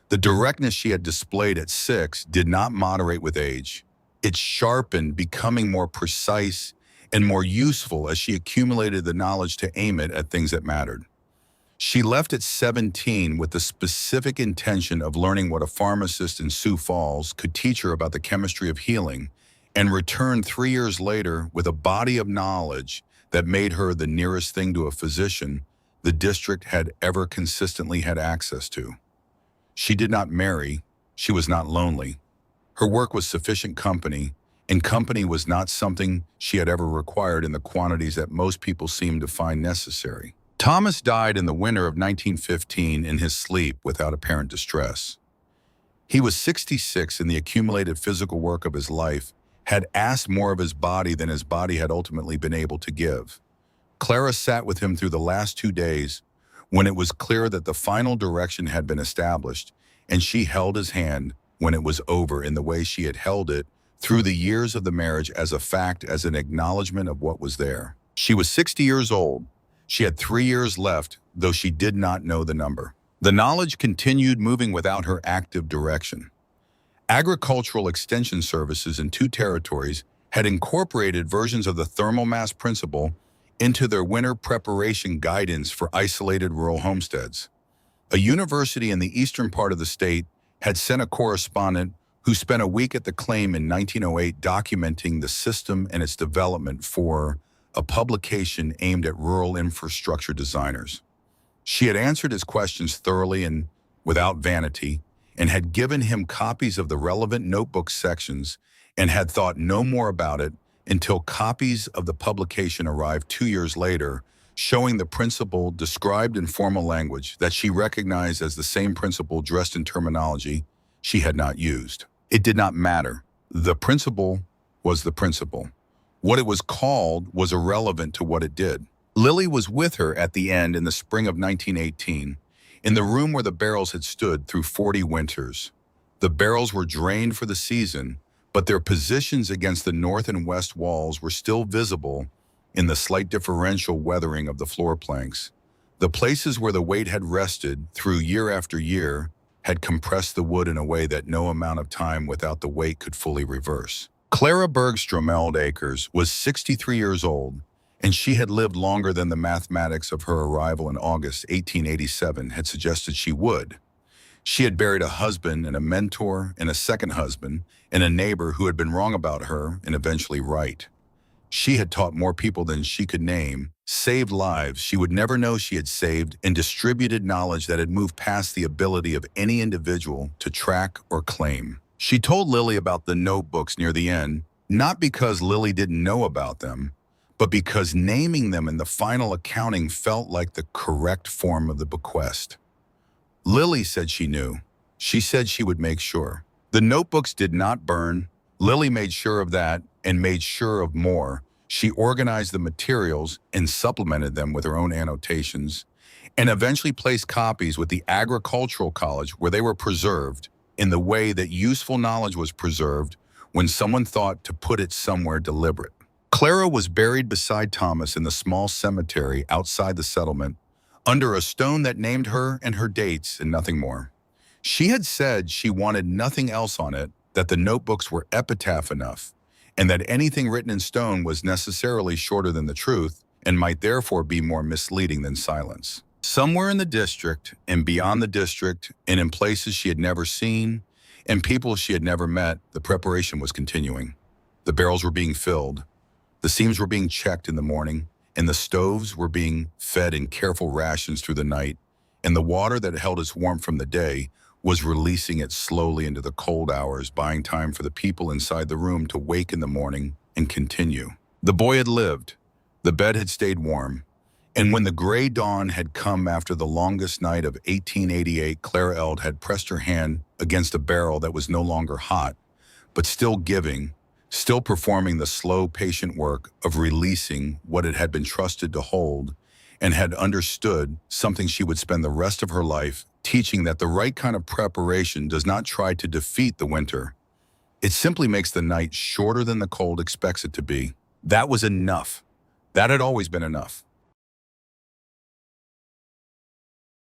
The directness she had displayed at 6 did not moderate with age. It sharpened, becoming more precise and more useful as she accumulated the knowledge to aim it at things that mattered. She left at 17 with the specific intention of learning what a pharmacist in Sioux Falls could teach her about the chemistry of healing, and returned 3 years later with a body of knowledge that made her the nearest thing to a physician the district had ever consistently had access to. She did not marry, she was not lonely. Her work was sufficient company, and company was not something she had ever required in the quantities that most people seemed to find necessary. Thomas died in the winter of 1915 in his sleep without apparent distress. He was 66, and the accumulated physical work of his life had asked more of his body than his body had ultimately been able to give. Clara sat with him through the last 2 days, when it was clear that the final direction had been established, and she held his hand when it was over in the way she had held it through the years of the marriage, as a fact, as an acknowledgement of what was there. She was 60 years old. She had 3 years left, though she did not know the number. The knowledge continued moving without her active direction. Agricultural extension services in 2 territories had incorporated versions of the thermal mass principle into their winter preparation guidance for isolated rural homesteads. A university in the eastern part of the state had sent a correspondent who spent a week at the claim in 1908 documenting the system and its development for a publication aimed at rural infrastructure designers. She had answered his questions thoroughly and without vanity, and had given him copies of the relevant notebook sections, and had thought no more about it until copies of the publication arrived 2 years later, showing the principle described in formal language that she recognized as the same principle dressed in terminology she had not used. It did not matter. The principle was the principle. What it was called was irrelevant to what it did. Lily was with her at the end in the spring of 1918, in the room where the barrels had stood through 40 winters. The barrels were drained for the season, but their positions against the north and west walls were still visible in the slight differential weathering of the floor planks. The places where the weight had rested through year after year had compressed the wood in a way that no amount of time without the weight could fully reverse. Clara Bergstrom Acres was 63 years old, and she had lived longer than the mathematics of her arrival in August 1887 had suggested she would. She had buried a husband and a mentor and a second husband and a neighbor who had been wrong about her and eventually right. She had taught more people than she could name, saved lives she would never know she had saved, and distributed knowledge that had moved past the ability of any individual to track or claim. She told Lily about the notebooks near the end, not because Lily didn't know about them, but because naming them in the final accounting felt like the correct form of the bequest. Lily said she knew. She said she would make sure. The notebooks did not burn. Lily made sure of that and made sure of more. She organized the materials and supplemented them with her own annotations, and eventually placed copies with the agricultural college where they were preserved in the way that useful knowledge was preserved when someone thought to put it somewhere deliberate. Clara was buried beside Thomas in the small cemetery outside the settlement, under a stone that named her and her dates and nothing more. She had said she wanted nothing else on it, that the notebooks were epitaph enough, and that anything written in stone was necessarily shorter than the truth and might therefore be more misleading than silence. Somewhere in the district and beyond the district and in places she had never seen and people she had never met, the preparation was continuing. The barrels were being filled, the seams were being checked in the morning, and the stoves were being fed in careful rations through the night, and the water that held its warmth from the day was releasing it slowly into the cold hours, buying time for the people inside the room to wake in the morning and continue. The boy had lived. The bed had stayed warm. And when the gray dawn had come after the longest night of 1888, Clara Eld had pressed her hand against a barrel that was no longer hot, but still giving, still performing the slow, patient work of releasing what it had been trusted to hold, and had understood something she would spend the rest of her life teaching, that the right kind of preparation does not try to defeat the winter. It simply makes the night shorter than the cold expects it to be. That was enough. That had always been enough.